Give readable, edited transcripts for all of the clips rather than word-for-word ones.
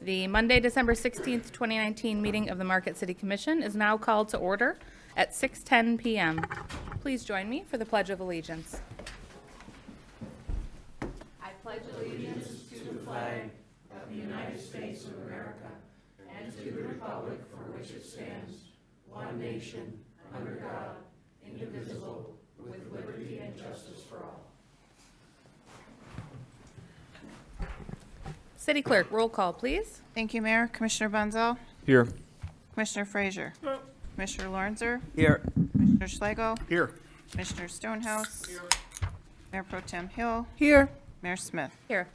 The Monday, December 16th, 2019 meeting of the Marquette City Commission is now called to order at 6:10 p.m. Please join me for the Pledge of Allegiance. I pledge allegiance to the flag of the United States of America and to the republic for which it stands, one nation, under God, indivisible, with liberty and justice for all. City Clerk, roll call, please. Thank you, Mayor. Commissioner Bunzel? Here. Commissioner Frazier? Commissioner Lorenzer? Here. Commissioner Schlegel? Here. Commissioner Stonehouse? Mayor Pro Tem Hill? Here. Mayor Smith? Here.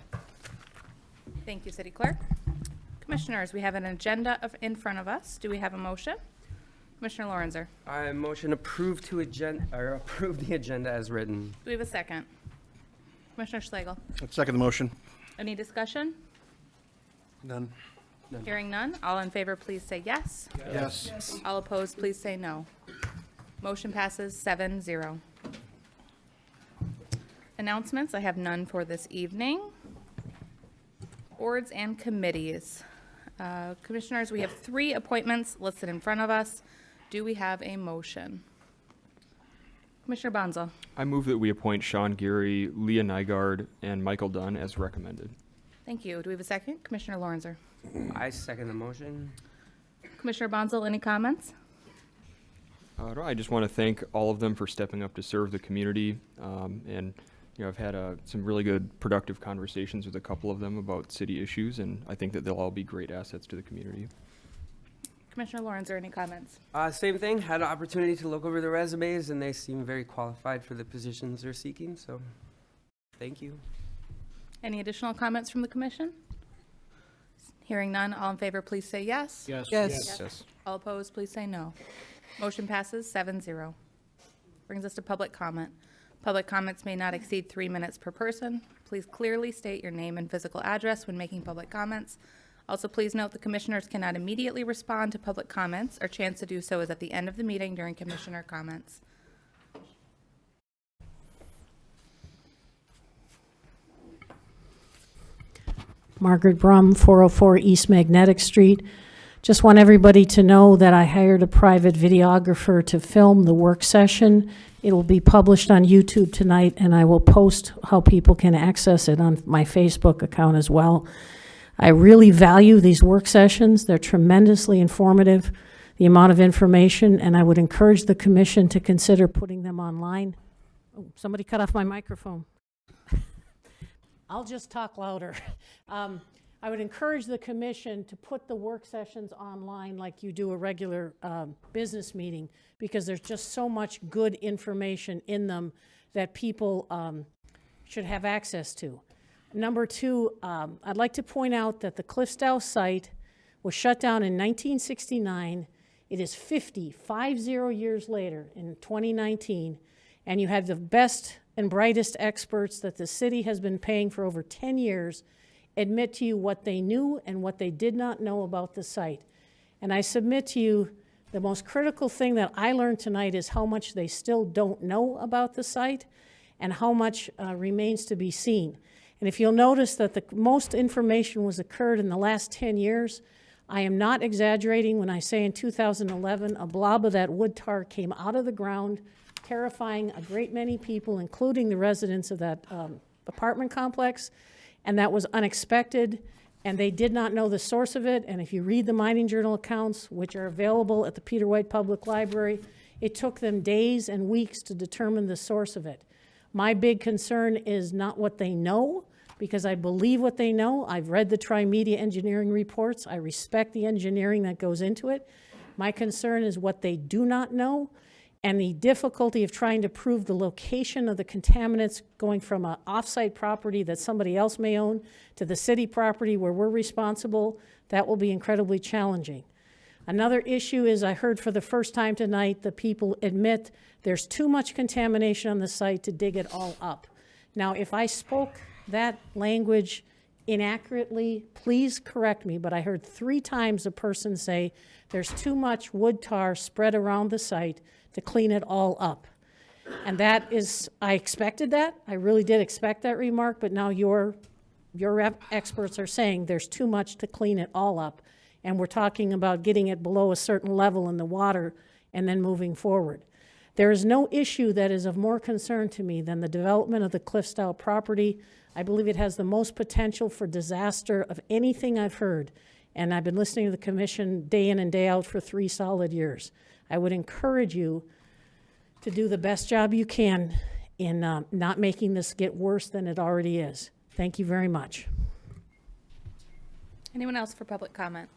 Thank you, City Clerk. Commissioners, we have an agenda in front of us. Do we have a motion? Commissioner Lorenzer. I motion approve approve the agenda as written. Do we have a second? Commissioner Schlegel. I'd second the motion. Any discussion? None. Hearing none. All in favor, please say yes. Yes. All opposed, please say no. Motion passes 7-0. Announcements, I have none for this evening. Boards and committees. Commissioners, we have 3 appointments listed in front of us. Do we have a motion? Commissioner Bonzo. I move that we appoint Sean Geary, Leah Nygaard, and Michael Dunn as recommended. Thank you. Do we have a second? Commissioner Lorenzer. I second the motion. Commissioner Bonzo, any comments? I just want to thank all of them for stepping up to serve the community. And I've had some really good productive conversations with a couple of them about city issues, and I think that they'll all be great assets to the community. Commissioner Lorenzer, any comments? Same thing. Had an opportunity to look over the resumes, and they seem very qualified for the positions they're seeking. So, thank you. Any additional comments from the commission? Hearing none, all in favor, please say yes. Yes. Yes. All opposed, please say no. Motion passes 7-0. Brings us to public comment. Public comments may not exceed 3 minutes per person. Please clearly state your name and physical address when making public comments. Also, please note the commissioners cannot immediately respond to public comments. Our chance to do so is at the end of the meeting during commissioner comments. Margaret Brum, 404 East Magnetic Street. Just want everybody to know that I hired a private videographer to film the work session. It will be published on YouTube tonight, and I will post how people can access it on my Facebook account as well. I really value these work sessions. They're tremendously informative, the amount of information, and I would encourage the commission to consider putting them online. Oh, somebody cut off my microphone. I'll just talk louder. I would encourage the commission to put the work sessions online like you do a regular business meeting, because there's just so much good information in them that people should have access to. Number 2, I'd like to point out that the Cliffsdale site was shut down in 1969. It is 50 years later in 2019, and you have the best and brightest experts that the city has been paying for over 10 years admit to you what they knew and what they did not know about the site. And I submit to you the most critical thing that I learned tonight is how much they still don't know about the site and how much remains to be seen. And if you'll notice that the most information was occurred in the last 10 years, I am not exaggerating when I say in 2011, a blob of that wood tar came out of the ground, terrifying a great many people, including the residents of that apartment complex, and that was unexpected, and they did not know the source of it. And if you read the mining journal accounts, which are available at the Peter White Public Library, it took them days and weeks to determine the source of it. My big concern is not what they know, because I believe what they know. I've read the Tri-Media engineering reports. I respect the engineering that goes into it. My concern is what they do not know, and the difficulty of trying to prove the location of the contaminants going from an off-site property that somebody else may own to the city property where we're responsible. That will be incredibly challenging. Another issue is I heard for the first time tonight the people admit there's too much contamination on the site to dig it all up. Now, if I spoke that language inaccurately, please correct me, but I heard 3 times a person say there's too much wood tar spread around the site to clean it all up. And that is, I expected that. I really did expect that remark, but now you're your experts are saying there's too much to clean it all up, and we're talking about getting it below a certain level in the water and then moving forward. There is no issue that is of more concern to me than the development of the Cliffstyle property. I believe it has the most potential for disaster of anything I've heard, and I've been listening to the commission day in and day out for 3 solid years. I would encourage you to do the best job you can in not making this get worse than it already is. Thank you very much. Anyone else for public comment?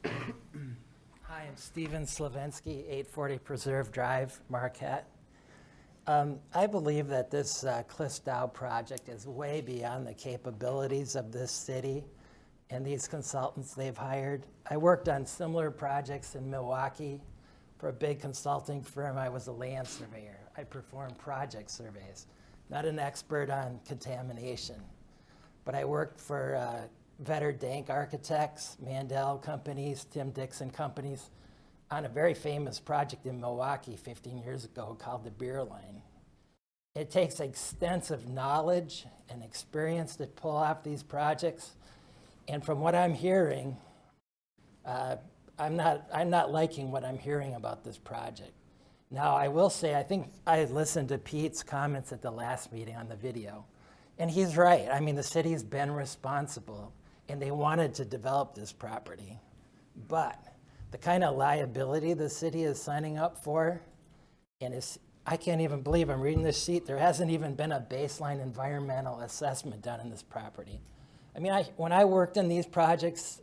Hi, I'm Steven Slavinsky, 840 Preserve Drive, Marquette. I believe that this Cliffstyle project is way beyond the capabilities of this city and these consultants they've hired. I worked on similar projects in Milwaukee for a big consulting firm. I was a land surveyor. I performed project surveys, not an expert on contamination. But I worked for Vetter Dank Architects, Mandel Companies, Tim Dixon Companies, on a very famous project in Milwaukee 15 years ago called the Beer Line. It takes extensive knowledge and experience to pull off these projects. And from what I'm hearing, I'm not liking what I'm hearing about this project. Now, I will say, I think I listened to Pete's comments at the last meeting on the video, and he's right. I mean, the city's been responsible, and they wanted to develop this property. But the kind of liability the city is signing up for, and I can't even believe I'm reading this sheet. There hasn't even been a baseline environmental assessment done in this property. I mean, when I worked in these projects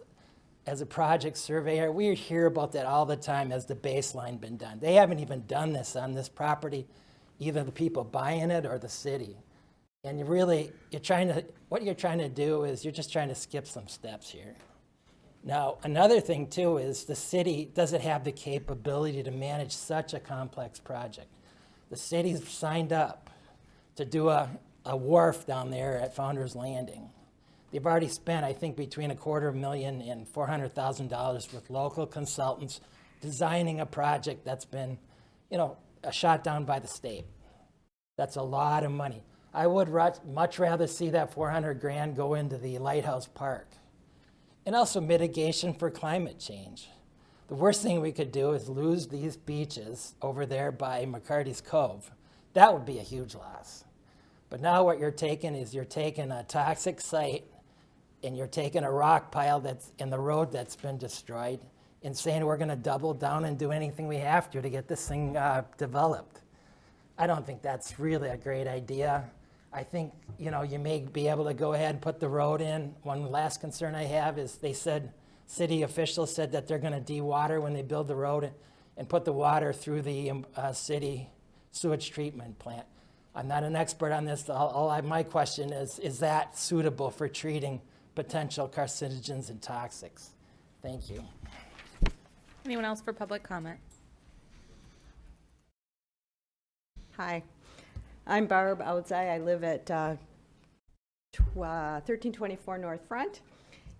as a project surveyor, we hear about that all the time as the baseline been done. They haven't even done this on this property, either the people buying it or the city. And what you're trying to do is you're just trying to skip some steps here. Now, another thing too is the city doesn't have the capability to manage such a complex project. The city's signed up to do a wharf down there at Founder's Landing. They've already spent, I think, between $250,000 and $400,000 with local consultants designing a project that's been, shot down by the state. That's a lot of money. I would much rather see that $400,000 go into the Lighthouse Park. And also mitigation for climate change. The worst thing we could do is lose these beaches over there by McCarty's Cove. That would be a huge loss. But now what you're taking is you're taking a toxic site and you're taking a rock pile that's in the road that's been destroyed and saying we're going to double down and do anything we have to get this thing developed. I don't think that's really a great idea. I think, you may be able to go ahead and put the road in. One last concern I have is city officials said that they're going to de-water when they build the road and put the water through the city sewage treatment plant. I'm not an expert on this. My question is that suitable for treating potential carcinogens and toxics? Thank you. Anyone else for public comment? Hi, I'm Barb Outside. I live at 1324 North Front,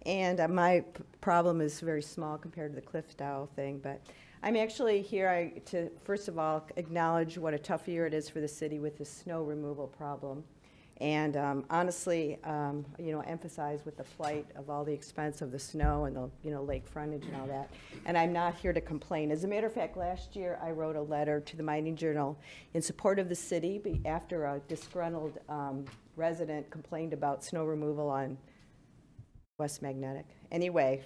and my problem is very small compared to the Cliffstyle thing, but I'm actually here to, first of all, acknowledge what a tough year it is for the city with the snow removal problem. And honestly, emphasize with the plight of all the expense of the snow and the, lake frontage and all that. And I'm not here to complain. As a matter of fact, last year I wrote a letter to the Mining Journal in support of the city after a disgruntled resident complained about snow removal on West Magnetic. Anyway,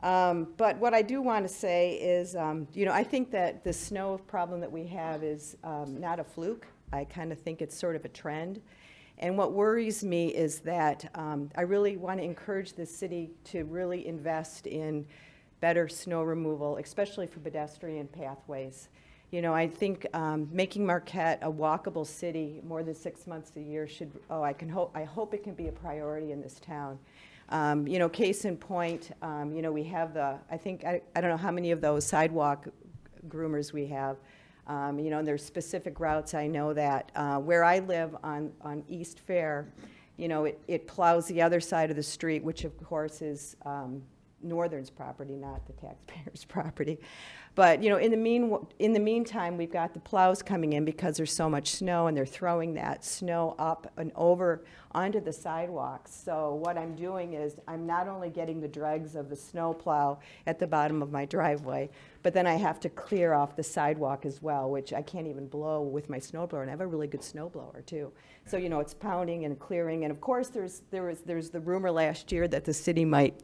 but what I do want to say is, I think that the snow problem that we have is not a fluke. I kind of think it's sort of a trend. And what worries me is that I really want to encourage the city to really invest in better snow removal, especially for pedestrian pathways. I think making Marquette a walkable city more than 6 months a year I hope it can be a priority in this town. Case in point, we have I don't know how many of those sidewalk groomers we have. And there's specific routes. I know that where I live on East Fair, it plows the other side of the street, which of course is Northern's property, not the taxpayers' property. But, you know, in the meantime, we've got the plows coming in because there's so much snow, and they're throwing that snow up and over onto the sidewalks. So what I'm doing is I'm not only getting the dregs of the snow plow at the bottom of my driveway, but then I have to clear off the sidewalk as well, which I can't even blow with my snowblower, and I have a really good snowblower too. So, you know, it's pounding and clearing, and of course there's the rumor last year that the city might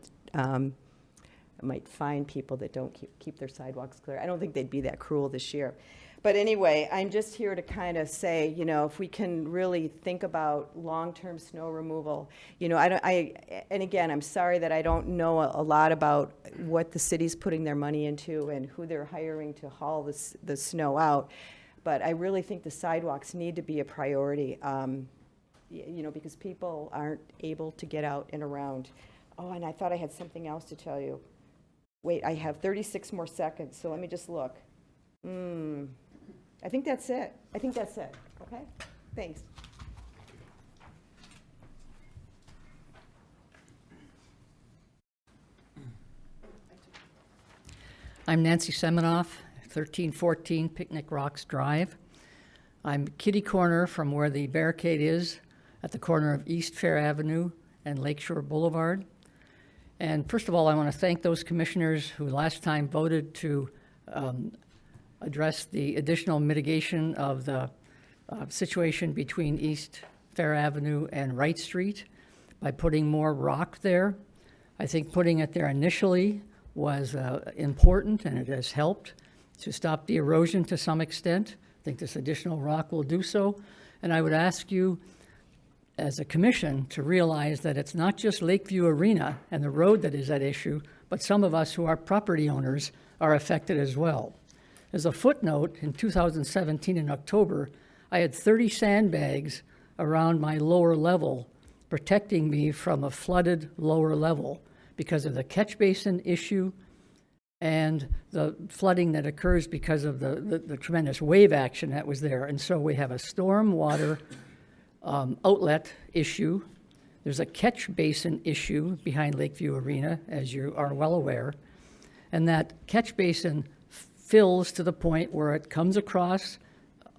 fine people that don't keep their sidewalks clear. I don't think they'd be that cruel this year. But anyway, I'm just here to kind of say, you know, if we can really think about long-term snow removal, you know, and again, I'm sorry that I don't know a lot about what the city's putting their money into and who they're hiring to haul the snow out, but I really think the sidewalks need to be a priority, you know, because people aren't able to get out and around. Oh, and I thought I had something else to tell you. Wait, I have 36 more seconds, so let me just look. I think that's it. Okay? Thanks. I'm Nancy Semenoff, 1314 Picnic Rocks Drive. I'm kitty corner from where the barricade is at the corner of East Fair Avenue and Lakeshore Boulevard. And first of all, I want to thank those commissioners who last time voted to address the additional mitigation of the situation between East Fair Avenue and Wright Street by putting more rock there. I think putting it there initially was important, and it has helped to stop the erosion to some extent. I think this additional rock will do so. And I would ask you, as a commission, to realize that it's not just Lakeview Arena and the road that is at issue, but some of us who are property owners are affected as well. As a footnote, in 2017 in October, I had 30 sandbags around my lower level, protecting me from a flooded lower level because of the catch basin issue and the flooding that occurs because of the tremendous wave action that was there. And so we have a storm water outlet issue. There's a catch basin issue behind Lakeview Arena, as you are well aware. And that catch basin fills to the point where it comes across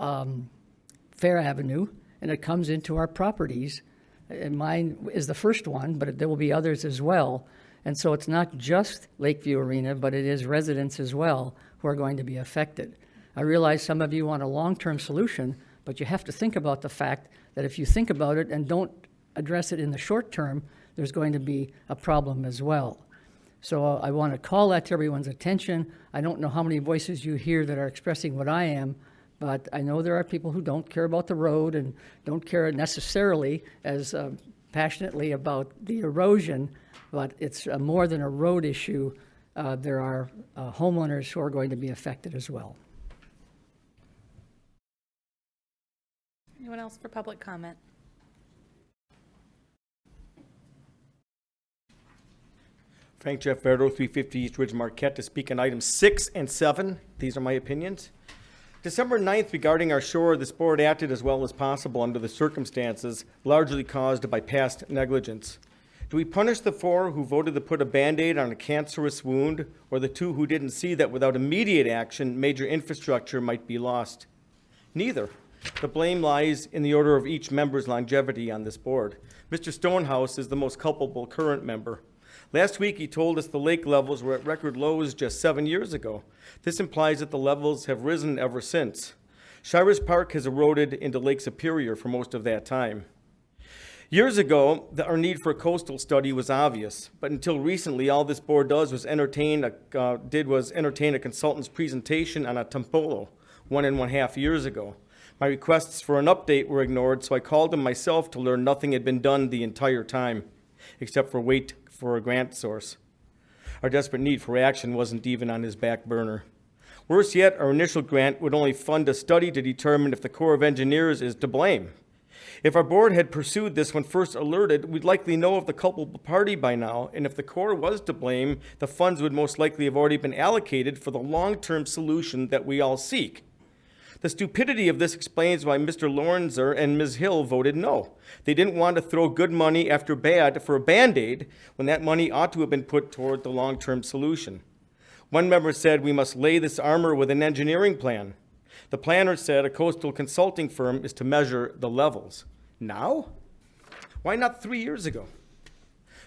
Fair Avenue and it comes into our properties. And mine is the first one, but there will be others as well. And so it's not just Lakeview Arena, but it is residents as well who are going to be affected. I realize some of you want a long-term solution, but you have to think about the fact that if you think about it and don't address it in the short term, there's going to be a problem as well. So I want to call that to everyone's attention. I don't know how many voices you hear that are expressing what I am, but I know there are people who don't care about the road and don't care necessarily as passionately about the erosion, but it's more than a road issue. There are homeowners who are going to be affected as well. Anyone else for public comment? Frank Jeff Verdo, 350 East Ridge, Marquette, to speak on items 6 and 7. These are my opinions. December 9th, regarding our shore, this board acted as well as possible under the circumstances largely caused by past negligence. Do we punish the 4 who voted to put a Band-Aid on a cancerous wound, or the 2 who didn't see that without immediate action, major infrastructure might be lost? Neither. The blame lies in the order of each member's longevity on this board. Mr. Stonehouse is the most culpable current member. Last week, he told us the lake levels were at record lows just 7 years ago. This implies that the levels have risen ever since. Shires Park has eroded into Lake Superior for most of that time. Years ago, our need for a coastal study was obvious, but until recently, all this board does was entertain a consultant's presentation on a Tempolo 1.5 years ago. My requests for an update were ignored, so I called him myself to learn nothing had been done the entire time, except for wait for a grant source. Our desperate need for action wasn't even on his back burner. Worse yet, our initial grant would only fund a study to determine if the Corps of Engineers is to blame. If our board had pursued this when first alerted, we'd likely know of the culpable party by now, and if the Corps was to blame, the funds would most likely have already been allocated for the long-term solution that we all seek. The stupidity of this explains why Mr. Lorenzer and Ms. Hill voted no. They didn't want to throw good money after bad for a Band-Aid when that money ought to have been put toward the long-term solution. One member said we must lay this armor with an engineering plan. The planner said a coastal consulting firm is to measure the levels. Now? Why not 3 years ago?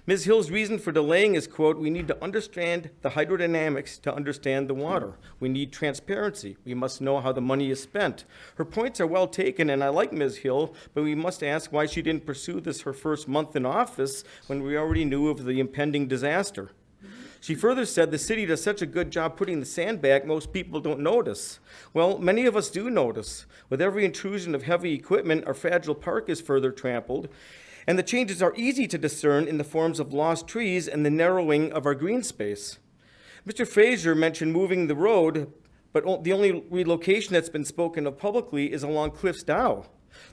Ms. Hill's reason for delaying is, quote, we need to understand the hydrodynamics to understand the water. We need transparency. We must know how the money is spent. Her points are well taken, and I like Ms. Hill, but we must ask why she didn't pursue this her first month in office when we already knew of the impending disaster. She further said the city does such a good job putting the sand back, most people don't notice. Well, many of us do notice. With every intrusion of heavy equipment, our fragile park is further trampled, and the changes are easy to discern in the forms of lost trees and the narrowing of our green space. Mr. Fraser mentioned moving the road, but the only relocation that's been spoken of publicly is along Cliffs Dow.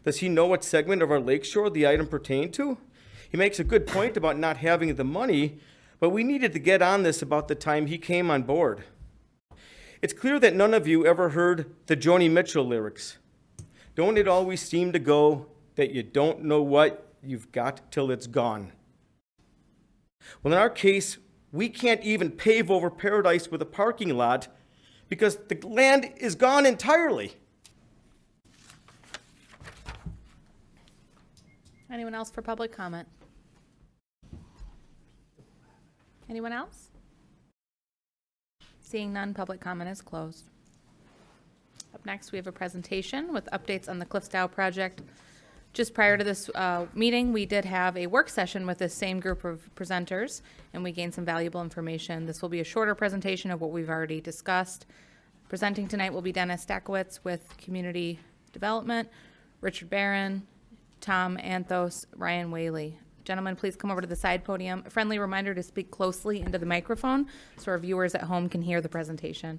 Does he know what segment of our lakeshore the item pertained to? He makes a good point about not having the money, but we needed to get on this about the time he came on board. It's clear that none of you ever heard the Joni Mitchell lyrics. Don't it always seem to go that you don't know what you've got till it's gone? Well, in our case, we can't even pave over Paradise with a parking lot because the land is gone entirely. Anyone else for public comment? Anyone else? Seeing none, public comment is closed. Up next, we have a presentation with updates on the Cliffs Dow project. Just prior to this meeting, we did have a work session with this same group of presenters, and we gained some valuable information. This will be a shorter presentation of what we've already discussed. Presenting tonight will be Dennis Stakowitz with Community Development, Richard Barron, Tom Anthos, Ryan Whaley. Gentlemen, please come over to the side podium. A friendly reminder to speak closely into the microphone so our viewers at home can hear the presentation.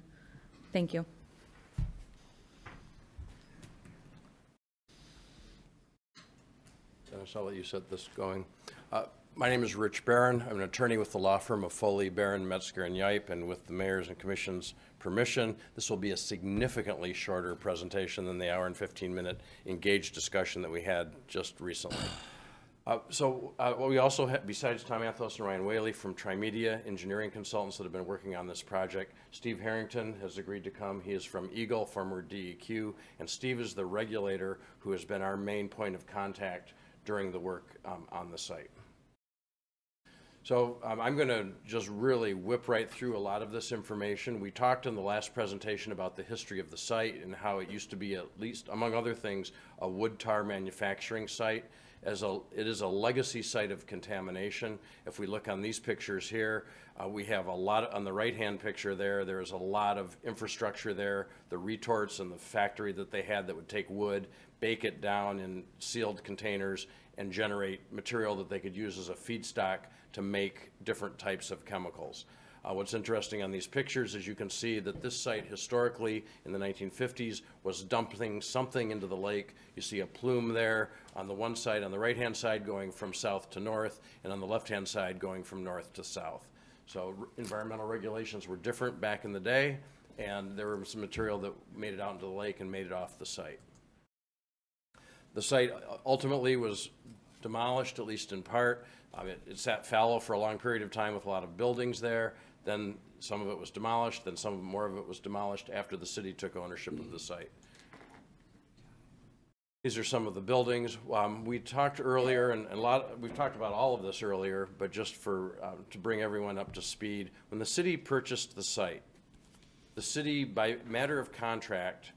Thank you. Dennis, I'll let you set this going. My name is Rich Barron. I'm an attorney with the law firm of Foley, Barron, Metzger, and Yipe, and with the mayor's and commission's permission, this will be a significantly shorter presentation than the hour and 15-minute engaged discussion that we had just recently. We also have, besides Tom Anthos and Ryan Whaley from Trimedia Engineering Consultants that have been working on this project, Steve Harrington has agreed to come. He is from Eagle, former DEQ, and Steve is the regulator who has been our main point of contact during the work on the site. So I'm going to just really whip right through a lot of this information. We talked in the last presentation about the history of the site and how it used to be, at least among other things, a wood tar manufacturing site. It is a legacy site of contamination. If we look on these pictures here, we have a lot on the right-hand picture there is a lot of infrastructure there, the retorts and the factory that they had that would take wood, bake it down in sealed containers, and generate material that they could use as a feedstock to make different types of chemicals. What's interesting on these pictures is you can see that this site historically in the 1950s was dumping something into the lake. You see a plume there on the one side, on the right-hand side going from south to north, and on the left-hand side going from north to south. So environmental regulations were different back in the day, and there was some material that made it out into the lake and made it off the site. The site ultimately was demolished, at least in part. It sat fallow for a long period of time with a lot of buildings there. Then some of it was demolished, then more of it was demolished after the city took ownership of the site. These are some of the buildings. We talked earlier, and we've talked about all of this earlier, but just to bring everyone up to speed, when the city purchased the site, the city, by matter of contract,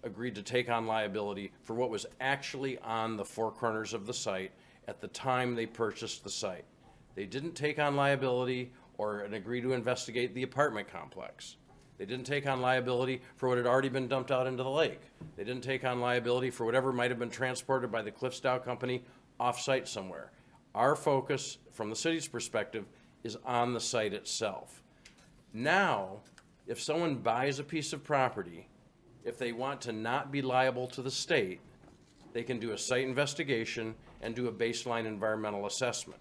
agreed to take on liability for what was actually on the four corners of the site at the time they purchased the site. They didn't take on liability or agree to investigate the apartment complex. They didn't take on liability for what had already been dumped out into the lake. They didn't take on liability for whatever might have been transported by the Cliffs Dow Company off-site somewhere. Our focus, from the city's perspective, is on the site itself. Now, if someone buys a piece of property, if they want to not be liable to the state, they can do a site investigation and do a baseline environmental assessment.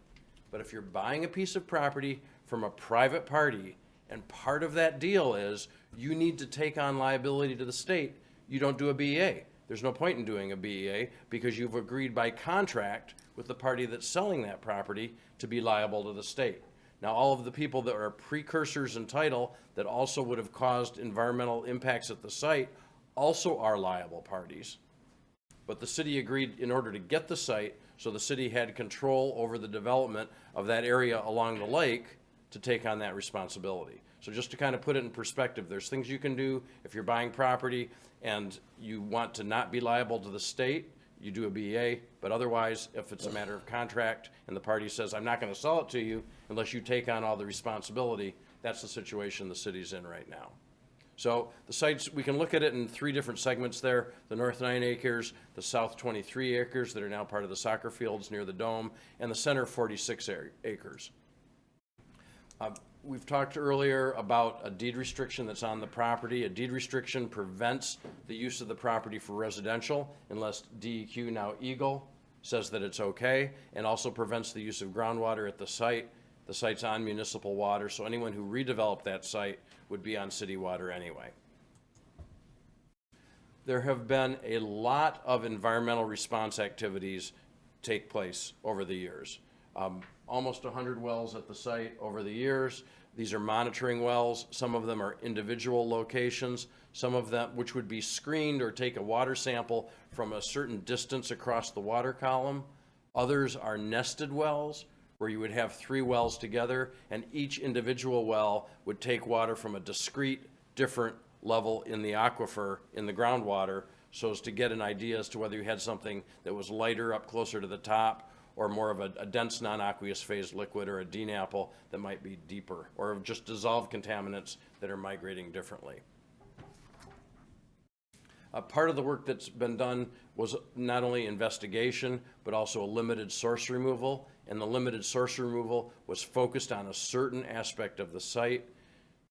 But if you're buying a piece of property from a private party, and part of that deal is you need to take on liability to the state, you don't do a BEA. There's no point in doing a BEA because you've agreed by contract with the party that's selling that property to be liable to the state. Now, all of the people that are precursors in title that also would have caused environmental impacts at the site also are liable parties. But the city agreed in order to get the site, so the city had control over the development of that area along the lake to take on that responsibility. So just to kind of put it in perspective, there's things you can do if you're buying property and you want to not be liable to the state, you do a BEA, but otherwise, if it's a matter of contract and the party says, I'm not going to sell it to you unless you take on all the responsibility, that's the situation the city's in right now. So the sites, we can look at it in 3 different segments there, the north 9 acres, the south 23 acres that are now part of the soccer fields near the dome, and the center 46 acres. We've talked earlier about a deed restriction that's on the property. A deed restriction prevents the use of the property for residential unless DEQ, now Eagle, says that it's okay, and also prevents the use of groundwater at the site. The site's on municipal water, so anyone who redeveloped that site would be on city water anyway. There have been a lot of environmental response activities take place over the years. Almost 100 wells at the site over the years. These are monitoring wells. Some of them are individual locations. Some of them, which would be screened or take a water sample from a certain distance across the water column. Others are nested wells, where you would have 3 wells together, and each individual well would take water from a discrete, different level in the aquifer, in the groundwater, so as to get an idea as to whether you had something that was lighter up closer to the top, or more of a dense non-aqueous phase liquid, or a DNAPL that might be deeper, or just dissolved contaminants that are migrating differently. Part of the work that's been done was not only investigation, but also a limited source removal, and the limited source removal was focused on a certain aspect of the site.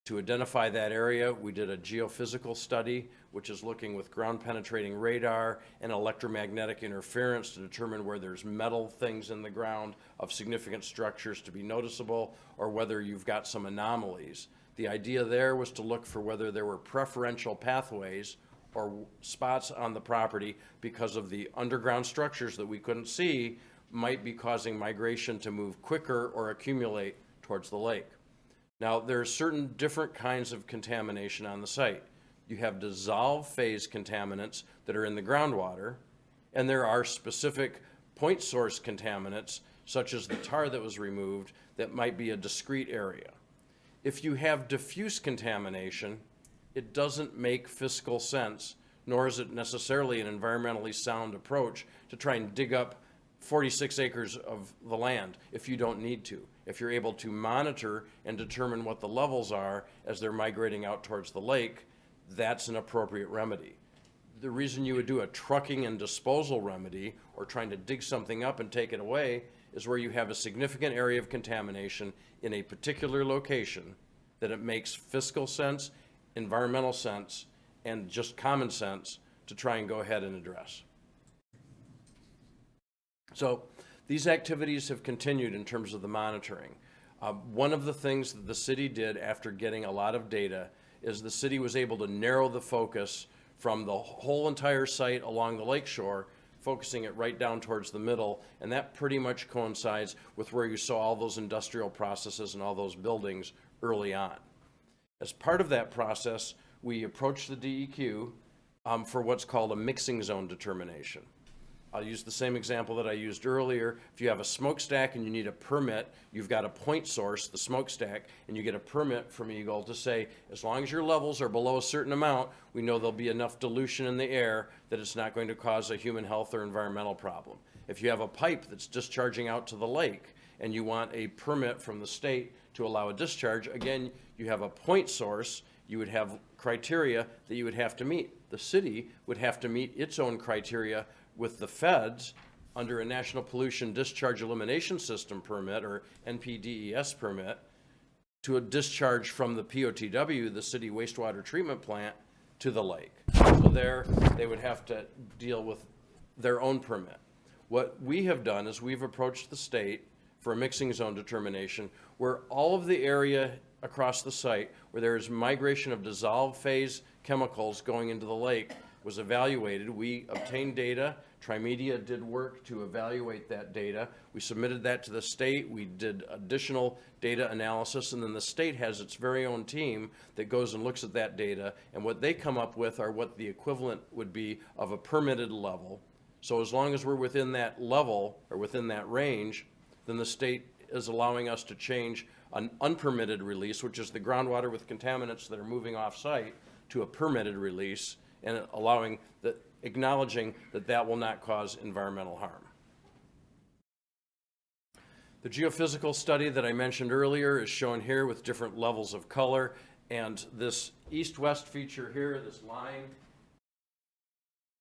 To identify that area, we did a geophysical study, which is looking with ground penetrating radar and electromagnetic interference to determine where there's metal things in the ground of significant structures to be noticeable, or whether you've got some anomalies. The idea there was to look for whether there were preferential pathways or spots on the property because of the underground structures that we couldn't see might be causing migration to move quicker or accumulate towards the lake. Now, there are certain different kinds of contamination on the site. You have dissolved phase contaminants that are in the groundwater, and there are specific point source contaminants, such as the tar that was removed, that might be a discrete area. If you have diffuse contamination, it doesn't make fiscal sense, nor is it necessarily an environmentally sound approach to try and dig up 46 acres of the land if you don't need to. If you're able to monitor and determine what the levels are as they're migrating out towards the lake, that's an appropriate remedy. The reason you would do a trucking and disposal remedy, or trying to dig something up and take it away, is where you have a significant area of contamination in a particular location that it makes fiscal sense, environmental sense, and just common sense to try and go ahead and address. So these activities have continued in terms of the monitoring. One of the things that the city did after getting a lot of data is the city was able to narrow the focus from the whole entire site along the lakeshore, focusing it right down towards the middle, and that pretty much coincides with where you saw all those industrial processes and all those buildings early on. As part of that process, we approached the DEQ for what's called a mixing zone determination. I'll use the same example that I used earlier. If you have a smokestack and you need a permit, you've got a point source, the smokestack, and you get a permit from Eagle to say, as long as your levels are below a certain amount, we know there'll be enough dilution in the air that it's not going to cause a human health or environmental problem. If you have a pipe that's discharging out to the lake and you want a permit from the state to allow a discharge, again, you have a point source, you would have criteria that you would have to meet. The city would have to meet its own criteria with the feds under a National Pollution Discharge Elimination System permit, or NPDES permit, to a discharge from the POTW, the city wastewater treatment plant, to the lake. So there, they would have to deal with their own permit. What we have done is we've approached the state for a mixing zone determination where all of the area across the site where there is migration of dissolved phase chemicals going into the lake was evaluated. We obtained data. Trimedia did work to evaluate that data. We submitted that to the state. We did additional data analysis, and then the state has its very own team that goes and looks at that data, and what they come up with are what the equivalent would be of a permitted level. So as long as we're within that level or within that range, then the state is allowing us to change an unpermitted release, which is the groundwater with contaminants that are moving off-site, to a permitted release, and acknowledging that that will not cause environmental harm. The geophysical study that I mentioned earlier is shown here with different levels of color, and this east-west feature here, this line,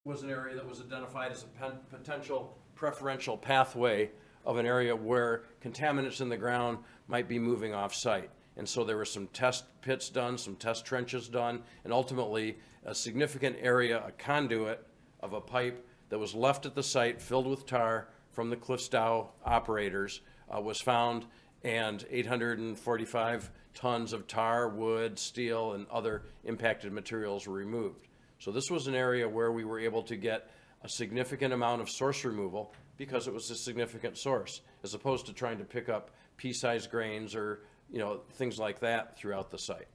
was an area that was identified as a potential preferential pathway of an area where contaminants in the ground might be moving off-site. And so there were some test pits done, some test trenches done, and ultimately a significant area, a conduit of a pipe that was left at the site filled with tar from the Cliffs Dow operators was found, and 845 tons of tar, wood, steel, and other impacted materials were removed. So this was an area where we were able to get a significant amount of source removal because it was a significant source, as opposed to trying to pick up pea-sized grains or things like that throughout the site.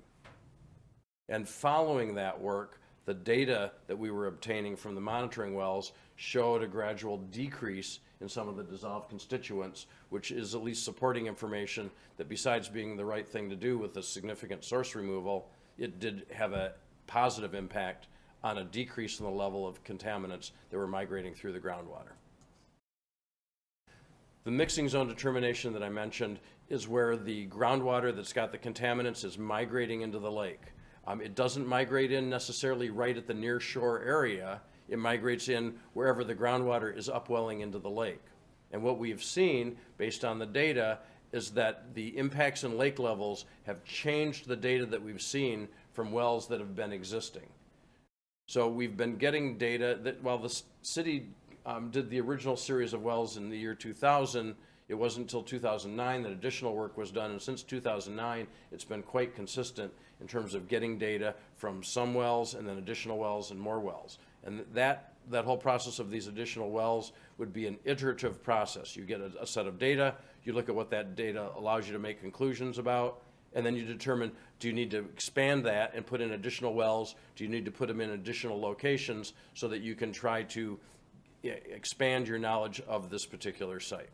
And following that work, the data that we were obtaining from the monitoring wells showed a gradual decrease in some of the dissolved constituents, which is at least supporting information that besides being the right thing to do with a significant source removal, it did have a positive impact on a decrease in the level of contaminants that were migrating through the groundwater. The mixing zone determination that I mentioned is where the groundwater that's got the contaminants is migrating into the lake. It doesn't migrate in necessarily right at the near shore area. It migrates in wherever the groundwater is upwelling into the lake. And what we've seen, based on the data, is that the impacts in lake levels have changed the data that we've seen from wells that have been existing. So we've been getting data that while the city did the original series of wells in the year 2000, it wasn't until 2009 that additional work was done, and since 2009, it's been quite consistent in terms of getting data from some wells and then additional wells and more wells. And that whole process of these additional wells would be an iterative process. You get a set of data, you look at what that data allows you to make conclusions about, and then you determine, do you need to expand that and put in additional wells? Do you need to put them in additional locations so that you can try to expand your knowledge of this particular site?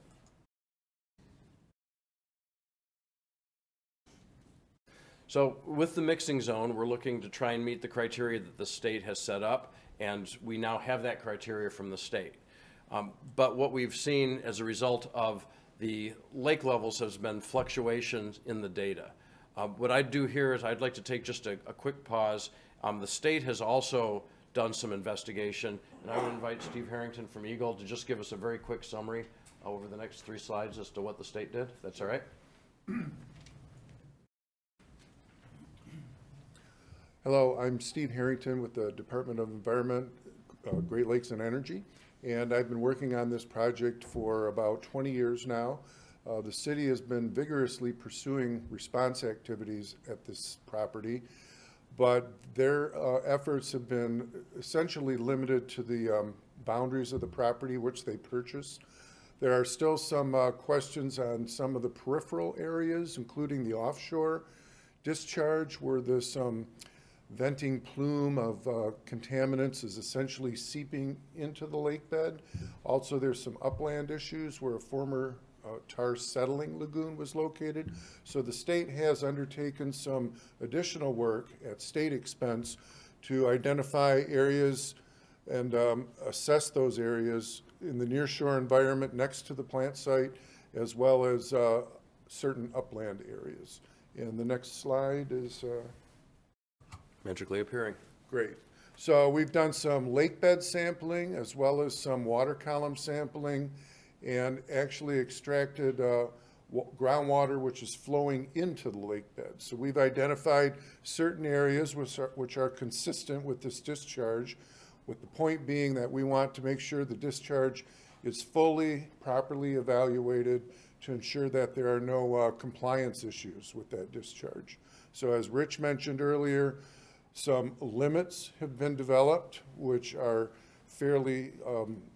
So with the mixing zone, we're looking to try and meet the criteria that the state has set up, and we now have that criteria from the state. But what we've seen as a result of the lake levels has been fluctuations in the data. What I'd do here is I'd like to take just a quick pause. The state has also done some investigation, and I would invite Steve Harrington from Eagle to just give us a very quick summary over the next 3 slides as to what the state did, if that's all right. Hello, I'm Steve Harrington with the Department of Environment, Great Lakes and Energy, and I've been working on this project for about 20 years now. The city has been vigorously pursuing response activities at this property, but their efforts have been essentially limited to the boundaries of the property which they purchased. There are still some questions on some of the peripheral areas, including the offshore discharge, where this venting plume of contaminants is essentially seeping into the lake bed. Also, there's some upland issues where a former tar settling lagoon was located. So the state has undertaken some additional work at state expense to identify areas and assess those areas in the nearshore environment next to the plant site, as well as certain upland areas. And the next slide is magically appearing. Great. So we've done some lake bed sampling as well as some water column sampling, and actually extracted groundwater which is flowing into the lake bed. So we've identified certain areas which are consistent with this discharge, with the point being that we want to make sure the discharge is fully, properly evaluated to ensure that there are no compliance issues with that discharge. So as Rich mentioned earlier, Some limits have been developed, which are fairly,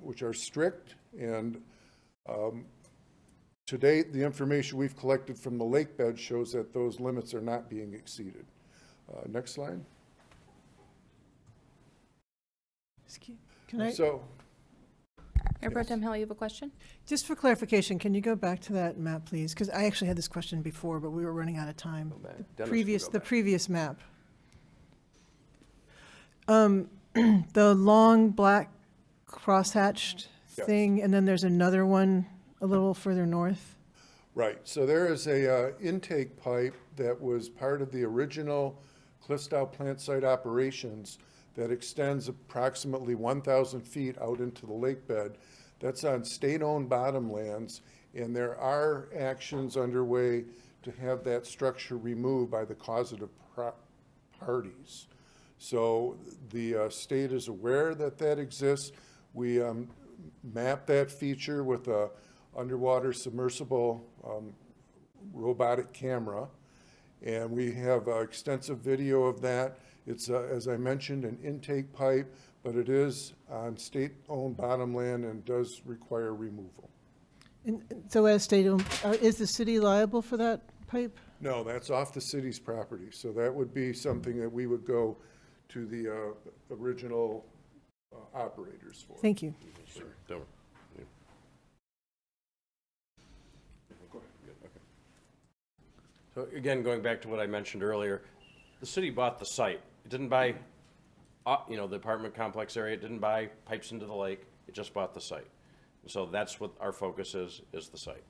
which are strict, and to date, the information we've collected from the lake bed shows that those limits are not being exceeded. Next slide. Can I, So, Mayor Pro Tem Hill, you have a question? just for clarification, can you go back to that map, please? Because I actually had this question before, but we were running out of time. The previous map. The long black crosshatched Yes. thing, and then there's another one a little further north. right, so there is a intake pipe that was part of the original Cliffsdale plant site operations that extends approximately 1,000 feet out into the lake bed. That's on state-owned bottomlands, and there are actions underway to have that structure removed by the causative parties. So the state is aware that that exists. We map that feature with a underwater submersible robotic camera, and we have extensive video of that. It's, as I mentioned, an intake pipe, but it is on state-owned bottomland and does require removal. And so as state-owned, is the city liable for that pipe? No, that's off the city's property, so that would be something that we would go to the original operators for. Thank you. Don't- So again, going back to what I mentioned earlier, the city bought the site. It didn't buy, the apartment complex area. It didn't buy pipes into the lake. It just bought the site. So that's what our focus is the site.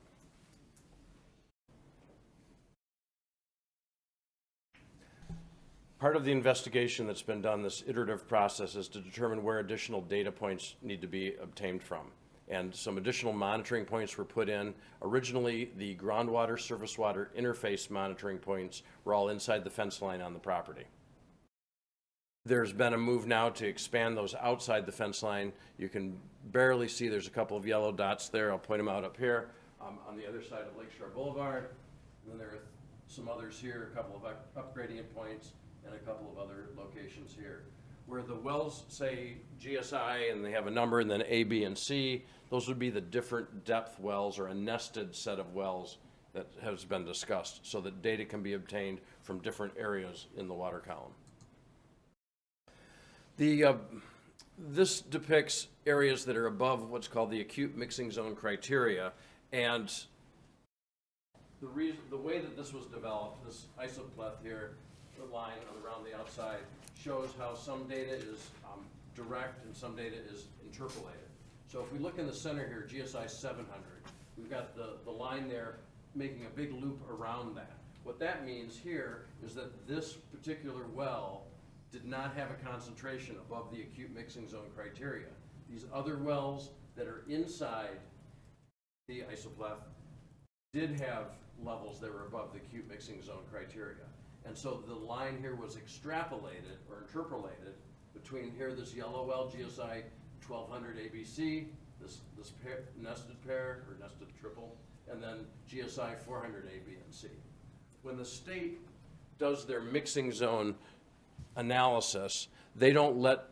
Part of the investigation that's been done, this iterative process, is to determine where additional data points need to be obtained from. And some additional monitoring points were put in. Originally, the groundwater, surface water interface monitoring points were all inside the fence line on the property. There's been a move now to expand those outside the fence line. You can barely see, there's a couple of yellow dots there. I'll point them out up here. On the other side of Lakeshore Boulevard. And then there are some others here, a couple of upgrading points, and a couple of other locations here. Where the wells say GSI and they have a number and then A, B, and C, those would be the different depth wells or a nested set of wells that has been discussed so that data can be obtained from different areas in the water column. This depicts areas that are above what's called the acute mixing zone criteria, and the way that this was developed, this isopleth here, the line around the outside, shows how some data is direct and some data is interpolated. So if we look in the center here, GSI 700, we've got the line there making a big loop around that. What that means here is that this particular well did not have a concentration above the acute mixing zone criteria. These other wells that are inside the isopleth did have levels that were above the acute mixing zone criteria. And so the line here was extrapolated or interpolated between here, this yellow well, GSI 1200 ABC, this nested pair or nested triple, and then GSI 400 A, B, and C. When the state does their mixing zone analysis, they don't let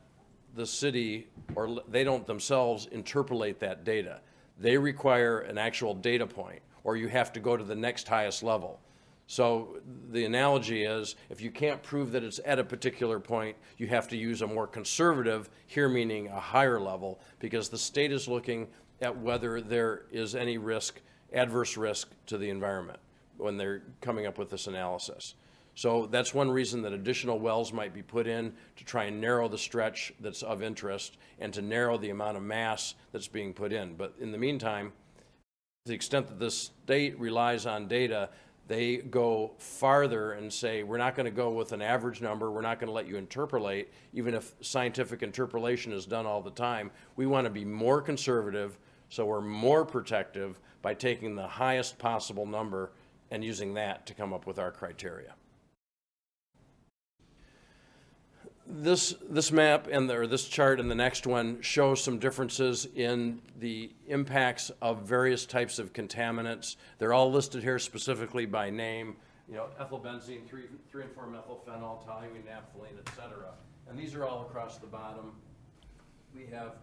the city or they don't themselves interpolate that data. They require an actual data point, or you have to go to the next highest level. So the analogy is, if you can't prove that it's at a particular point, you have to use a more conservative, here meaning a higher level, because the state is looking at whether there is any risk, adverse risk to the environment when they're coming up with this analysis. So that's one reason that additional wells might be put in to try and narrow the stretch that's of interest and to narrow the amount of mass that's being put in. But in the meantime, to the extent that the state relies on data, they go farther and say, we're not going to go with an average number. We're not going to let you interpolate, even if scientific interpolation is done all the time. We want to be more conservative, so we're more protective by taking the highest possible number and using that to come up with our criteria. This map or this chart and the next one shows some differences in the impacts of various types of contaminants. They're all listed here specifically by name. ethylbenzene, 3 and 4 methylphenol, toluene, naphthalene, et cetera. And these are all across the bottom. We have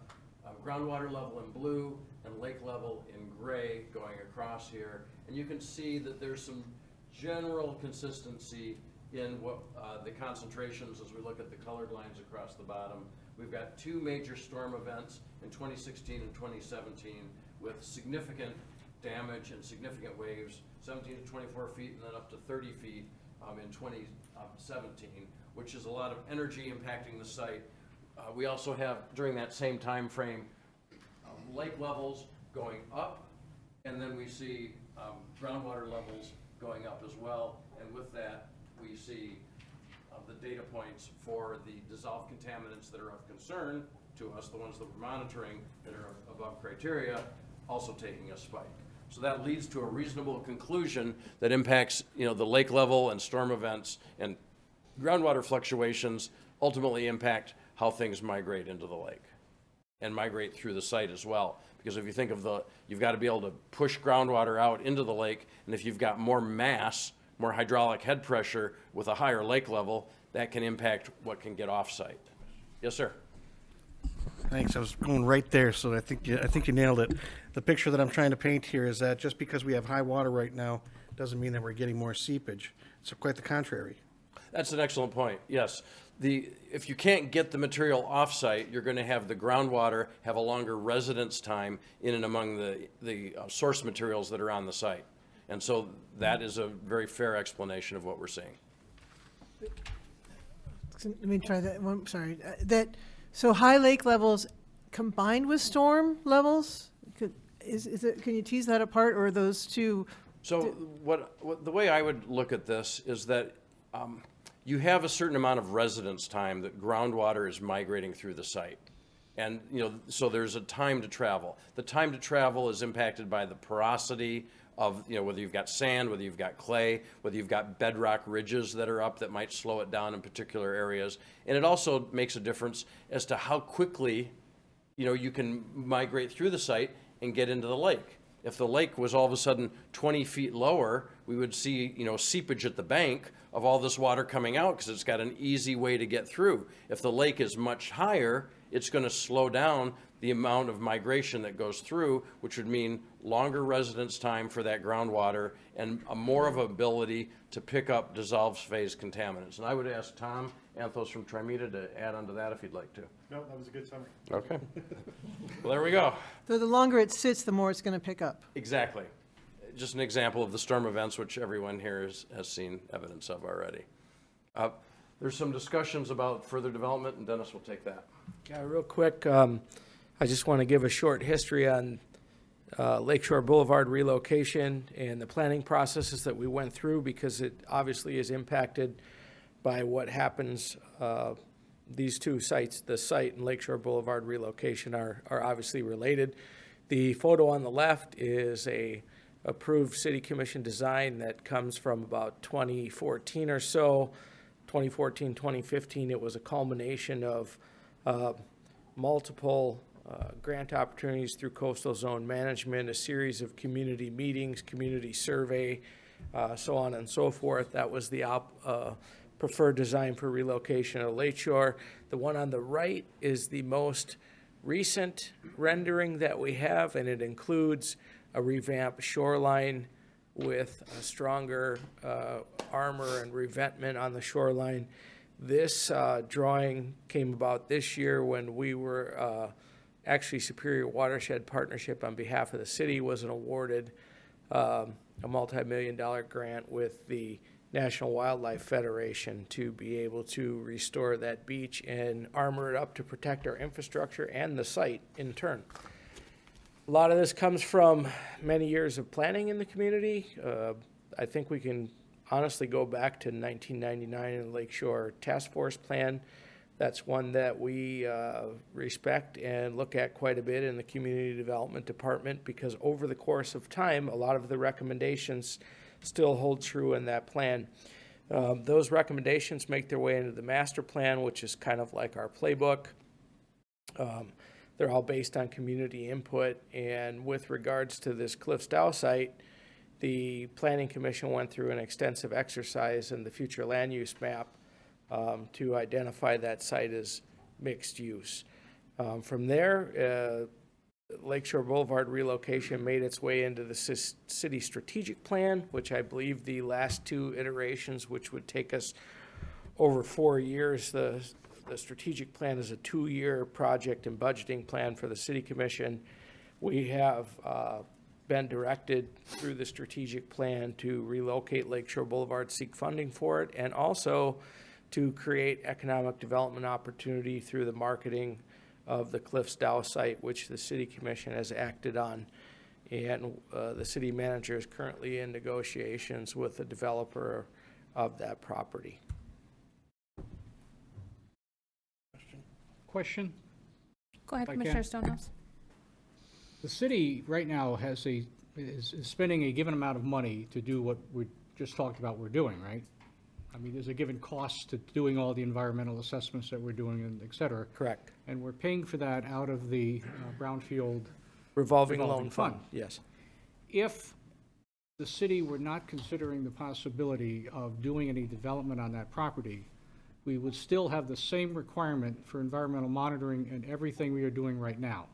groundwater level in blue and lake level in gray going across here. And you can see that there's some general consistency in what the concentrations as we look at the colored lines across the bottom. We've got 2 major storm events in 2016 and 2017 with significant damage and significant waves, 17 to 24 feet and then up to 30 feet in 2017, which is a lot of energy impacting the site. We also have, during that same time frame, lake levels going up, and then we see groundwater levels going up as well. And with that, we see the data points for the dissolved contaminants that are of concern to us, the ones that we're monitoring that are above criteria, also taking a spike. So that leads to a reasonable conclusion that impacts, the lake level and storm events and groundwater fluctuations ultimately impact how things migrate into the lake and migrate through the site as well. Because if you think of you've got to be able to push groundwater out into the lake, and if you've got more mass, more hydraulic head pressure with a higher lake level, that can impact what can get off-site. Yes, sir. Thanks. I was going right there, so I think you nailed it. The picture that I'm trying to paint here is that just because we have high water right now doesn't mean that we're getting more seepage. It's quite the contrary. That's an excellent point. Yes. If you can't get the material off-site, you're going to have the groundwater have a longer residence time in and among the source materials that are on the site. And so that is a very fair explanation of what we're seeing. Let me try that one. Sorry. So high lake levels combined with storm levels? Can you tease that apart, or are those two? So the way I would look at this is that you have a certain amount of residence time that groundwater is migrating through the site. And, so there's a time to travel. The time to travel is impacted by the porosity of, whether you've got sand, whether you've got clay, whether you've got bedrock ridges that are up that might slow it down in particular areas. And it also makes a difference as to how quickly, you can migrate through the site and get into the lake. If the lake was all of a sudden 20 feet lower, we would see, seepage at the bank of all this water coming out because it's got an easy way to get through. If the lake is much higher, it's going to slow down the amount of migration that goes through, which would mean longer residence time for that groundwater and a more of an ability to pick up dissolved phase contaminants. And I would ask Tom Anthos from Trimeta to add on to that if he'd like to. No, that was a good summary. Okay. Well, there we go. So the longer it sits, the more it's going to pick up. Exactly. Just an example of the storm events, which everyone here has seen evidence of already. There's some discussions about further development, and Dennis will take that. Yeah, real quick, I just want to give a short history on Lakeshore Boulevard relocation and the planning processes that we went through, because it obviously is impacted by what happens. These two sites, the site and Lakeshore Boulevard relocation, are obviously related. The photo on the left is a approved city commission design that comes from about 2014 or so. 2014, 2015, it was a culmination of multiple grant opportunities through coastal zone management, a series of community meetings, community survey, so on and so forth. That was the preferred design for relocation of Lakeshore. The one on the right is the most recent rendering that we have, and it includes a revamped shoreline with a stronger armor and revetment on the shoreline. This drawing came about this year when we were actually Superior Watershed Partnership on behalf of the city was awarded a multi-million-dollar grant with the National Wildlife Federation to be able to restore that beach and armor it up to protect our infrastructure and the site in turn. A lot of this comes from many years of planning in the community. I think we can honestly go back to 1999 and Lakeshore Task Force Plan. That's one that we respect and look at quite a bit in the Community Development Department, because over the course of time, a lot of the recommendations still hold true in that plan. Those recommendations make their way into the master plan, which is kind of like our playbook. They're all based on community input, and with regards to this Cliffs Dow site, the Planning Commission went through an extensive exercise in the future land use map to identify that site as mixed use. From there, Lakeshore Boulevard relocation made its way into the city strategic plan, which I believe the last two iterations, which would take us over 4 years. The strategic plan is a 2-year project and budgeting plan for the city commission. We have been directed through the strategic plan to relocate Lakeshore Boulevard, seek funding for it, and also to create economic development opportunity through the marketing of the Cliffs Dow site, which the city commission has acted on. And the city manager is currently in negotiations with the developer of that property. Question? Go ahead, If I Commissioner can. Stonehouse. The city right now is spending a given amount of money to do what we just talked about we're doing, right? I mean, there's a given cost to doing all the environmental assessments that we're doing and et cetera. Correct. And we're paying for that out of the brownfield Revolving loan fund, yes. If the city were not considering the possibility of doing any development on that property, we would still have the same requirement for environmental monitoring and everything we are doing right now.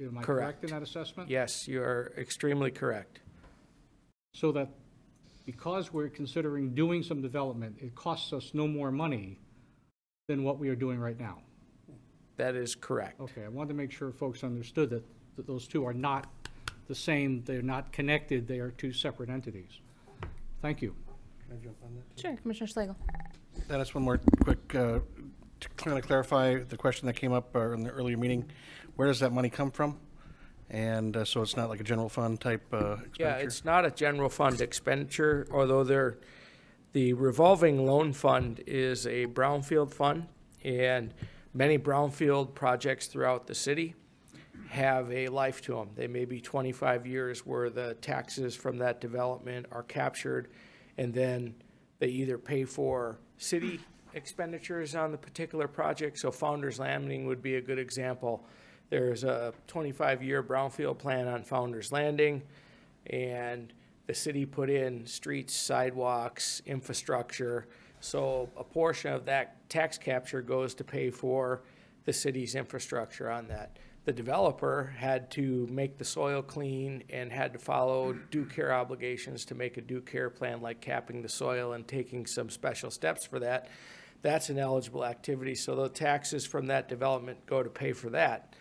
Am I correct in that assessment? Yes, you are extremely correct. So that because we're considering doing some development, it costs us no more money than what we are doing right now. That is correct. Okay, I wanted to make sure folks understood that those two are not the same, they're not connected, they are two separate entities. Thank you. Can I jump on that? Sure, Commissioner Slagle. Dennis, one more quick, to kind of clarify the question that came up in the earlier meeting. Where does that money come from? And so it's not like a general fund type expenditure? Yeah, it's not a general fund expenditure, although the revolving loan fund is a brownfield fund, and many brownfield projects throughout the city have a life to them. They may be 25 years where the taxes from that development are captured, and then they either pay for city expenditures on the particular project. So Founders Landing would be a good example. There's a 25-year brownfield plan on Founders Landing, and the city put in streets, sidewalks, infrastructure. So a portion of that tax capture goes to pay for the city's infrastructure on that. The developer had to make the soil clean and had to follow due care obligations to make a due care plan, like capping the soil and taking some special steps for that. That's an eligible activity, so the taxes from that development go to pay for that.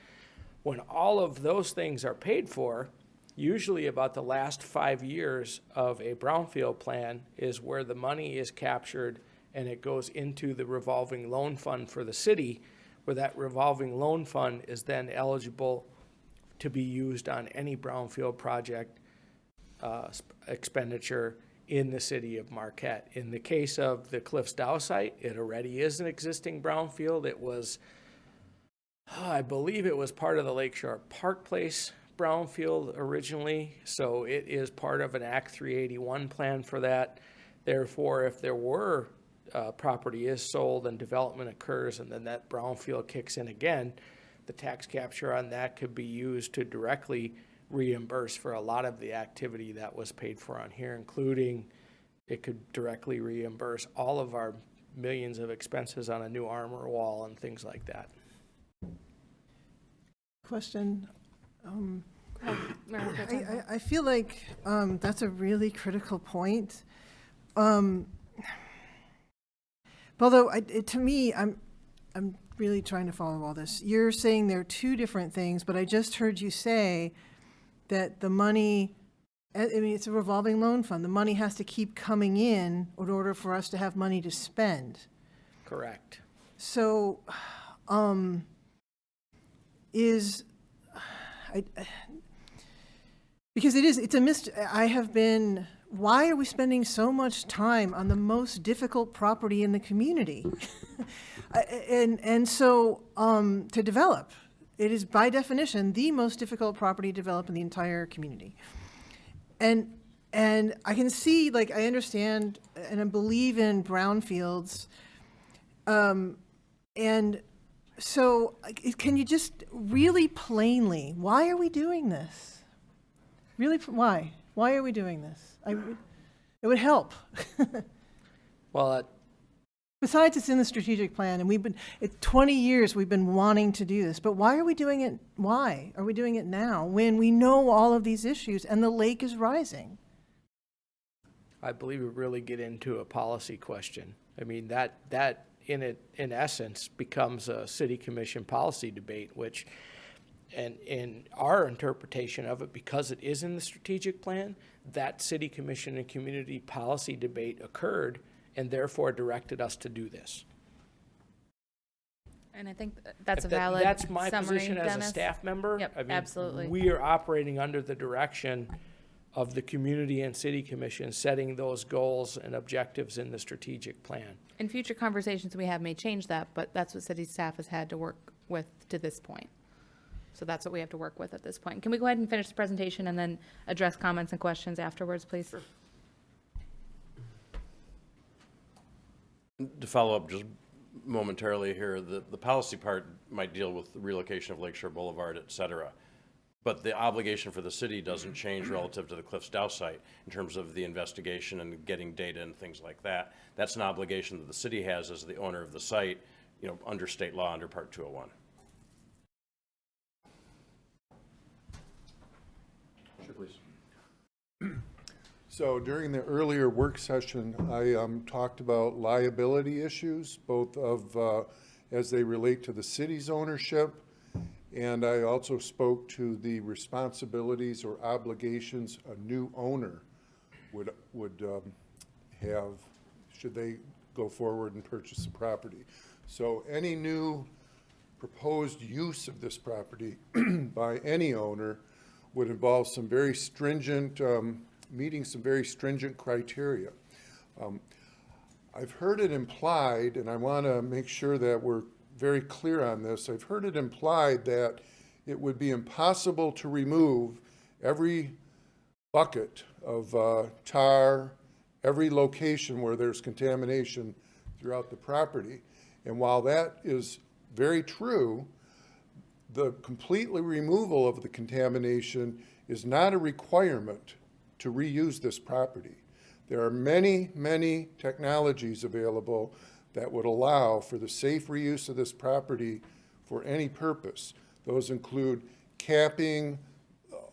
When all of those things are paid for, usually about the last 5 years of a brownfield plan is where the money is captured and it goes into the revolving loan fund for the city, where that revolving loan fund is then eligible to be used on any brownfield project expenditure in the city of Marquette. In the case of the Cliffs Dow site, it already is an existing brownfield. It was, I believe it was part of the Lakeshore Park Place brownfield originally, so it is part of an Act 381 plan for that. Therefore, if there were property is sold and development occurs and then that brownfield kicks in again, the tax capture on that could be used to directly reimburse for a lot of the activity that was paid for on here, including it could directly reimburse all of our millions of expenses on a new armor wall and things like that. Question. Mayor Pro Tem. I feel like that's a really critical point. Although to me, I'm really trying to follow all this. You're saying there are two different things, but I just heard you say that the money, I mean, it's a revolving loan fund. The money has to keep coming in order for us to have money to spend. Correct. So, because it's a I have been, why are we spending so much time on the most difficult property in the community? So to develop, it is by definition the most difficult property to develop in the entire community. And I can see, like, I understand and I believe in brownfields. And so can you just really plainly, why are we doing this? Really, why? Why are we doing this? It would help. Well, Besides, it's in the strategic plan, and 20 years we've been wanting to do this, but why are we doing it? Why are we doing it now when we know all of these issues and the lake is rising? I believe we really get into a policy question. I mean, that in essence becomes a city commission policy debate, which, and in our interpretation of it, because it is in the strategic plan, that city commission and community policy debate occurred and therefore directed us to do this. And I think that's a That- valid That's my summary, position as a Dennis. staff member. Yep, I mean, absolutely. We are operating under the direction of the community and city commission, setting those goals and objectives in the strategic plan. In future conversations we have may change that, but that's what city staff has had to work with to this point. So that's what we have to work with at this point. Can we go ahead and finish the presentation and then address comments and questions afterwards, please? Sure. To follow up just momentarily here, the policy part might deal with the relocation of Lakeshore Boulevard, et cetera. But the obligation for the city doesn't change relative to the Cliffs Dow site in terms of the investigation and getting data and things like that. That's an obligation that the city has as the owner of the site, you know, under state law, under Part 201. Sure, please. So during the earlier work session, I talked about liability issues, both of as they relate to the city's ownership, and I also spoke to the responsibilities or obligations a new owner would have should they go forward and purchase the property. So any new proposed use of this property by any owner would involve some very stringent meeting some very stringent criteria. I've heard it implied, and I want to make sure that we're very clear on this, I've heard it implied that it would be impossible to remove every bucket of tar, every location where there's contamination throughout the property. And while that is very true, the completely removal of the contamination is not a requirement to reuse this property. There are many, many technologies available that would allow for the safe reuse of this property for any purpose. Those include capping,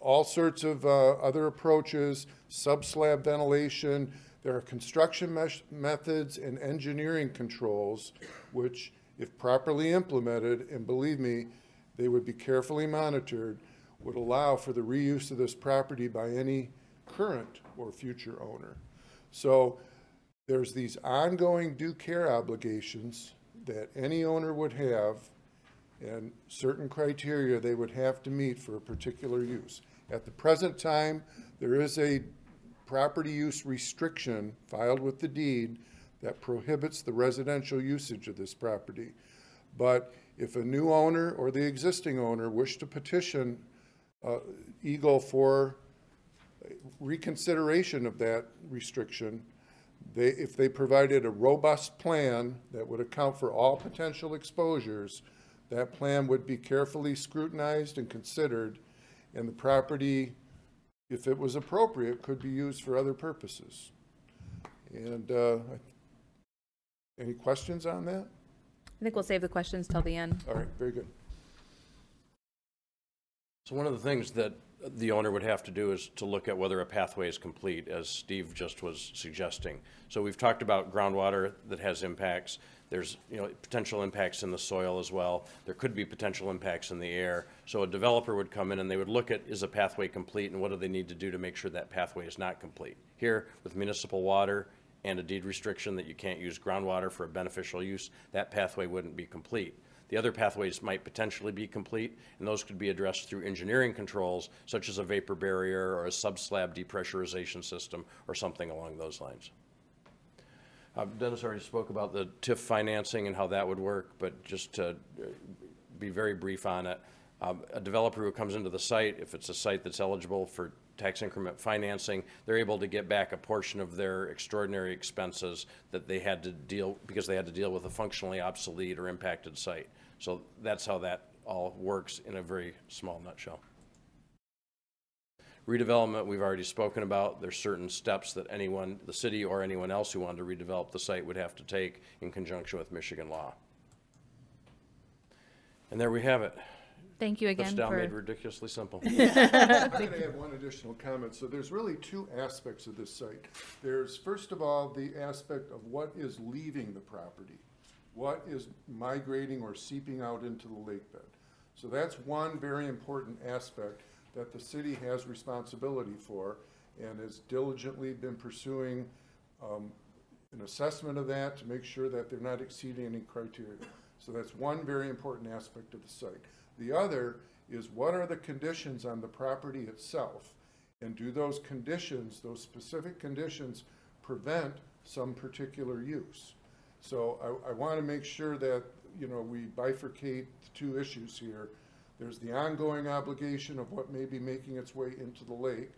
all sorts of other approaches, sub-slab ventilation. There are construction methods and engineering controls which, if properly implemented, and believe me, they would be carefully monitored, would allow for the reuse of this property by any current or future owner. So there's these ongoing due care obligations that any owner would have and certain criteria they would have to meet for a particular use. At the present time, there is a property use restriction filed with the deed that prohibits the residential usage of this property. But if a new owner or the existing owner wish to petition Eagle for reconsideration of that restriction, if they provided a robust plan that would account for all potential exposures, that plan would be carefully scrutinized and considered, and the property, if it was appropriate, could be used for other purposes. And any questions on that? I think we'll save the questions till the end. All right, very good. So one of the things that the owner would have to do is to look at whether a pathway is complete, as Steve just was suggesting. So we've talked about groundwater that has impacts. There's, you know, potential impacts in the soil as well. There could be potential impacts in the air. So a developer would come in and they would look at, is a pathway complete, and what do they need to do to make sure that pathway is not complete? Here, with municipal water and a deed restriction that you can't use groundwater for a beneficial use, that pathway wouldn't be complete. The other pathways might potentially be complete, and those could be addressed through engineering controls, such as a vapor barrier or a sub-slab depressurization system or something along those lines. Dennis already spoke about the TIF financing and how that would work, but just to be very brief on it, a developer who comes into the site, if it's a site that's eligible for tax increment financing, they're able to get back a portion of their extraordinary expenses that they had to deal, because they had to deal with a functionally obsolete or impacted site. So that's how that all works in a very small nutshell. Redevelopment, we've already spoken about. There's certain steps that anyone, the city or anyone else who wanted to redevelop the site would have to take in conjunction with Michigan law. And there we have it. Thank you again Touchdown for. made ridiculously simple. I'm going to add one additional comment. So there's really two aspects of this site. There's, first of all, the aspect of what is leaving the property, what is migrating or seeping out into the lake bed. So that's one very important aspect that the city has responsibility for and has diligently been pursuing an assessment of that to make sure that they're not exceeding any criteria. So that's one very important aspect of the site. The other is what are the conditions on the property itself? And do those conditions, those specific conditions, prevent some particular use? So I want to make sure that, you know, we bifurcate the two issues here. There's the ongoing obligation of what may be making its way into the lake,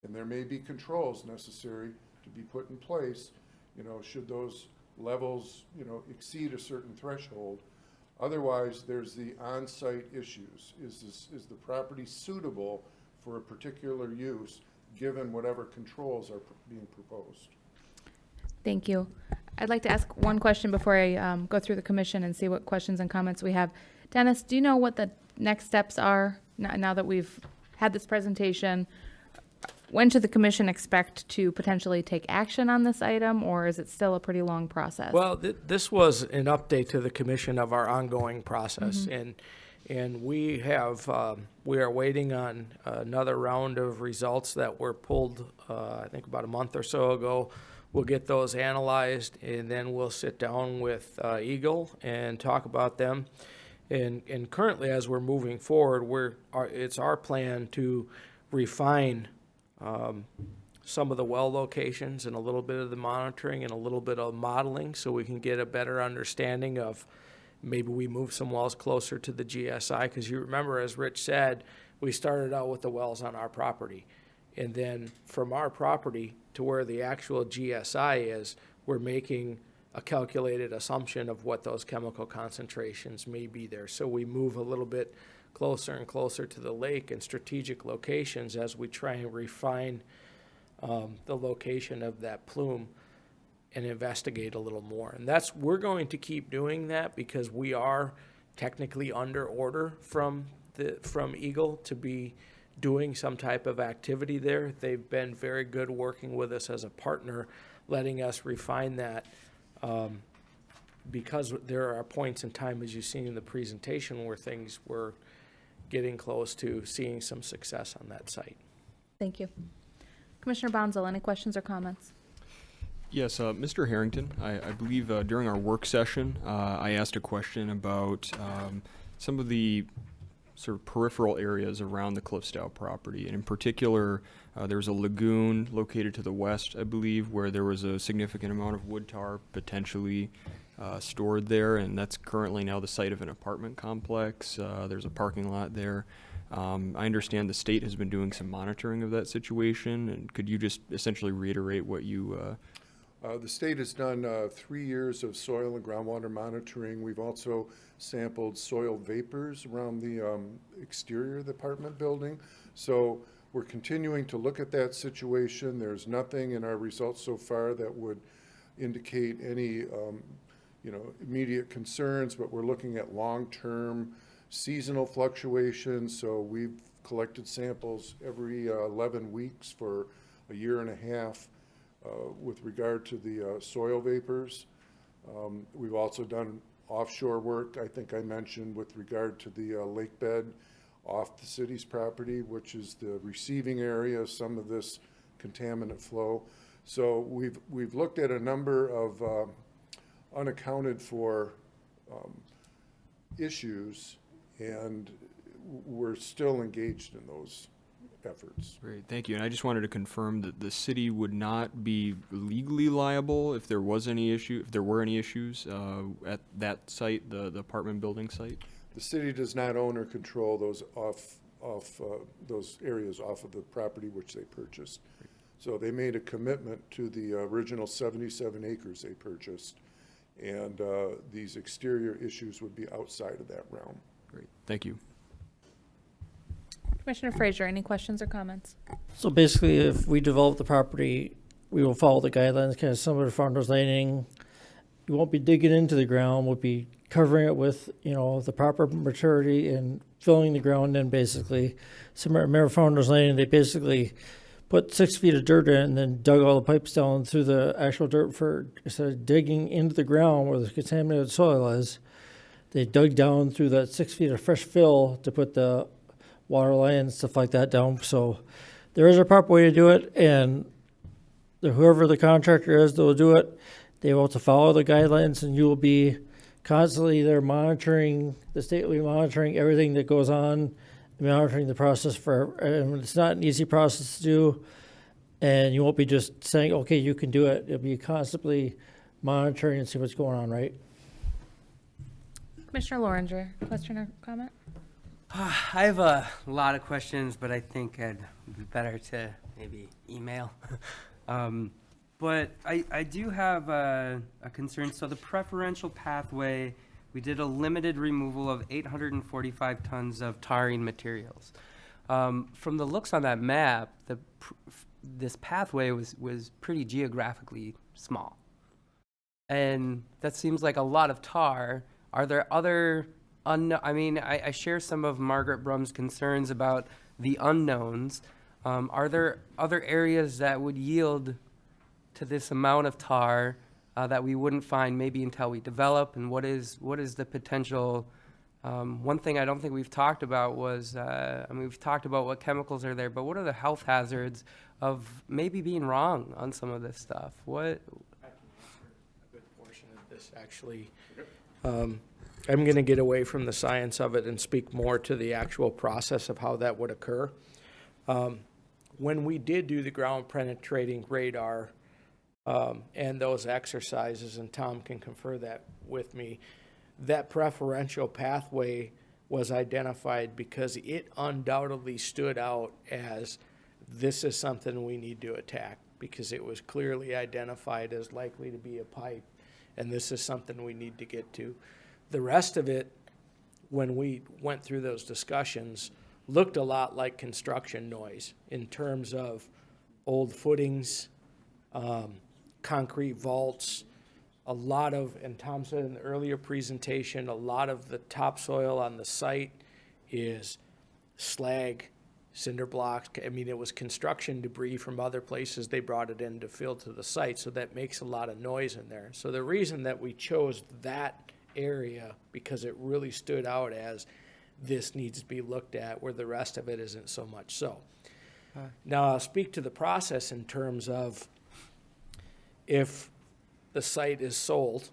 and there may be controls necessary to be put in place, you know, should those levels, you know, exceed a certain threshold. Otherwise, there's the on-site issues. Is the property suitable for a particular use, given whatever controls are being proposed? Thank you. I'd like to ask one question before I go through the commission and see what questions and comments we have. Dennis, do you know what the next steps are now that we've had this presentation? When should the commission expect to potentially take action on this item, or is it still a pretty long process? Well, this was an update to the commission of our ongoing process, and we are waiting on another round of results that were pulled, I think about a month or so ago. We'll get those analyzed, and then we'll sit down with Eagle and talk about them. And currently, as we're moving forward, it's our plan to refine some of the well locations and a little bit of the monitoring and a little bit of modeling, so we can get a better understanding of maybe we move some wells closer to the GSI, because you remember, as Rich said, we started out with the wells on our property. And then from our property to where the actual GSI is, we're making a calculated assumption of what those chemical concentrations may be there. So we move a little bit closer and closer to the lake in strategic locations as we try and refine the location of that plume and investigate a little more. And we're going to keep doing that because we are technically under order from Eagle to be doing some type of activity there. They've been very good working with us as a partner, letting us refine that, because there are points in time, as you've seen in the presentation, where things were getting close to seeing some success on that site. Thank you. Commissioner Bonzel, any questions or comments? Yes, Mr. Harrington, I believe during our work session, I asked a question about some of the sort of peripheral areas around the Cliffsdale property. And in particular, there was a lagoon located to the west, I believe, where there was a significant amount of wood tar potentially stored there, and that's currently now the site of an apartment complex. There's a parking lot there. I understand the state has been doing some monitoring of that situation, and could you just essentially reiterate what you... The state has done 3 years of soil and groundwater monitoring. We've also sampled soil vapors around the exterior of the apartment building. So we're continuing to look at that situation. There's nothing in our results so far that would indicate any immediate concerns, but we're looking at long-term seasonal fluctuations. So we've collected samples every 11 weeks for a year and a half. With regard to the soil vapors. We've also done offshore work, I think I mentioned, with regard to the lake bed off the city's property, which is the receiving area of some of this contaminant flow. So we've looked at a number of unaccounted for issues, and we're still engaged in those efforts. Great, thank you. And I just wanted to confirm that the city would not be legally liable if there was any issue, if there were any issues at that site, the apartment building site? The city does not own or control those those areas off of the property which they purchased. So they made a commitment to the original 77 acres they purchased, and these exterior issues would be outside of that realm. Great, thank you. Commissioner Frazier, any questions or comments? So basically, if we develop the property, we will follow the guidelines, kind of similar to Founder's Landing. You won't be digging into the ground, we'll be covering it with, the proper maturity and filling the ground in basically. So remember Founder's Landing, they basically put 6 feet of dirt in and then dug all the pipes down through the actual dirt instead of digging into the ground where the contaminated soil is. They dug down through that 6 feet of fresh fill to put the water line and stuff like that down. So there is a proper way to do it, and whoever the contractor is that will do it, they will have to follow the guidelines, and you will be constantly there monitoring, the state will be monitoring everything that goes on, monitoring the process and it's not an easy process to do, and you won't be just saying, okay, you can do it. You'll be constantly monitoring and see what's going on, right? Commissioner Loриnger, question or comment? I have a lot of questions, but I think it'd be better to maybe email. But I do have a concern. So the preferential pathway, we did a limited removal of 845 tons of tarring materials. From the looks on that map, this pathway was pretty geographically small. And that seems like a lot of tar. Are there other I share some of Margaret Brum's concerns about the unknowns. Are there other areas that would yield to this amount of tar that we wouldn't find maybe until we develop? And what is the potential? One thing I don't think we've talked about was, we've talked about what chemicals are there, but what are the health hazards of maybe being wrong on some of this stuff? What? I can answer a good portion of this, actually. I'm going to get away from the science of it and speak more to the actual process of how that would occur. When we did do the ground penetrating radar and those exercises, and Tom can confer that with me, that preferential pathway was identified because it undoubtedly stood out as this is something we need to attack, because it was clearly identified as likely to be a pipe, and this is something we need to get to. The rest of it, when we went through those discussions, looked a lot like construction noise in terms of old footings, concrete vaults, a lot of, and Tom said in the earlier presentation, a lot of the topsoil on the site is slag, cinder blocks. I mean, it was construction debris from other places. They brought it in to fill to the site, so that makes a lot of noise in there. So the reason that we chose that area, because it really stood out as this needs to be looked at, where the rest of it isn't so much so. Now I'll speak to the process in terms of if the site is sold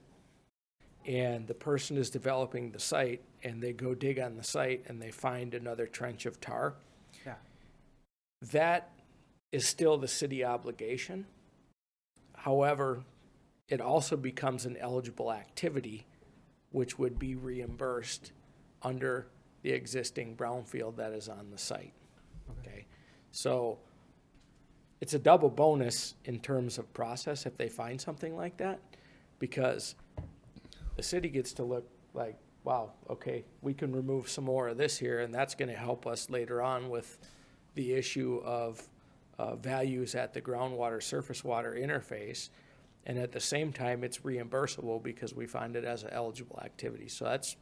and the person is developing the site and they go dig on the site and they find another trench of tar, that is still the city obligation. However, it also becomes an eligible activity which would be reimbursed under the existing brownfield that is on the site. Okay. So it's a double bonus in terms of process if they find something like that, because the city gets to look like, wow, okay, we can remove some more of this here, and that's going to help us later on with the issue of values at the groundwater surface water interface. And at the same time, it's reimbursable because we find it as an eligible activity. So that's,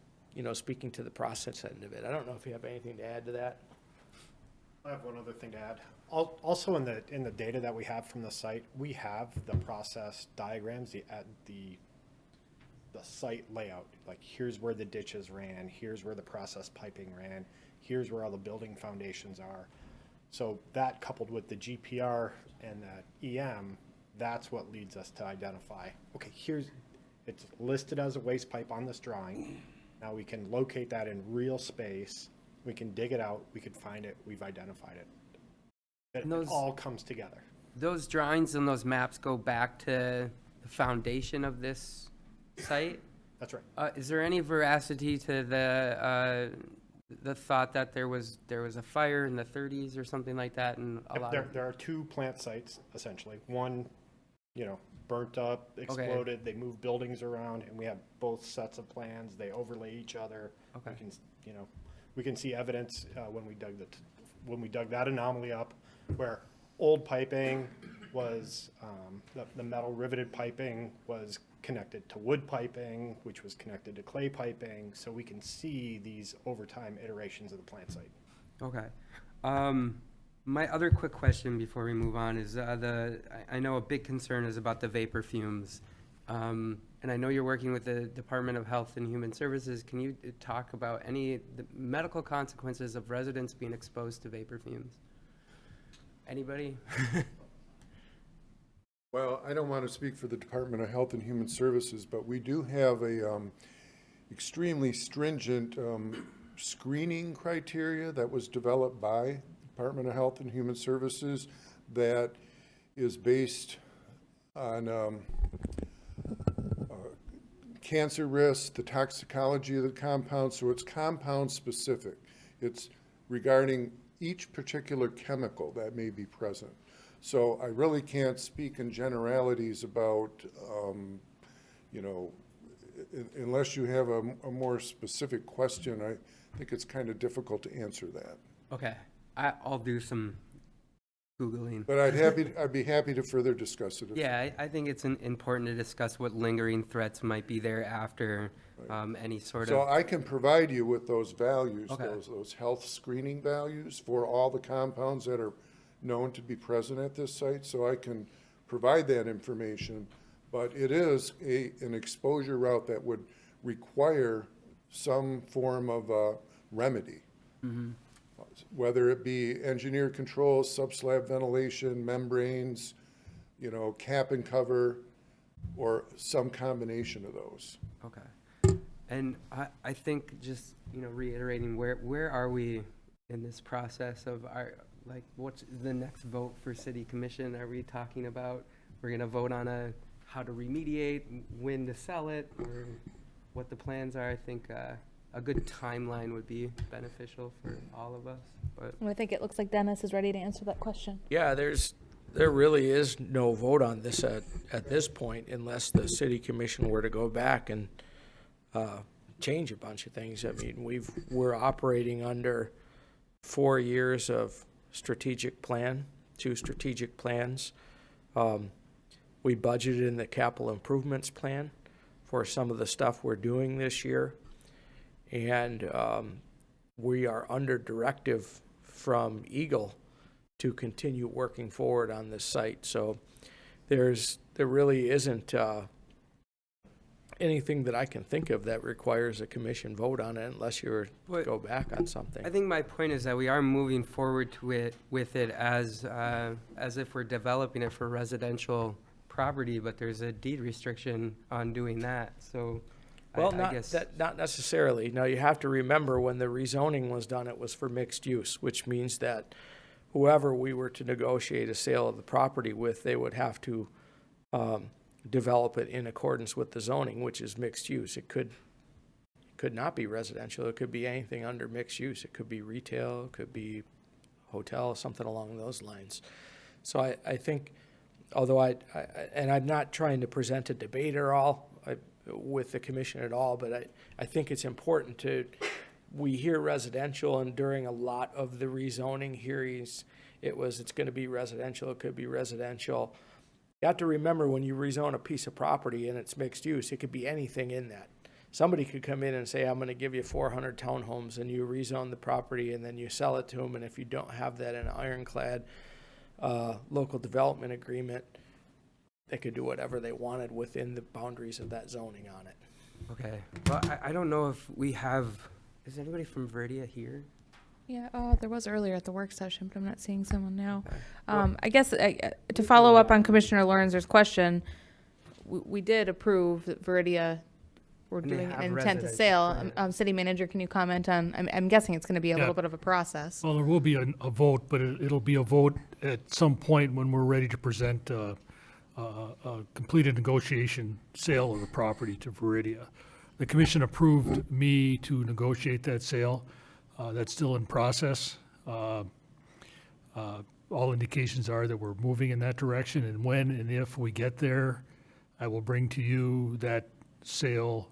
speaking to the process end of it. I don't know if you have anything to add to that. I have one other thing to add. Also in the data that we have from the site, we have the process diagrams, the site layout. Like, here's where the ditches ran, here's where the process piping ran, here's where all the building foundations are. So that, coupled with the GPR and the EM, that's what leads us to identify, okay, it's listed as a waste pipe on this drawing. Now we can locate that in real space. We can dig it out. We can find it. We've identified it. It all comes together. Those drawings and those maps go back to the foundation of this site? That's right. Is there any veracity to the thought that there was a fire in the 30s or something like that? And there are two plant sites, essentially. One, burnt up, exploded. Okay. They moved buildings around, and we have both sets of plans. They overlay each other. Okay. We can see evidence when we dug when we dug that anomaly up, where old piping was, the metal riveted piping was connected to wood piping, which was connected to clay piping, so we can see these overtime iterations of the plant site. Okay. My other quick question before we move on is I know a big concern is about the vapor fumes. And I know you're working with the Department of Health and Human Services. Can you talk about the medical consequences of residents being exposed to vapor fumes? Anybody? Well, I don't want to speak for the Department of Health and Human Services, but we do have a extremely stringent screening criteria that was developed by Department of Health and Human Services that is based on cancer risk, the toxicology of the compound, so it's compound specific. It's regarding each particular chemical that may be present. So I really can't speak in generalities about, you know, unless you have a more specific question. I think it's kind of difficult to answer that. Okay, I'll do some Googling. But I'd be happy to further discuss it. Yeah, I think it's important to discuss what lingering threats might be there after any sort of. So I can provide you with those values, Okay. those health screening values for all the compounds that are known to be present at this site, so I can provide that information. But it is an exposure route that would require some form of remedy. Mm-hmm. Whether it be engineered controls, subslab ventilation, membranes, you know, cap and cover, or some combination of those. Okay. And I think just, you know, reiterating, where are we in this process of what's the next vote for city commission? Are we talking about, we're gonna vote on how to remediate, when to sell it, or what the plans are? I think a good timeline would be beneficial for all of us, but. I think it looks like Dennis is ready to answer that question. Yeah, there really is no vote on this at this point unless the city commission were to go back and change a bunch of things. I mean, we're operating under 4 years of strategic plan, 2 strategic plans. We budgeted in the capital improvements plan for some of the stuff we're doing this year. And we are under directive from Eagle to continue working forward on this site. So there really isn't anything that I can think of that requires a commission vote on it unless you were to go back on something. I think my point is that we are moving forward with it as if we're developing it for residential property, but there's a deed restriction on doing that. So. Well, I guess. not necessarily. Now, you have to remember when the rezoning was done, it was for mixed use, which means that whoever we were to negotiate a sale of the property with, they would have to develop it in accordance with the zoning, which is mixed use. It could not be residential. It could be anything under mixed use. It could be retail, it could be hotel, something along those lines. So I think, although and I'm not trying to present a debate at all with the commission at all, but I think it's important we hear residential, and during a lot of the rezoning hearings, it's going to be residential, it could be residential. You have to remember when you rezone a piece of property and it's mixed use, it could be anything in that. Somebody could come in and say, I'm going to give you 400 townhomes, and you rezone the property and then you sell it to them, and if you don't have that in an ironclad local development agreement, they could do whatever they wanted within the boundaries of that zoning on it. Okay. Well, I don't know if we have, is anybody from Verdia here? Yeah, there was earlier at the work session, but I'm not seeing someone now. I guess to follow up on Commissioner Lawrence's question, we did approve that Viridia, we're And they doing have an intent to residential, sale. right. City manager, can you comment on, I'm guessing it's going to be a little bit of a process. Well, there will be a vote, but it'll be a vote at some point when we're ready to present a completed negotiation sale of the property to Viridia. The commission approved me to negotiate that sale. That's still in process. All indications are that we're moving in that direction, and when and if we get there, I will bring to you that sale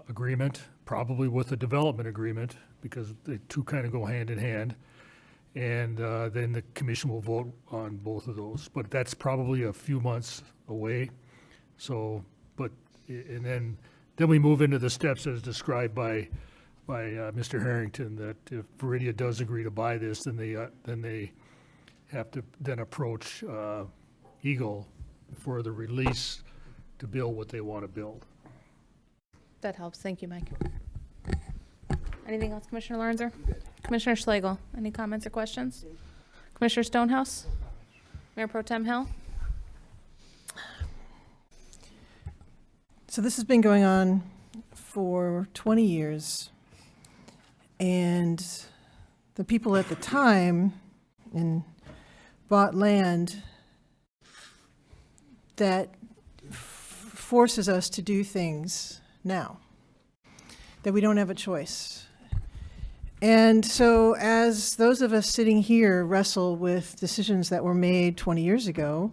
agreement. probably with a development agreement, because the two kind of go hand in hand. And then the commission will vote on both of those. But that's probably a few months away. So, and then we move into the steps as described by Mr. Harrington, that if Veridia does agree to buy this, then they have to then approach Eagle for the release to build what they want to build. That helps. Thank you, Mike. Anything else, Commissioner Lorenzer? Commissioner Schlegel, any comments or questions? Commissioner Stonehouse? Mayor Pro Tem Hill? So this has been going on for 20 years. And the people at the time bought land that forces us to do things now, that we don't have a choice. And so as those of us sitting here wrestle with decisions that were made 20 years ago,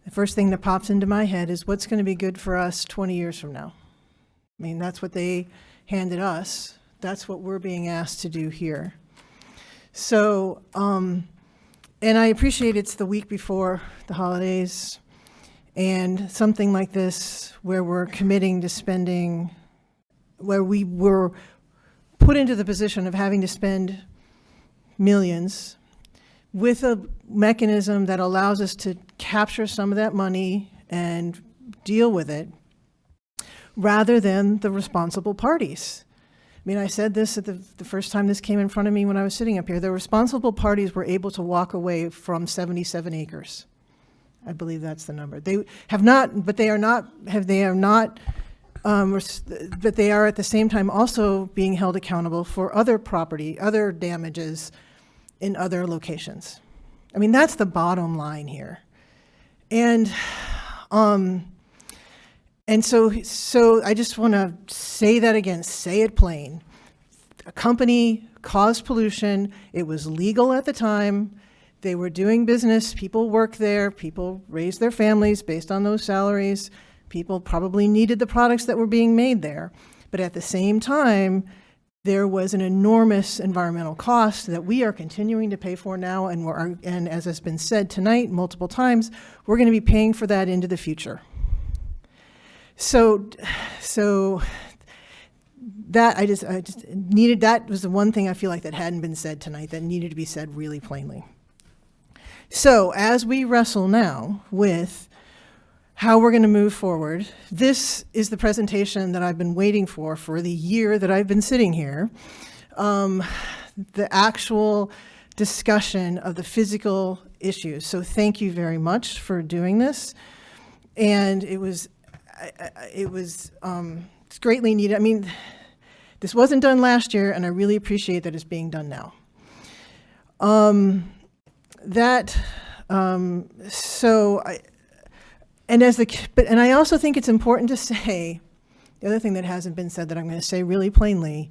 the first thing that pops into my head is what's going to be good for us 20 years from now. I mean, that's what they handed us. That's what we're being asked to do here. So, and I appreciate it's the week before the holidays, and something like this where we're committing to spending, where we were put into the position of having to spend millions with a mechanism that allows us to capture some of that money and deal with it, rather than the responsible parties. I mean, I said this at the first time this came in front of me when I was sitting up here. The responsible parties were able to walk away from 77 acres. I believe that's the number. They have not, but they are not, but they are at the same time also being held accountable for other property, other damages in other locations. I mean, that's the bottom line here. And so I just want to say that again, say it plain. A company caused pollution. It was legal at the time. They were doing business. People worked there. People raised their families based on those salaries. People probably needed the products that were being made there. But at the same time, there was an enormous environmental cost that we are continuing to pay for now, and as has been said tonight multiple times, we're going to be paying for that into the future. So that I just needed, that was the one thing I feel like that hadn't been said tonight that needed to be said really plainly. So as we wrestle now with how we're going to move forward, this is the presentation that I've been waiting for the year that I've been sitting here. The actual discussion of the physical issues. So thank you very much for doing this. And it's greatly needed. I mean, this wasn't done last year, and I really appreciate that it's being done now. And I also think it's important to say, the other thing that hasn't been said that I'm going to say really plainly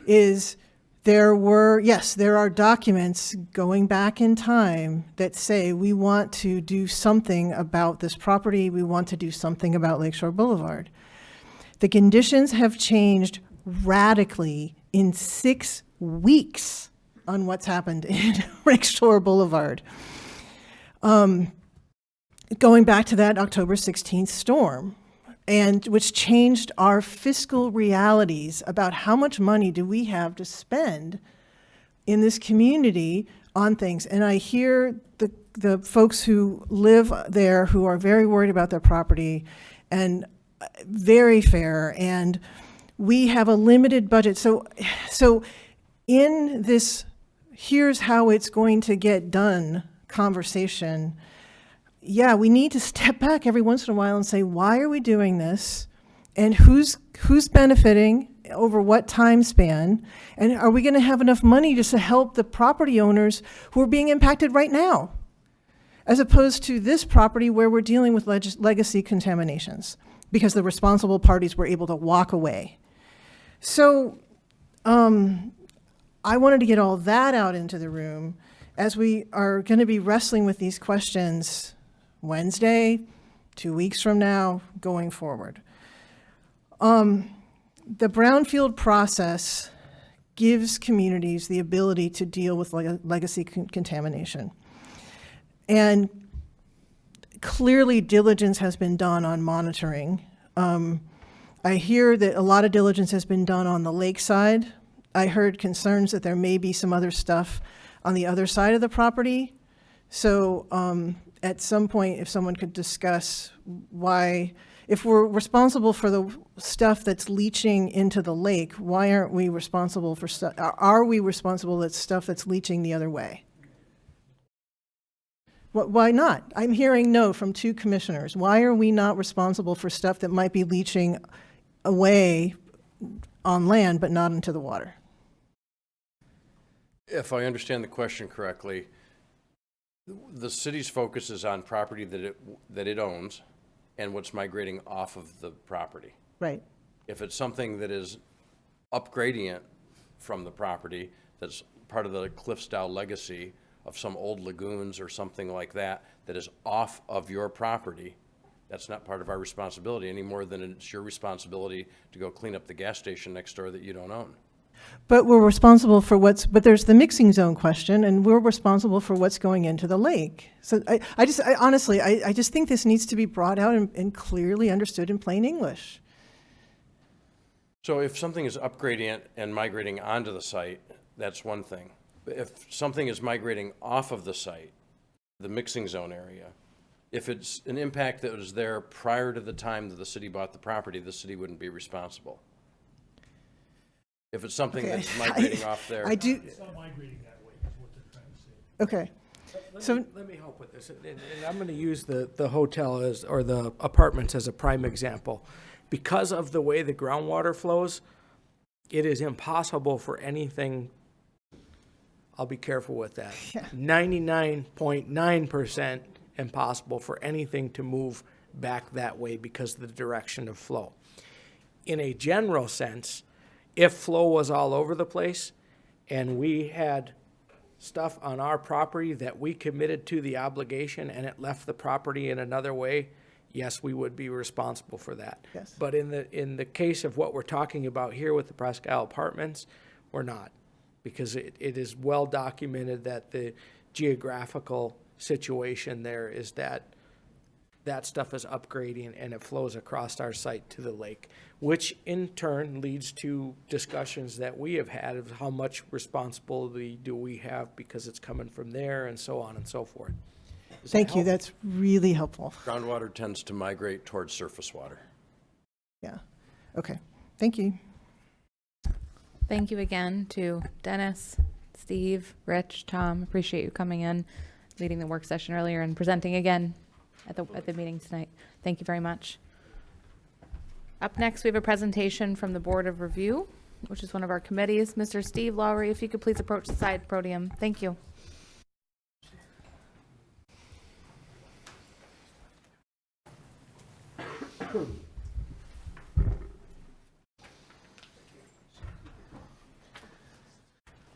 is there are documents going back in time that say we want to do something about this property, we want to do something about Lakeshore Boulevard. The conditions have changed radically in 6 weeks on what's happened in Lakeshore Boulevard. Going back to that October 16th storm, and which changed our fiscal realities about how much money do we have to spend in this community on things. And I hear the folks who live there who are very worried about their property, and very fair, and we have a limited budget. So in this here's how it's going to get done conversation, yeah, we need to step back every once in a while and say, why are we doing this? And who's benefiting over what time span? And are we going to have enough money just to help the property owners who are being impacted right now? As opposed to this property where we're dealing with legacy contaminations because the responsible parties were able to walk away. So I wanted to get all that out into the room as we are going to be wrestling with these questions Wednesday, 2 weeks from now, going forward. the brownfield process gives communities the ability to deal with legacy contamination. And clearly diligence has been done on monitoring. I hear that a lot of diligence has been done on the lakeside. I heard concerns that there may be some other stuff on the other side of the property. So at some point, if someone could discuss why, if we're responsible for the stuff that's leaching into the lake, why aren't we responsible for stuff? Are we responsible for stuff that's leaching the other way? Why not? I'm hearing no from 2 commissioners. Why are we not responsible for stuff that might be leaching away on land but not into the water? If I understand the question correctly, the city's focus is on property that it owns and what's migrating off of the property. Right. If it's something that is up gradient from the property, that's part of the Cliffsdale legacy of some old lagoons or something like that, that is off of your property, that's not part of our responsibility any more than it's your responsibility to go clean up the gas station next door that you don't own. But we're responsible for but there's the mixing zone question, and we're responsible for what's going into the lake. So I just think this needs to be brought out and clearly understood in plain English. So if something is up gradient and migrating onto the site, that's one thing. But if something is migrating off of the site, the mixing zone area, if it's an impact that was there prior to the time that the city bought the property, the city wouldn't be responsible. If it's something that's migrating off there. It's not migrating that way, is what they're trying to say. Okay. Let me help with this, and I'm going to use the hotel or the apartments as a prime example. Because of the way the groundwater flows, it is impossible for anything. I'll be careful with that. 99.9% impossible for anything to move back that way because of the direction of flow. In a general sense, if flow was all over the place and we had stuff on our property that we committed to the obligation and it left the property in another way, yes, we would be responsible for that. Yes. But in the case of what we're talking about here with the Presque Isle Apartments, we're not, because it is well documented that the geographical situation there is that stuff is upgrading and it flows across our site to the lake, which in turn leads to discussions that we have had of how much responsibility do we have because it's coming from there and so on and so forth. Thank you. That's really helpful. Groundwater tends to migrate towards surface water. Yeah. Okay. Thank you. Thank you again to Dennis, Steve, Rich, Tom. Appreciate you coming in, leading the work session earlier and presenting again at the meeting tonight. Thank you very much. Up next, we have a presentation from the Board of Review, which is one of our committees. Mr. Steve Lowry, if you could please approach the side podium. Thank you.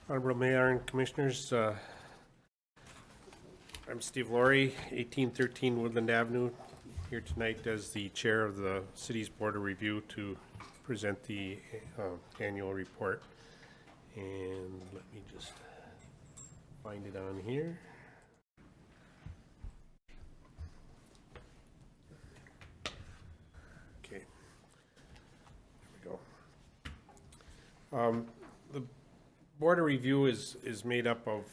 Honorable Mayor and Commissioners, I'm Steve Lowry, 1813 Woodland Avenue, here tonight as the chair of the city's Board of Review to present the annual report. And let me just find it on here. Okay, there we go. The Board of Review is made up of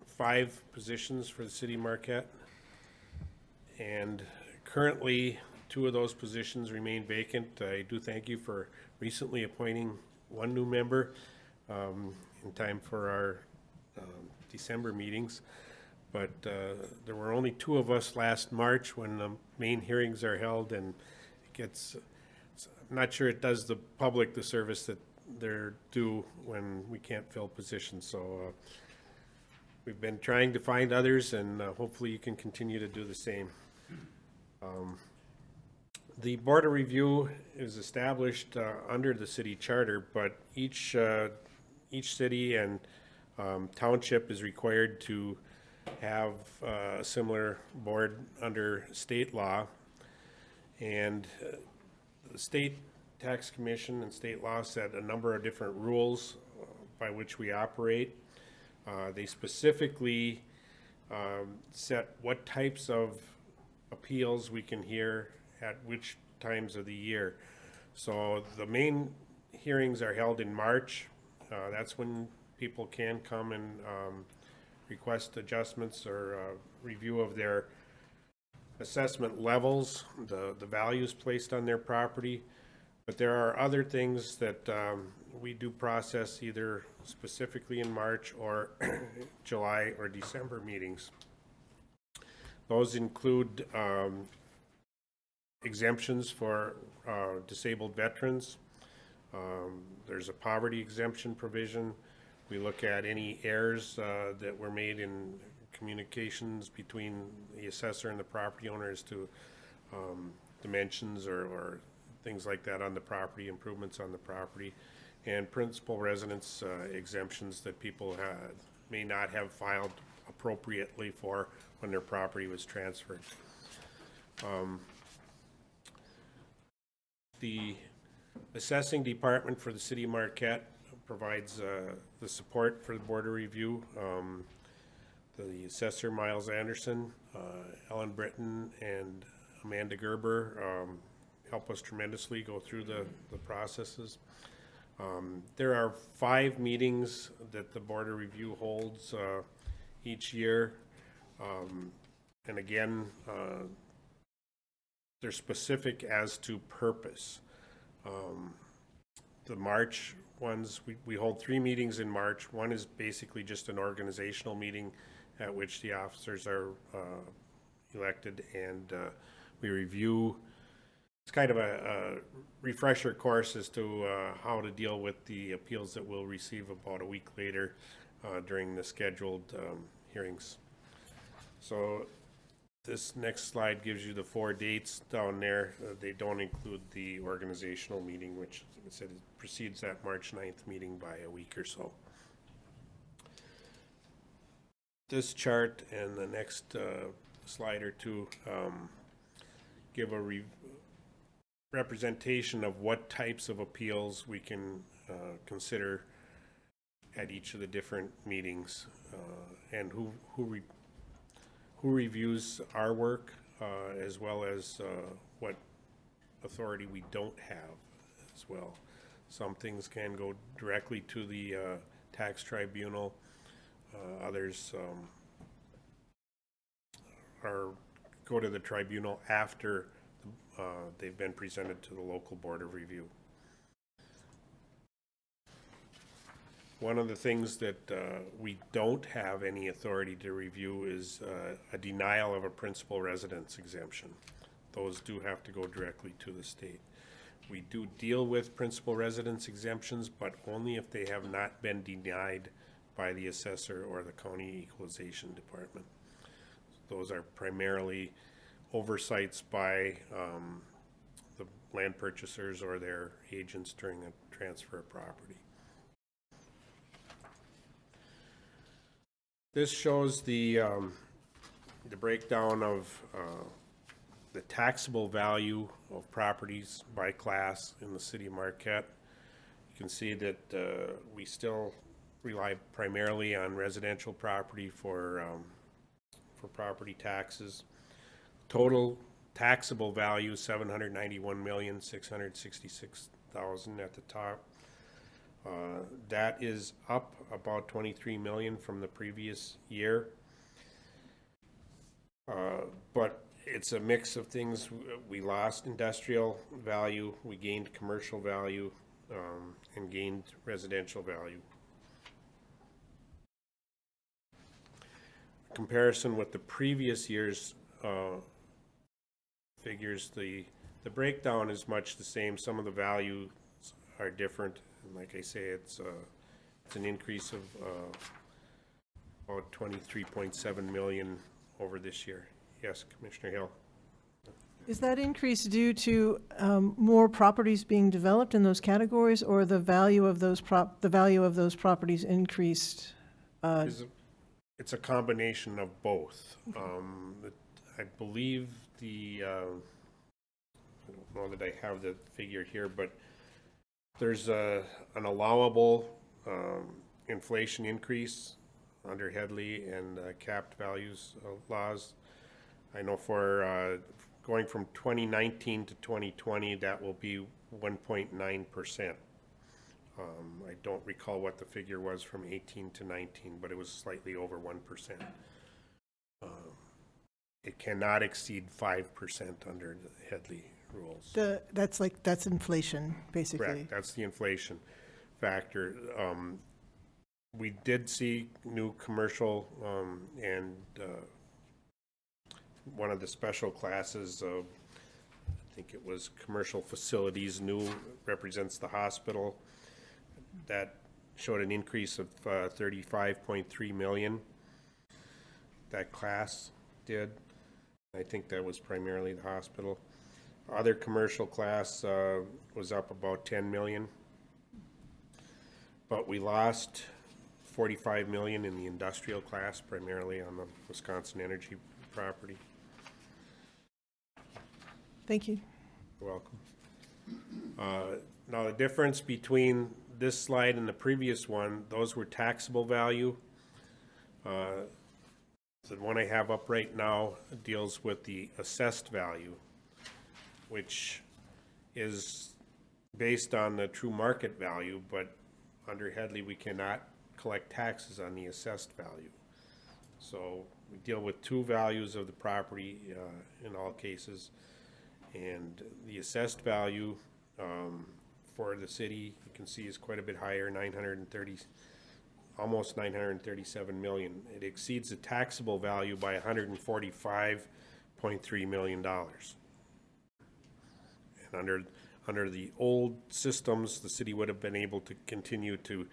5 positions for the city of Marquette, and currently 2 of those positions remain vacant. I do thank you for recently appointing 1 new member in time for our December meetings, but there were only 2 of us last March when the main hearings are held, and it gets, I'm not sure it does the public the service that they're due when we can't fill positions. So we've been trying to find others, and hopefully you can continue to do the same. The Board of Review is established under the city charter, but each city and township is required to have a similar board under state law, and the state Tax Commission and state law set a number of different rules by which we operate. They specifically set what types of appeals we can hear at which times of the year. So the main hearings are held in March. That's when people can come and request adjustments or review of their assessment levels, the values placed on their property. But there are other things that we do process either specifically in March or July or December meetings. Those include exemptions for disabled veterans. There's a poverty exemption provision. We look at any errors that were made in communications between the assessor and the property owner as to dimensions or things like that on the property, improvements on the property, and principal residence exemptions that people may not have filed appropriately for when their property was transferred. The assessing department for the city of Marquette provides the support for the board of review. The assessor Miles Anderson, Ellen Britton, and Amanda Gerber help us tremendously go through the processes. There are 5 meetings that the board of review holds each year. And again, they're specific as to purpose. The March ones, we hold 3 meetings in March. One is basically just an organizational meeting at which the officers are elected, and we review. It's kind of a refresher course as to how to deal with the appeals that we'll receive about a week later during the scheduled hearings. So this next slide gives you the 4 dates down there. They don't include the organizational meeting, which, like I said, precedes that March 9th meeting by a week or so. This chart and the next slide or two give a representation of what types of appeals we can consider at each of the different meetings, and who reviews our work, as well as what authority we don't have as well. Some things can go directly to the tax tribunal. Others go to the tribunal after they've been presented to the local board of review. One of the things that we don't have any authority to review is a denial of a principal residence exemption. Those do have to go directly to the state. We do deal with principal residence exemptions, but only if they have not been denied by the assessor or the county equalization department. Those are primarily oversights by the land purchasers or their agents during a transfer of property. This shows the breakdown of the taxable value of properties by class in the city of Marquette. You can see that we still rely primarily on residential property for property taxes. Total taxable value $791,666,000 at the top. That is up about $23 million from the previous year. But it's a mix of things. We lost industrial value, we gained commercial value, and gained residential value. Comparison with the previous year's figures, the breakdown is much the same. Some of the values are different, and like I say, it's an increase of about $23.7 million over this year. Yes, Commissioner Hill. Is that increase due to more properties being developed in those categories, or the value of those properties increased? It's a combination of both. I believe I don't know that I have the figure here, but there's an allowable inflation increase under Headley and capped values laws. I know for going from 2019 to 2020, that will be 1.9%. I don't recall what the figure was from 18 to 19, but it was slightly over 1%. It cannot exceed 5% under the Headley rules. That's inflation, basically. Correct, that's the inflation factor. We did see new commercial and one of the special classes, I think it was commercial facilities, new represents the hospital. That showed an increase of 35.3 million. That class did. I think that was primarily the hospital. Other commercial class was up about 10 million. But we lost 45 million in the industrial class, primarily on the Wisconsin Energy property. Thank you. You're welcome. Now the difference between this slide and the previous one, those were taxable value. The one I have up right now deals with the assessed value, which is based on the true market value, but under Headley we cannot collect taxes on the assessed value. So we deal with two values of the property in all cases, and the assessed value for the city, you can see, is quite a bit higher, almost 937 million. It exceeds the taxable value by $145.3 million. And under the old systems, the city would have been able to continue to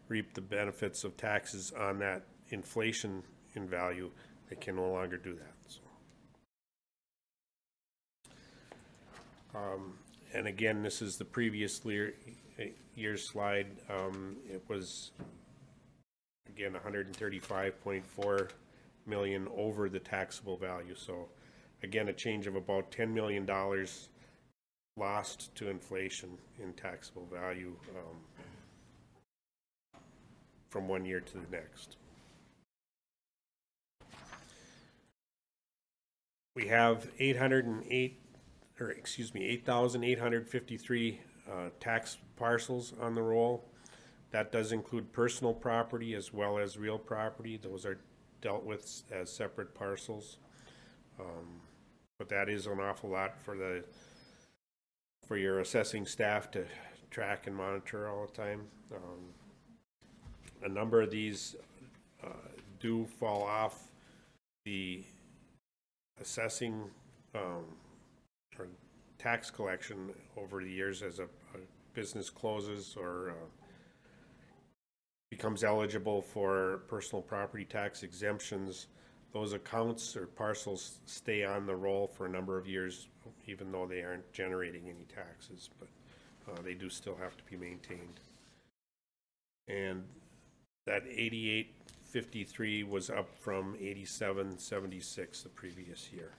reap the benefits of taxes on that inflation in value. They can no longer do that. So. And again, this is the previous year's slide. It was, again, 135.4 million over the taxable value. So again, a change of about $10 million lost to inflation in taxable value from one year to the next. We have 8,853 tax parcels on the roll. That does include personal property as well as real property. Those are dealt with as separate parcels. But that is an awful lot for your assessing staff to track and monitor all the time. A number of these do fall off the assessing or tax collection over the years as a business closes or becomes eligible for personal property tax exemptions. Those accounts or parcels stay on the roll for a number of years, even though they aren't generating any taxes, but they do still have to be maintained. And that 8853 was up from 8776 the previous year.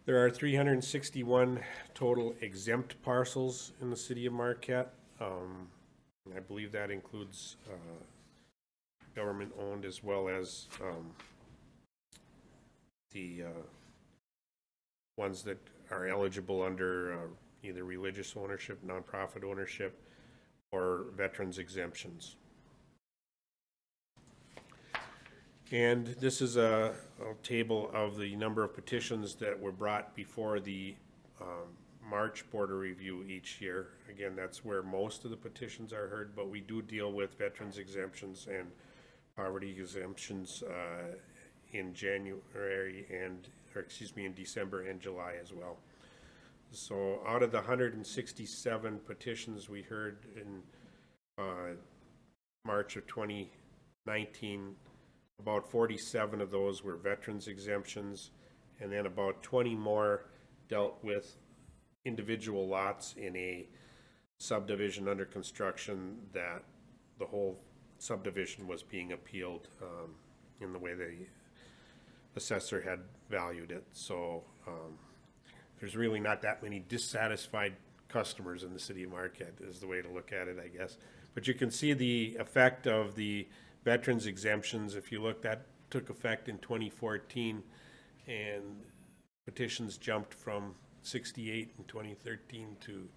There are 361 total exempt parcels in the city of Marquette. I believe that includes government owned as well as the ones that are eligible under either religious ownership, nonprofit ownership, or veterans exemptions. And this is a table of the number of petitions that were brought before the March border review each year. Again, that's where most of the petitions are heard, but we do deal with veterans exemptions and poverty exemptions in January and, in December and July as well. So out of the 167 petitions we heard in March of 2019, about 47 of those were veterans exemptions, and then about 20 more dealt with individual lots in a subdivision under construction that the whole subdivision was being appealed in the way the assessor had valued it. So there's really not that many dissatisfied customers in the city of Marquette is the way to look at it, I guess. But you can see the effect of the veterans exemptions. If you look, that took effect in 2014, and petitions jumped from 68 in 2013 to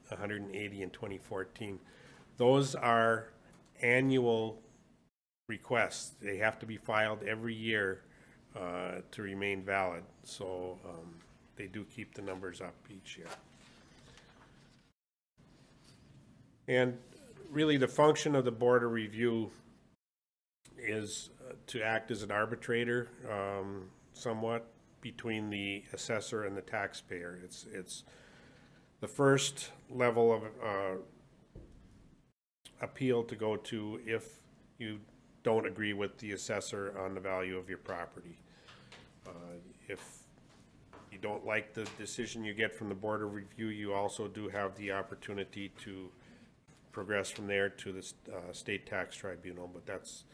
180 in 2014. Those are annual requests. They have to be filed every year to remain valid. So they do keep the numbers up each year. And really the function of the Board of Review is to act as an arbitrator somewhat between the assessor and the taxpayer. It's the first level of appeal to go to if you don't agree with the assessor on the value of your property. If you don't like the decision you get from the Board of Review, you also do have the opportunity to progress from there to the state tax tribunal, but that's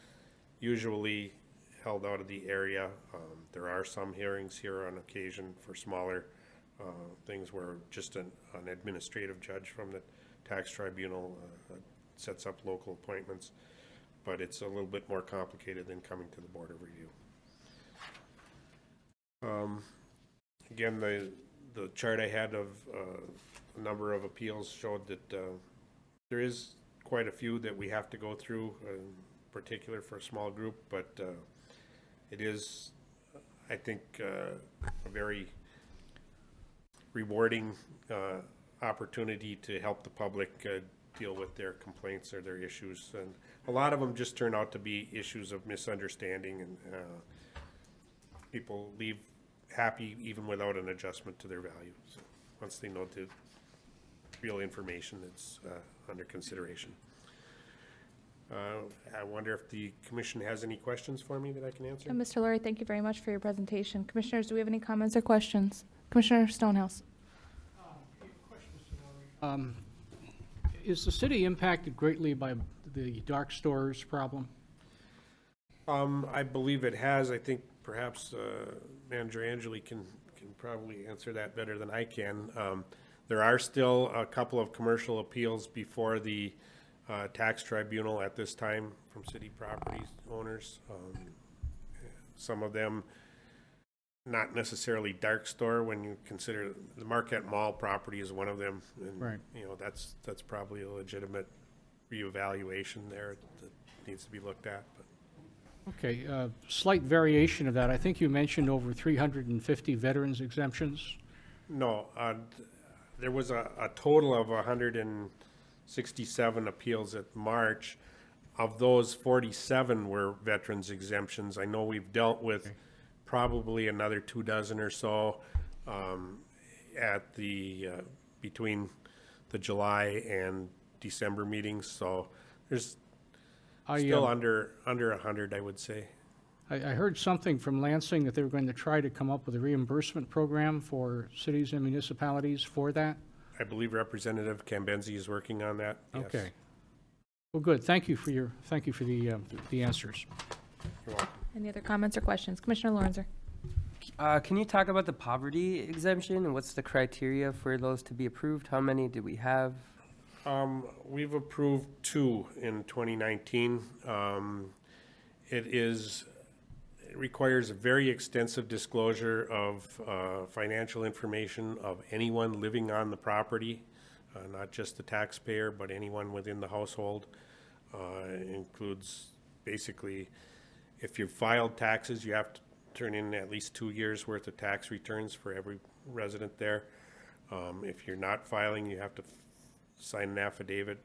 usually held out of the area. There are some hearings here on occasion for smaller things where just an administrative judge from the tax tribunal sets up local appointments, but it's a little bit more complicated than coming to the Board of Review. Again, the chart I had of a number of appeals showed that there is quite a few that we have to go through, in particular for a small group, but it is, I think, a very rewarding opportunity to help the public deal with their complaints or their issues. And a lot of them just turn out to be issues of misunderstanding, and people leave happy even without an adjustment to their value. So once they know the real information that's under consideration. I wonder if the commission has any questions for me that I can answer? Mr. Lurie, thank you very much for your presentation. Commissioners, do we have any comments or questions? Commissioner Stonehouse. Is the city impacted greatly by the dark stores problem? I believe it has. I think perhaps Manager Angeli can probably answer that better than I can. There are still a couple of commercial appeals before the tax tribunal at this time from city property owners. Some of them not necessarily dark store when you consider the Marquette Mall property is one of them. And, right. You know, that's probably a legitimate reevaluation there that needs to be looked at. But. Okay, slight variation of that. I think you mentioned over 350 veterans exemptions. No, there was a total of 167 appeals at March. Of those, 47 were veterans exemptions. I know we've dealt with probably another 24 or so at the between the July and December meetings. So there's still under 100, I would say. I heard something from Lansing that they were going to try to come up with a reimbursement program for cities and municipalities for that. I believe Representative Cambenzi is working on that. Yes. Okay. Well, good. Thank you for the answers. You're welcome. Any other comments or questions? Commissioner Lorenzer. Can you talk about the poverty exemption and what's the criteria for those to be approved? How many do we have? We've approved 2 in 2019. It requires a very extensive disclosure of financial information of anyone living on the property, not just the taxpayer, but anyone within the household. It includes basically, if you've filed taxes, you have to turn in at least 2 years worth of tax returns for every resident there. If you're not filing, you have to sign an affidavit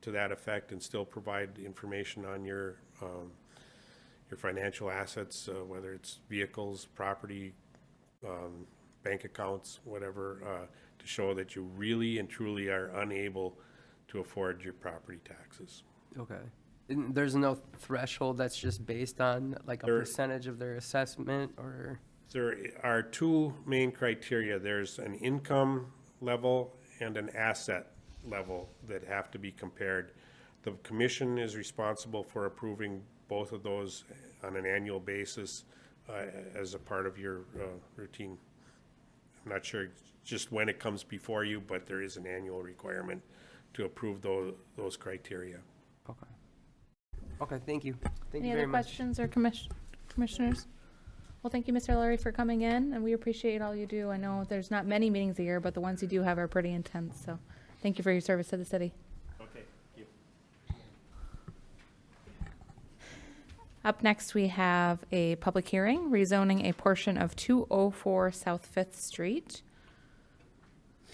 to that effect and still provide information on your financial assets, whether it's vehicles, property, bank accounts, whatever, to show that you really and truly are unable to afford your property taxes. Okay. And there's no threshold that's just based on like a percentage of their assessment, or? There are 2 main criteria. There's an income level and an asset level that have to be compared. The commission is responsible for approving both of those on an annual basis as a part of your routine I'm not sure just when it comes before you, but there is an annual requirement to approve those criteria. Okay. Okay, thank you. Thank Any you other very much. questions or commissioners? Well, thank you, Mr. Lurie, for coming in, and we appreciate all you do. I know there's not many meetings a year, but the ones you do have are pretty intense, so thank you for your service to the city. Okay, thank you. Up next, we have a public hearing rezoning a portion of 204 South Fifth Street.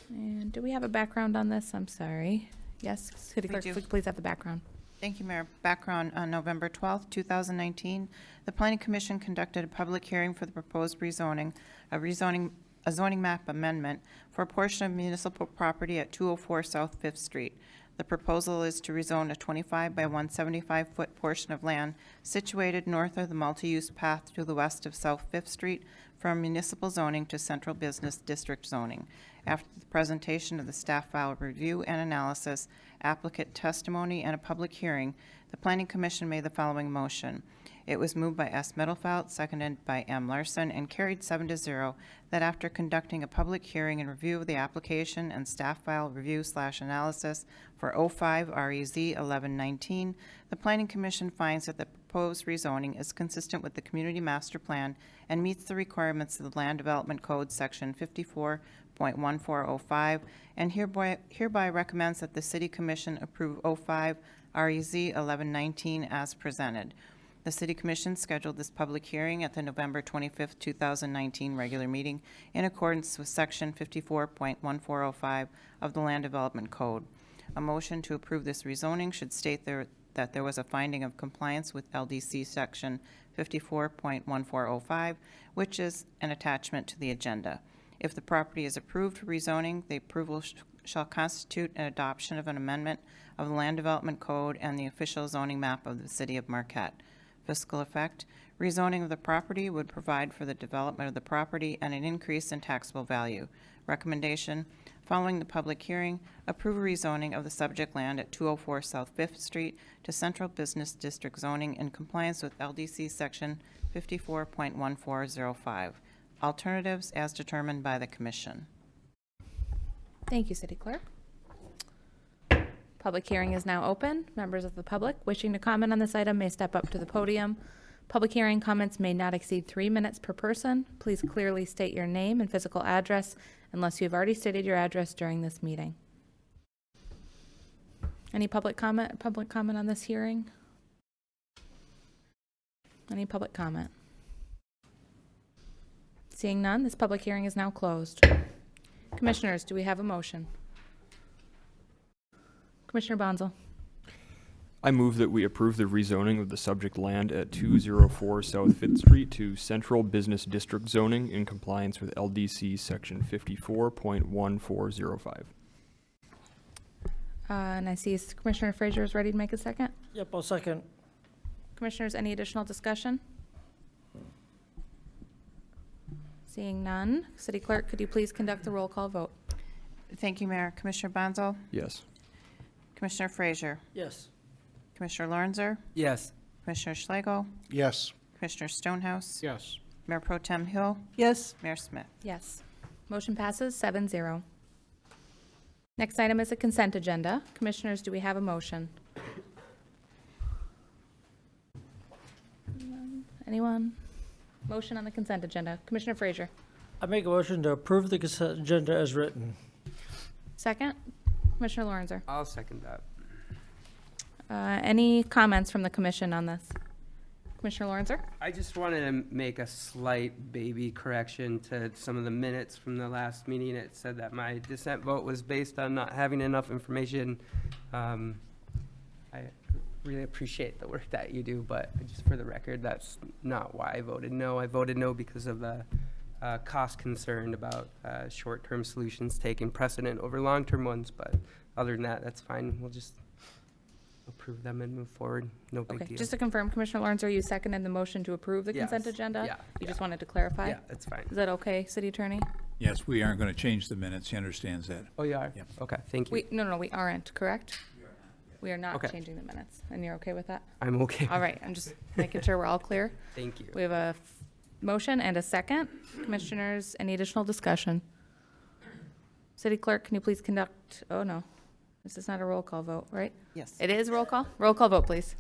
And do we have a background on this? I'm sorry. Yes, City We Clerk, do. please have the background. Thank you, Mayor. Background, on November 12th, 2019, the Planning Commission conducted a public hearing for the proposed rezoning, a zoning map amendment for a portion of municipal property at 204 South Fifth Street. The proposal is to rezone a 25 by 175-foot portion of land situated north of the multi-use path to the west of South Fifth Street from municipal zoning to central business district zoning. After the presentation of the staff file review and analysis, applicant testimony, and a public hearing, the Planning Commission made the following motion. It was moved by S. Middlefelt, seconded by M. Larson, and carried 7-0 that after conducting a public hearing and review of the application and staff file review/analysis for 05 REZ 1119, the Planning Commission finds that the proposed rezoning is consistent with the Community Master Plan and meets the requirements of the Land Development Code, Section 54.1405, and hereby recommends that the City Commission approve 05 REZ 1119 as presented. The City Commission scheduled this public hearing at the November 25th, 2019 regular meeting in accordance with Section 54.1405 of the Land Development Code. A motion to approve this rezoning should state that there was a finding of compliance with LDC Section 54.1405, which is an attachment to the agenda. If the property is approved for rezoning, the approval shall constitute an adoption of an amendment of the Land Development Code and the official zoning map of the City of Marquette. Fiscal effect: rezoning of the property would provide for the development of the property and an increase in taxable value. Recommendation: following the public hearing, approve a rezoning of the subject land at 204 South Fifth Street to Central Business District zoning in compliance with LDC Section 54.1405. Alternatives as determined by the Commission. Thank you, City Clerk. Public hearing is now open. Members of the public wishing to comment on this item may step up to the podium. Public hearing comments may not exceed 3 minutes per person. Please clearly state your name and physical address unless you have already stated your address during this meeting. Any public comment on this hearing? Any public comment? Seeing none, this public hearing is now closed. Commissioners, do we have a motion? Commissioner Bonzel. I move that we approve the rezoning of the subject land at 204 South Fifth Street to Central Business District zoning in compliance with LDC Section 54.1405. And I see Commissioner Frazier is ready to make a second. Yep, I'll second. Commissioners, any additional discussion? Seeing none, City Clerk, could you please conduct the roll call vote? Thank you, Mayor. Commissioner Bonzel? Yes. Commissioner Frazier? Yes. Commissioner Lorenzer? Yes. Commissioner Schlegel? Yes. Commissioner Stonehouse? Yes. Mayor Pro Tem Hill? Yes. Mayor Smith? Yes. Motion passes 7-0. Next item is a consent agenda. Commissioners, do we have a motion? Anyone? Motion on the consent agenda. Commissioner Frazier. I make a motion to approve the consent agenda as written. Second. Commissioner Lorenzer. I'll second that. Any comments from the commission on this? Commissioner Lorenzer? I just wanted to make a slight baby correction to some of the minutes from the last meeting. It said that my dissent vote was based on not having enough information. I really appreciate the work that you do, but just for the record, that's not why I voted no. I voted no because of the cost concern about short-term solutions taking precedent over long-term ones, but other than that, that's fine. We'll just approve them and move forward. No big Okay, deal. just to confirm, Commissioner Lorenzer, you seconded the motion to approve the consent Yes. agenda? Yeah, You just yeah. wanted to clarify? Yeah, that's fine. Is that okay, City Attorney? Yes, we aren't going to change the minutes. He understands that. Oh, you are? Yep. Okay, thank you. No, we aren't, correct? We are not Okay. changing the minutes, and you're okay with that? I'm okay. All right, I'm just making sure we're all clear. Thank you. We have a motion and a second. Commissioners, any additional discussion? City Clerk, can you please conduct, oh no, this is not a roll call vote, right? Yes. It is roll call? Roll call vote, please.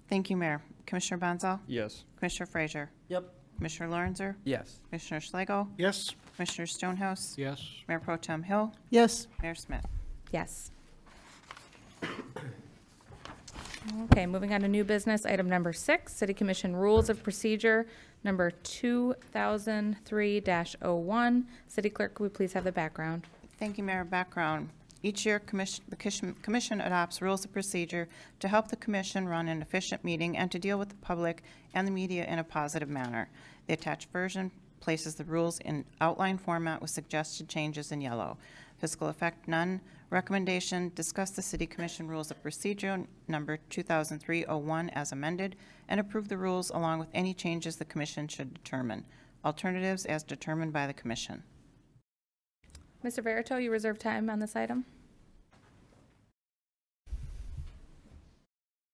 Thank you, Mayor. Commissioner Bonzal? Yes. Commissioner Frazier? Yep. Commissioner Lorenzer? Yes. Commissioner Schlegel? Yes. Commissioner Stonehouse? Yes. Mayor Pro Tem Hill? Yes. Mayor Smith? Yes. Okay, moving on to new business, item number 6, City Commission Rules of Procedure, number 2003-01. City Clerk, could we please have the background? Thank you, Mayor. Background. Each year, the commission adopts rules of procedure to help the commission run an efficient meeting and to deal with the public and the media in a positive manner. The attached version places the rules in outline format with suggested changes in yellow. Fiscal effect, none. Recommendation, discuss the City Commission Rules of Procedure number 2003-01 as amended and approve the rules along with any changes the commission should determine. Alternatives as determined by the commission. Mr. Verito, you reserve time on this item?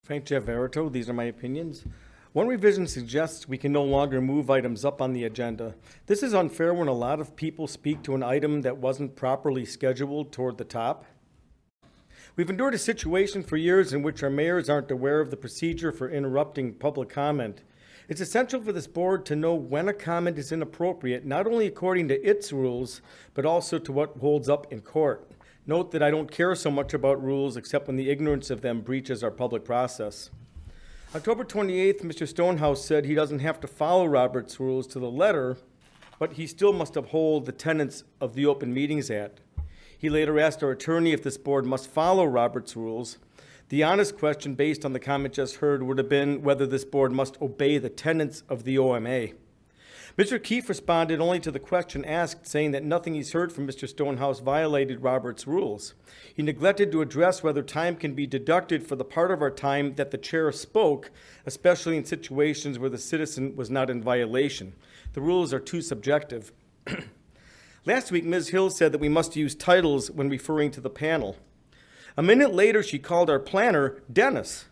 Frank Jeff Verito, these are my opinions. One revision suggests we can no longer move items up on the agenda. This is unfair when a lot of people speak to an item that wasn't properly scheduled toward the top. We've endured a situation for years in which our mayors aren't aware of the procedure for interrupting public comment. It's essential for this board to know when a comment is inappropriate, not only according to its rules, but also to what holds up in court. Note that I don't care so much about rules except when the ignorance of them breaches our public process. October 28th, Mr. Stonehouse said he doesn't have to follow Robert's rules to the letter, but he still must uphold the tenets of the Open Meetings Act. He later asked our attorney if this board must follow Robert's rules. The honest question based on the comment just heard would have been whether this board must obey the tenets of the OMA. Mr. Keefe responded only to the question asked, saying that nothing he's heard from Mr. Stonehouse violated Robert's rules. He neglected to address whether time can be deducted for the part of our time that the chair spoke, especially in situations where the citizen was not in violation. The rules are too subjective. Last week, Ms. Hill said that we must use titles when referring to the panel. A minute later, she called our planner Dennis.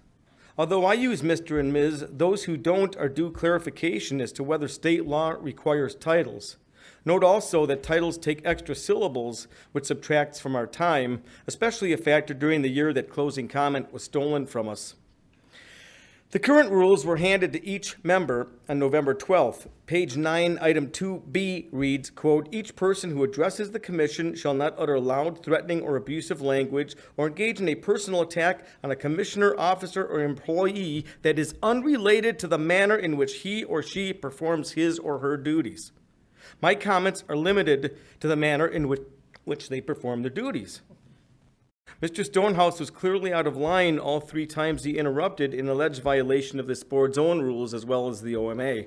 Although I use Mr. and Ms., those who don't are due clarification as to whether state law requires titles. Note also that titles take extra syllables, which subtracts from our time, especially a factor during the year that closing comment was stolen from us. The current rules were handed to each member on November 12th. Page 9, item 2B reads, quote, each person who addresses the commission shall not utter loud, threatening, or abusive language or engage in a personal attack on a commissioner, officer, or employee that is unrelated to the manner in which he or she performs his or her duties. My comments are limited to the manner in which they perform their duties. Mr. Stonehouse was clearly out of line all 3 times he interrupted in alleged violation of this board's own rules as well as the OMA.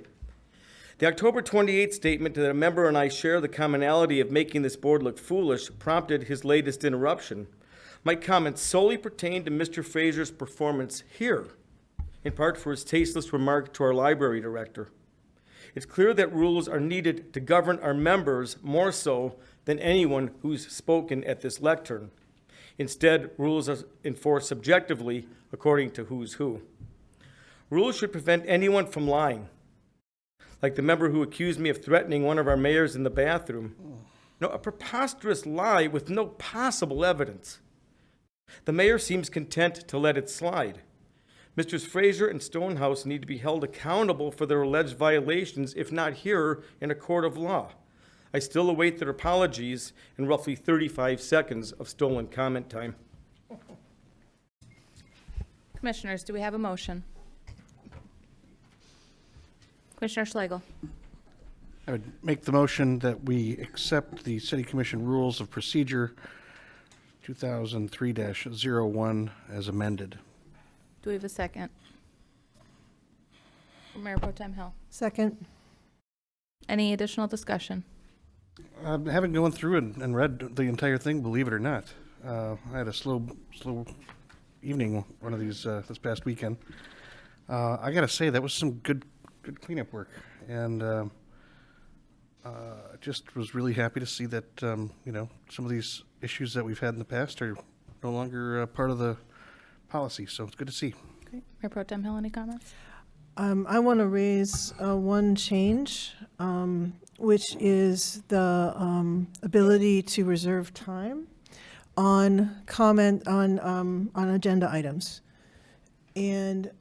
The October 28th statement that a member and I share the commonality of making this board look foolish prompted his latest interruption. My comments solely pertain to Mr. Frazier's performance here, in part for his tasteless remark to our library director. It's clear that rules are needed to govern our members more so than anyone who's spoken at this lectern. Instead, rules are enforced subjectively according to who's who. Rules should prevent anyone from lying, like the member who accused me of threatening one of our mayors in the bathroom. No, a preposterous lie with no possible evidence. The mayor seems content to let it slide. Mr. Frazier and Stonehouse need to be held accountable for their alleged violations, if not here, in a court of law. I still await their apologies and roughly 35 seconds of stolen comment time. Commissioners, do we have a motion? Commissioner Schlegel. I would make the motion that we accept the City Commission Rules of Procedure 2003-01 as amended. Do we have a second? Mayor Pro Tem Hill. Second. Any additional discussion? Having gone through and read the entire thing, believe it or not, I had a slow evening one of these this past weekend. I got to say that was some good cleanup work, and just was really happy to see that some of these issues that we've had in the past are no longer part of the policy. So it's good to see. Great. Mayor Pro Tem Hill, any comments? I want to raise one change. which is the ability to reserve time on comment on agenda items. And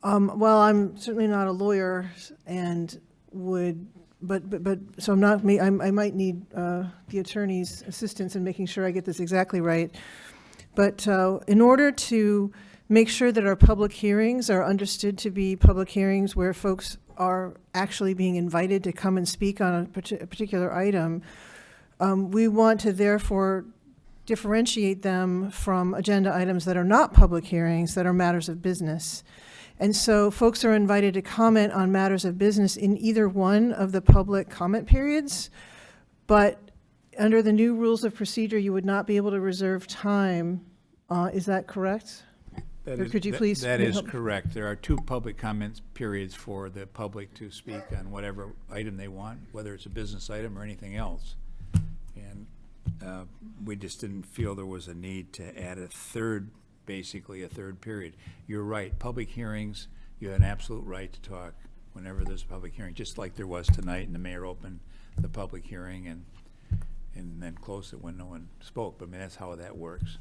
while I'm certainly not a lawyer and would, but so I'm not, I might need the attorney's assistance in making sure I get this exactly right. But in order to make sure that our public hearings are understood to be public hearings where folks are actually being invited to come and speak on a particular item, we want to therefore differentiate them from agenda items that are not public hearings, that are matters of business. And so folks are invited to comment on matters of business in either one of the public comment periods, but under the new rules of procedure, you would not be able to reserve time. Is that correct? Or could you please? That is correct. There are 2 public comments periods for the public to speak on whatever item they want, whether it's a business item or anything else. And we just didn't feel there was a need to add basically a third period. You're right. Public hearings, you have an absolute right to talk whenever there's a public hearing, just like there was tonight, and the mayor opened the public hearing and then closed it when no one spoke. But I mean, that's how that works.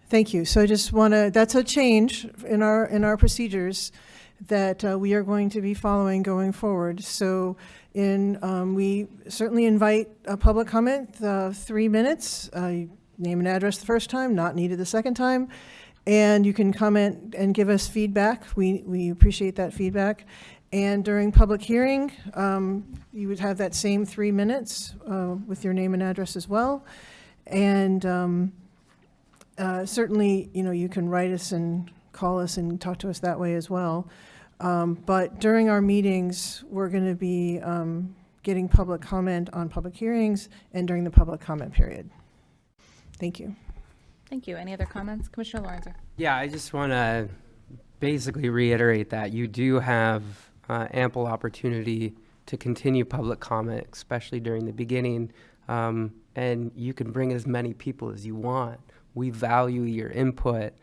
Thank you. So I just want to, that's a change in our procedures that we are going to be following going forward. So we certainly invite a public comment, 3 minutes, name and address the first time, not needed the second time. And you can comment and give us feedback. We appreciate that feedback. And during public hearing, you would have that same 3 minutes with your name and address as well. And certainly, you can write us and call us and talk to us that way as well. But during our meetings, we're going to be getting public comment on public hearings and during the public comment period. Thank you. Thank you. Any other comments? Commissioner Lorenzer. Yeah, I just want to basically reiterate that you do have ample opportunity to continue public comment, especially during the beginning, and you can bring as many people as you want. We value your input.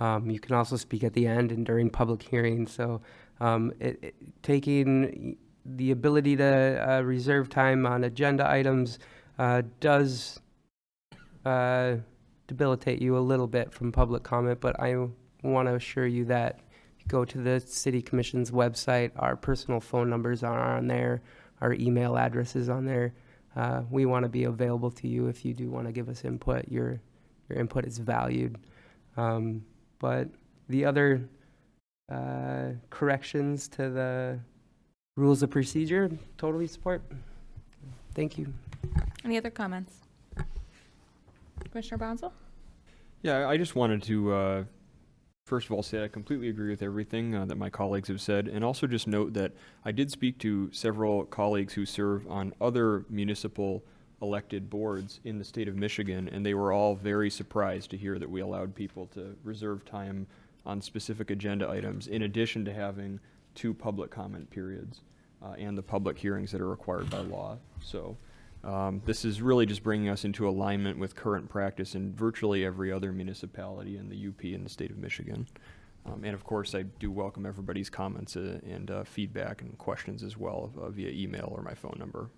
You can also speak at the end and during public hearings. So taking the ability to reserve time on agenda items does debilitate you a little bit from public comment, but I want to assure you that you go to the City Commission's website. Our personal phone numbers are on there. Our email address is on there. We want to be available to you if you do want to give us input. Your input is valued. But the other corrections to the rules of procedure, totally support. Thank you. Any other comments? Commissioner Bonsall? Yeah, I just wanted to, first of all, say I completely agree with everything that my colleagues have said, and also just note that I did speak to several colleagues who serve on other municipal elected boards in the state of Michigan, and they were all very surprised to hear that we allowed people to reserve time on specific agenda items, in addition to having 2 public comment periods and the public hearings that are required by law. So this is really just bringing us into alignment with current practice in virtually every other municipality in the UP in the state of Michigan. And of course, I do welcome everybody's comments and feedback and questions as well via email or my phone number.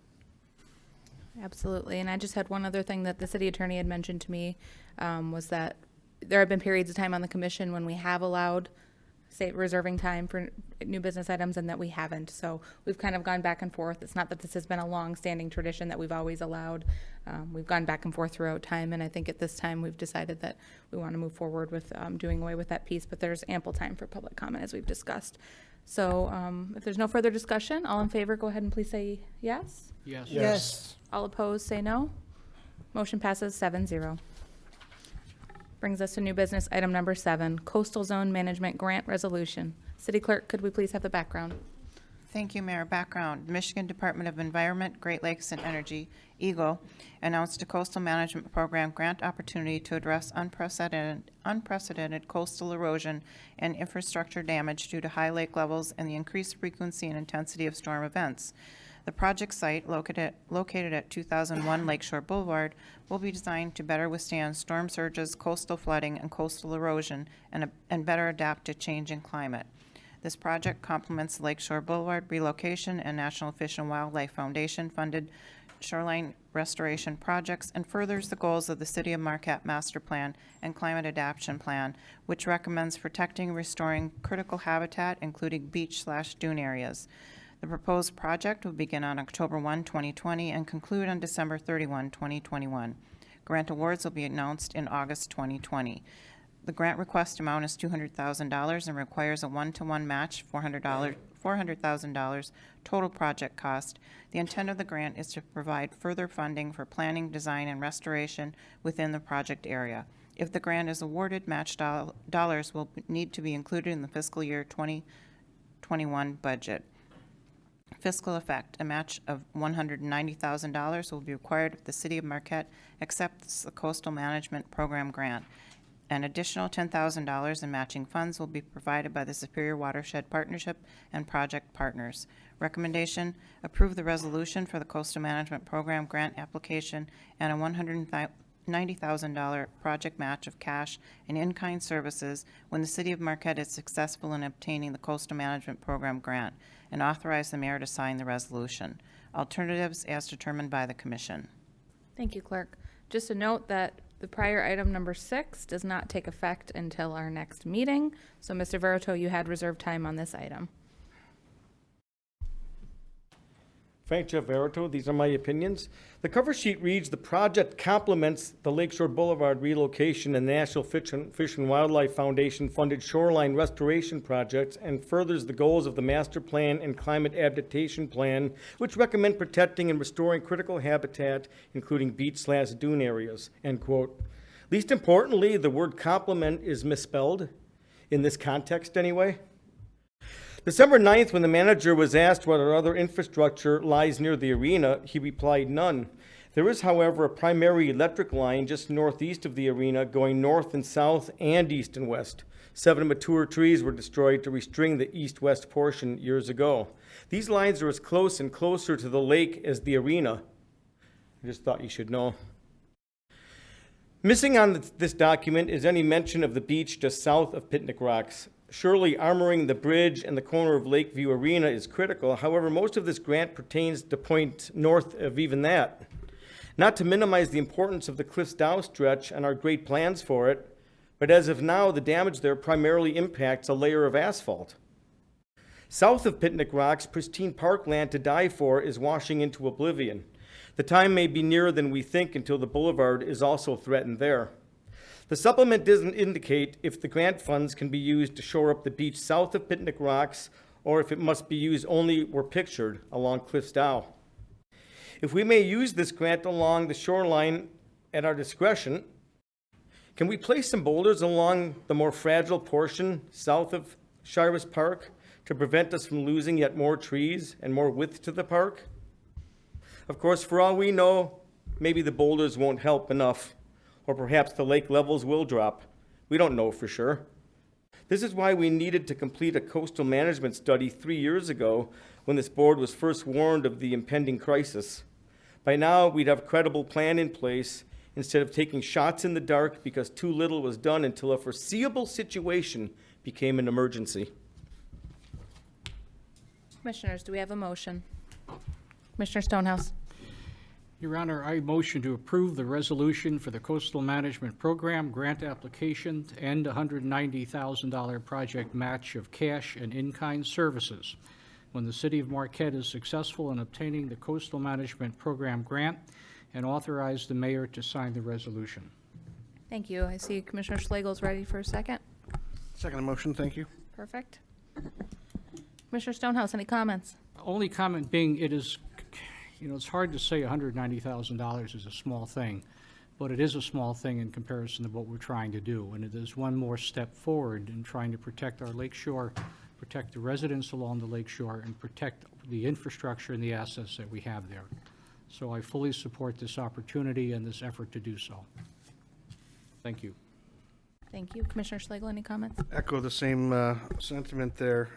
Absolutely. And I just had one other thing that the city attorney had mentioned to me, was that there have been periods of time on the commission when we have allowed, say, reserving time for new business items and that we haven't. So we've kind of gone back and forth. It's not that this has been a long-standing tradition that we've always allowed. We've gone back and forth throughout time, and I think at this time we've decided that we want to move forward with doing away with that piece, but there's ample time for public comment as we've discussed. So if there's no further discussion, all in favor, go ahead and please say yes. Yes. Yes. All opposed, say no. Motion passes 7-0. Brings us to new business item number 7, Coastal Zone Management Grant Resolution. City Clerk, could we please have the background? Thank you, Mayor. Background. The Michigan Department of Environment, Great Lakes and Energy, EGLE, announced a coastal management program grant opportunity to address unprecedented coastal erosion and infrastructure damage due to high lake levels and the increased frequency and intensity of storm events. The project site, located at 2001 Lakeshore Boulevard, will be designed to better withstand storm surges, coastal flooding, and coastal erosion, and better adapt to changing climate. This project complements the Lakeshore Boulevard relocation and National Fish and Wildlife Foundation funded shoreline restoration projects and furthers the goals of the City of Marquette Master Plan and Climate Adaptation Plan, which recommends protecting and restoring critical habitat, including beach/dune areas. The proposed project will begin on October 1, 2020 and conclude on December 31, 2021. Grant awards will be announced in August 2020. The grant request amount is $200,000 and requires a one-to-one match, $400,000 total project cost. The intent of the grant is to provide further funding for planning, design, and restoration within the project area. If the grant is awarded, match dollars will need to be included in the fiscal year 2021 budget. Fiscal effect, a match of $190,000 will be required if the City of Marquette accepts the Coastal Management Program grant. An additional $10,000 in matching funds will be provided by the Superior Watershed Partnership and project partners. Recommendation, approve the resolution for the Coastal Management Program grant application and a $190,000 project match of cash and in-kind services when the City of Marquette is successful in obtaining the Coastal Management Program grant, and authorize the mayor to sign the resolution. Alternatives as determined by the commission. Thank you, Clerk. Just a note that the prior item number 6 does not take effect until our next meeting. So, Mr. Veroto, you had reserved time on this item. Frank Jeff Veroto, these are my opinions. The cover sheet reads, the project complements the Lakeshore Boulevard relocation and National Fish and Wildlife Foundation funded shoreline restoration projects and furthers the goals of the Master Plan and Climate Adaptation Plan, which recommend protecting and restoring critical habitat, including beach/dune areas, end quote. Least importantly, the word complement is misspelled, in this context anyway. December 9th, when the manager was asked whether other infrastructure lies near the arena, he replied none. There is, however, a primary electric line just northeast of the arena going north and south and east and west. 7 mature trees were destroyed to restring the east-west portion years ago. These lines are as close and closer to the lake as the arena. I just thought you should know. Missing on this document is any mention of the beach just south of Picnic Rocks. Surely armoring the bridge and the corner of Lakeview Arena is critical. However, most of this grant pertains to point north of even that. Not to minimize the importance of the Cliffs Dow stretch and our great plans for it, but as of now, the damage there primarily impacts a layer of asphalt. South of Picnic Rocks, pristine parkland to die for is washing into oblivion. The time may be nearer than we think until the boulevard is also threatened there. The supplement doesn't indicate if the grant funds can be used to shore up the beach south of Picnic Rocks or if it must be used only where pictured along Cliffs Dow. If we may use this grant along the shoreline at our discretion, can we place some boulders along the more fragile portion south of Shirus Park to prevent us from losing yet more trees and more width to the park? Of course, for all we know, maybe the boulders won't help enough. Or perhaps the lake levels will drop. We don't know for sure. This is why we needed to complete a coastal management study 3 years ago when this board was first warned of the impending crisis. By now, we'd have a credible plan in place instead of taking shots in the dark because too little was done until a foreseeable situation became an emergency. Commissioners, do we have a motion? Commissioner Stonehouse. Your Honor, I motion to approve the resolution for the Coastal Management Program grant application and $190,000 project match of cash and in-kind services when the City of Marquette is successful in obtaining the Coastal Management Program grant, and authorize the mayor to sign the resolution. Thank you. I see Commissioner Schlegel's ready for a second. Second motion, thank you. Perfect. Commissioner Stonehouse, any comments? Only comment being it is, it's hard to say $190,000 is a small thing, but it is a small thing in comparison to what we're trying to do. And it is one more step forward in trying to protect our lakeshore, protect the residents along the lakeshore, and protect the infrastructure and the assets that we have there. So I fully support this opportunity and this effort to do so. Thank you. Thank you. Commissioner Schlegel, any comments? Echo the same sentiment there.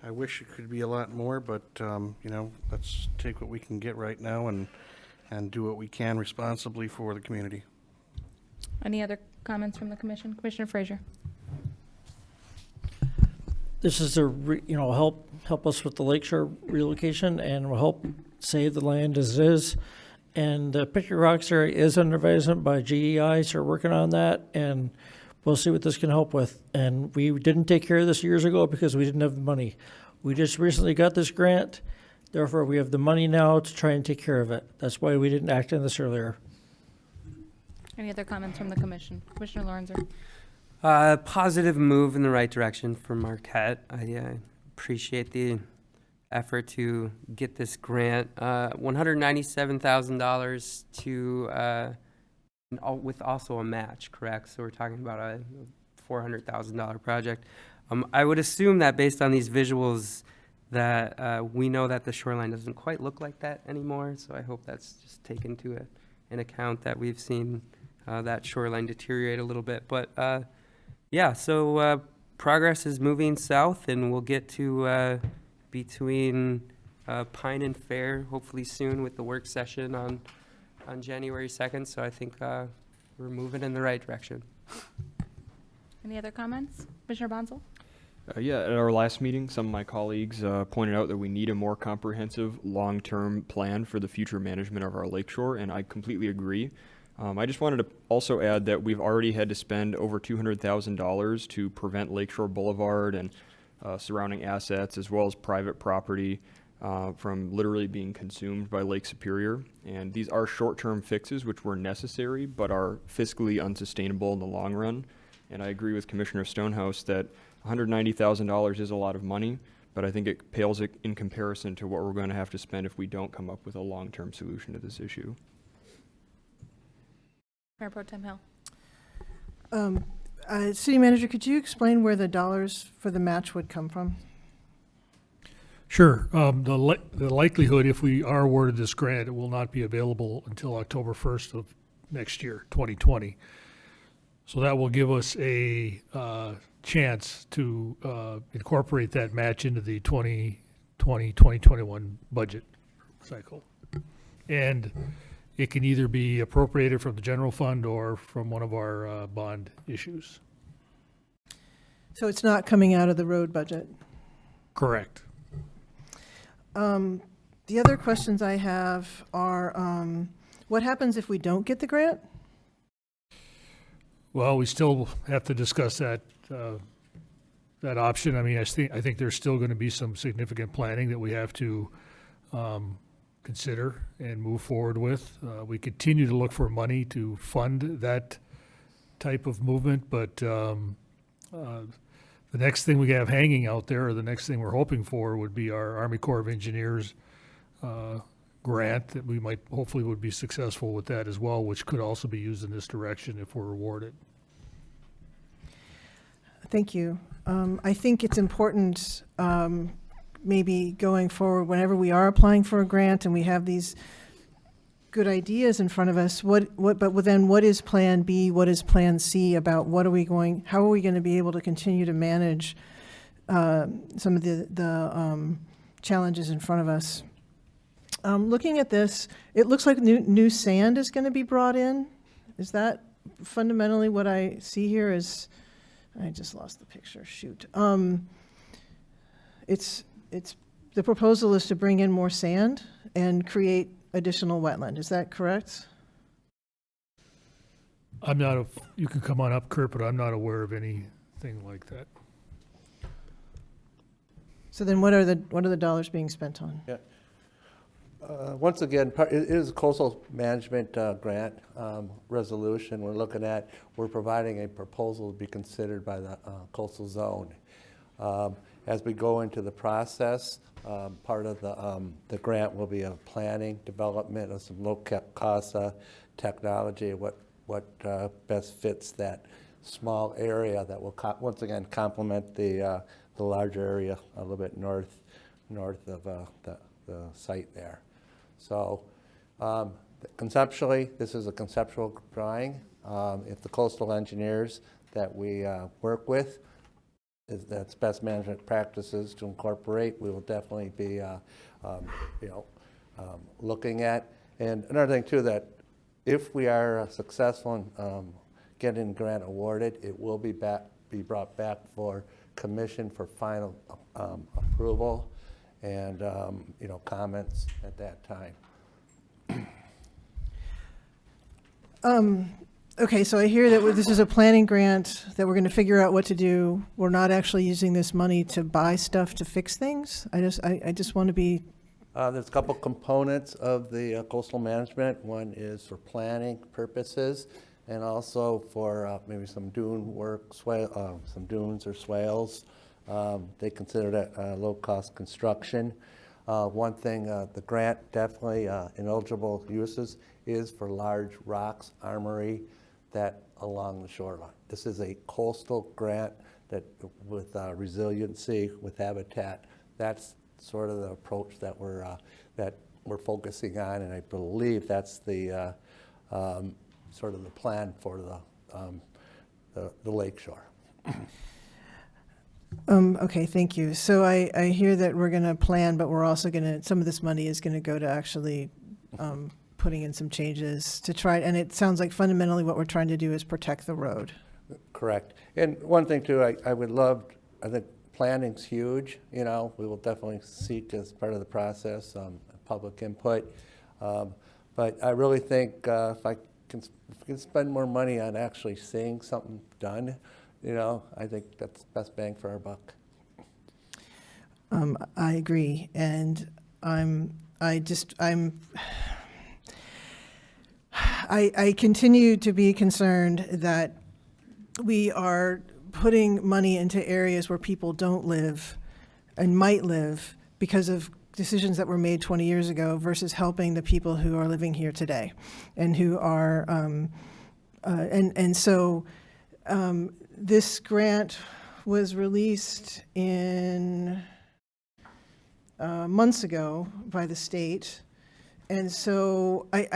I wish it could be a lot more, but, let's take what we can get right now and do what we can responsibly for the community. Any other comments from the commission? Commissioner Frazier. this is help us with the lakeshore relocation and will help save the land as it is. And the Picnic Rocks area is under advisement by GEI, so we're working on that, and we'll see what this can help with. And we didn't take care of this years ago because we didn't have the money. We just recently got this grant, therefore we have the money now to try and take care of it. That's why we didn't act on this earlier. Any other comments from the commission? Commissioner Lorenzer? Positive move in the right direction for Marquette. I appreciate the effort to get this grant. $197,000 to with also a match, correct? So we're talking about a $400,000 project. I would assume that based on these visuals that we know that the shoreline doesn't quite look like that anymore. So I hope that's just taken to an account that we've seen that shoreline deteriorate a little bit. But yeah, so progress is moving south, and we'll get to between Pine and Fair hopefully soon with the work session on January 2nd. So I think we're moving in the right direction. Any other comments? Commissioner Bonzel? Yeah, at our last meeting, some of my colleagues pointed out that we need a more comprehensive, long-term plan for the future management of our lakeshore, and I completely agree. I just wanted to also add that we've already had to spend over $200,000 to prevent Lakeshore Boulevard and surrounding assets, as well as private property, from literally being consumed by Lake Superior. And these are short-term fixes which were necessary, but are fiscally unsustainable in the long run. And I agree with Commissioner Stonehouse that $190,000 is a lot of money, but I think it pales in comparison to what we're going to have to spend if we don't come up with a long-term solution to this issue. Mayor Pro Tem Hill? City Manager, could you explain where the dollars for the match would come from? Sure. The likelihood, if we are awarded this grant, it will not be available until October 1st of next year, 2020. So that will give us a chance to incorporate that match into the 2020-2021 budget cycle. And it can either be appropriated from the general fund or from one of our bond issues. So it's not coming out of the road budget? Correct. The other questions I have are, what happens if we don't get the grant? Well, we still have to discuss that option. I mean, I think there's still going to be some significant planning that we have to consider and move forward with. We continue to look for money to fund that type of movement, but the next thing we have hanging out there, or the next thing we're hoping for, would be our Army Corps of Engineers grant that we might hopefully would be successful with that as well, which could also be used in this direction if we're awarded. Thank you. I think it's important, maybe going forward, whenever we are applying for a grant and we have these good ideas in front of us, but then what is Plan B? What is Plan C about how are we going to be able to continue to manage some of the challenges in front of us? Looking at this, it looks like new sand is going to be brought in. Is that fundamentally what I see here? I just lost the picture. Shoot. It's the proposal is to bring in more sand and create additional wetland. Is that correct? You can come on up, Kurt, but I'm not aware of anything like that. So then what are the dollars being spent on? Yeah. Once again, it is a coastal management grant resolution we're providing a proposal to be considered by the coastal zone. As we go into the process, part of the grant will be a planning, development of some low-cost technology, what best fits that small area that will once again complement the larger area a little bit north of the site there. So conceptually, this is a conceptual drawing. If the coastal engineers that we work with, that's best management practices to incorporate, we will definitely be looking at. And another thing too, that if we are successful in getting the grant awarded, it will be brought back for commission for final approval and, comments at that time. Okay, so I hear that this is a planning grant, that we're going to figure out what to do. We're not actually using this money to buy stuff to fix things. I just want to be. There's a couple components of the coastal management. One is for planning purposes and also for maybe some dune work, some dunes or swales. They consider that low-cost construction. One thing, the grant definitely ineligible uses is for large rocks, armory, that along the shoreline. This is a coastal grant that with resiliency, with habitat. That's sort of the approach that we're focusing on, and I believe that's the sort of the plan for the lake shore. Okay, thank you. So I hear that we're going to plan, but we're also going to, some of this money is going to go to actually putting in some changes to try, and it sounds like fundamentally what we're trying to do is protect the road. Correct. And one thing too, I would love, I think planning's huge, we will definitely seek as part of the process, public input. But I really think if we can spend more money on actually seeing something done, I think that's best bang for our buck. I agree, and I continue to be concerned that we are putting money into areas where people don't live and might live because of decisions that were made 20 years ago versus helping the people who are living here today and who are, so this grant was released in months ago by the state. And so you're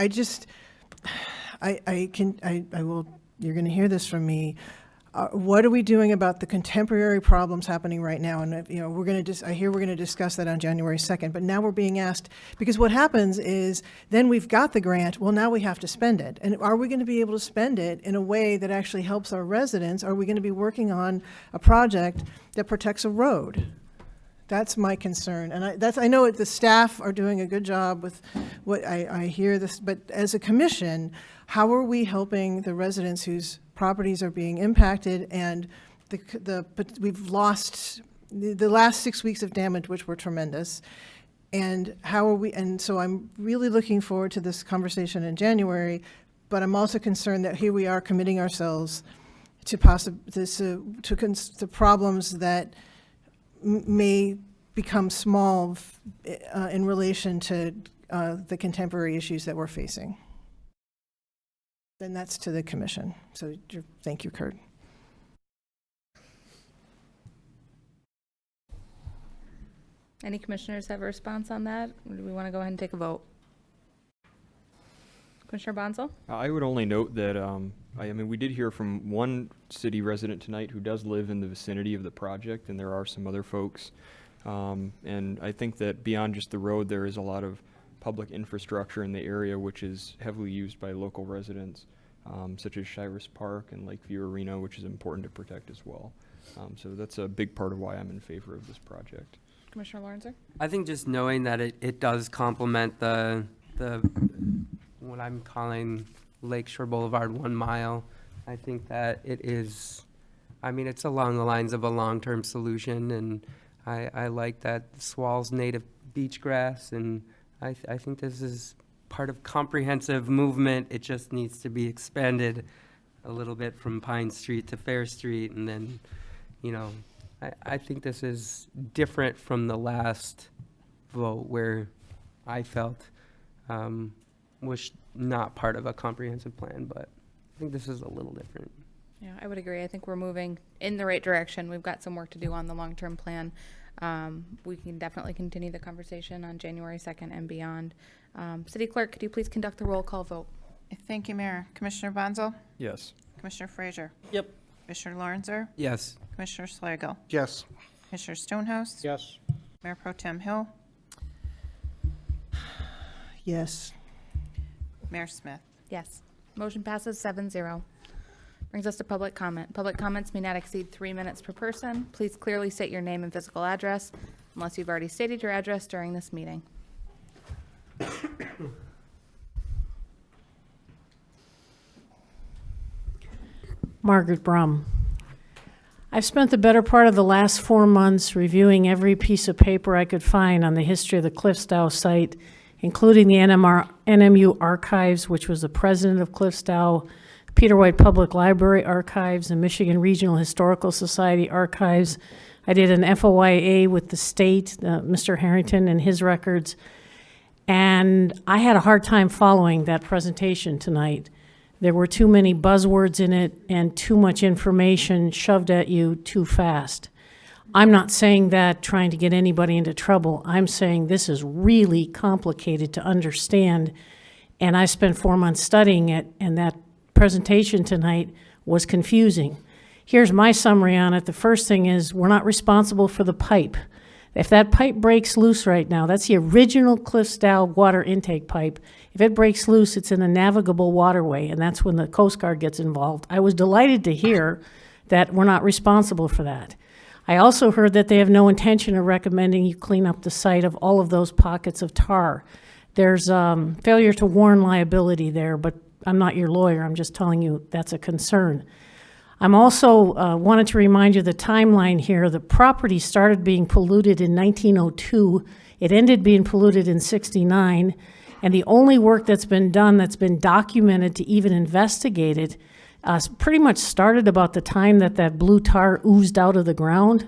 going to hear this from me. What are we doing about the contemporary problems happening right now? And I hear we're going to discuss that on January 2nd. But now we're being asked, because what happens is then we've got the grant. Well, now we have to spend it. And are we going to be able to spend it in a way that actually helps our residents? Are we going to be working on a project that protects a road? That's my concern. And I know the staff are doing a good job with what I hear this, but as a commission, how are we helping the residents whose properties are being impacted and we've lost the last 6 weeks of damage, which were tremendous. And how are we, and so I'm really looking forward to this conversation in January, but I'm also concerned that here we are committing ourselves to problems that may become small in relation to the contemporary issues that we're facing. Then that's to the commission. So thank you, Kurt. Any commissioners have a response on that? Or do we want to go ahead and take a vote? Commissioner Bonzel? I would only note that, we did hear from one city resident tonight who does live in the vicinity of the project, and there are some other folks. And I think that beyond just the road, there is a lot of public infrastructure in the area which is heavily used by local residents, such as Shiras Park and Lakeview Arena, which is important to protect as well. So that's a big part of why I'm in favor of this project. Commissioner Lawrencer? I think just knowing that it does complement the what I'm calling Lakeshore Boulevard 1 mile, I think that it is, it's along the lines of a long-term solution, and I like that Swall's native beach grass, and I think this is part of comprehensive movement. It just needs to be expanded a little bit from Pine Street to Fair Street, and then, I think this is different from the last vote where I felt was not part of a comprehensive plan, but I think this is a little different. Yeah, I would agree. I think we're moving in the right direction. We've got some work to do on the long-term plan. We can definitely continue the conversation on January 2nd and beyond. City Clerk, could you please conduct the roll call vote? Thank you, Mayor. Commissioner Bonzel? Yes. Commissioner Frazier? Yep. Commissioner Lawrencer? Yes. Commissioner Slagle? Yes. Commissioner Stonehouse? Yes. Mayor Pro Tem Hill? Yes. Mayor Smith? Yes. Motion passes 7-0. Brings us to public comment. Public comments may not exceed 3 minutes per person. Please clearly state your name and physical address, unless you've already stated your address during this meeting. Margaret Brum. I've spent the better part of the last 4 months reviewing every piece of paper I could find on the history of the Cliffsdale site, including the NMU archives, which was the president of Cliffsdale, Peter White Public Library archives, and Michigan Regional Historical Society archives. I did an FOIA with the state, Mr. Harrington and his records, and I had a hard time following that presentation tonight. There were too many buzzwords in it and too much information shoved at you too fast. I'm not saying that trying to get anybody into trouble. I'm saying this is really complicated to understand, and I spent 4 months studying it, and that presentation tonight was confusing. Here's my summary on it. The first thing is we're not responsible for the pipe. If that pipe breaks loose right now, that's the original Cliffsdale water intake pipe. If it breaks loose, it's in a navigable waterway, and that's when the Coast Guard gets involved. I was delighted to hear that we're not responsible for that. I also heard that they have no intention of recommending you clean up the site of all of those pockets of tar. There's failure to warn liability there, but I'm not your lawyer. I'm just telling you that's a concern. I'm also wanted to remind you the timeline here. The property started being polluted in 1902. It ended being polluted in 69. And the only work that's been done that's been documented to even investigate it pretty much started about the time that that blue tar oozed out of the ground.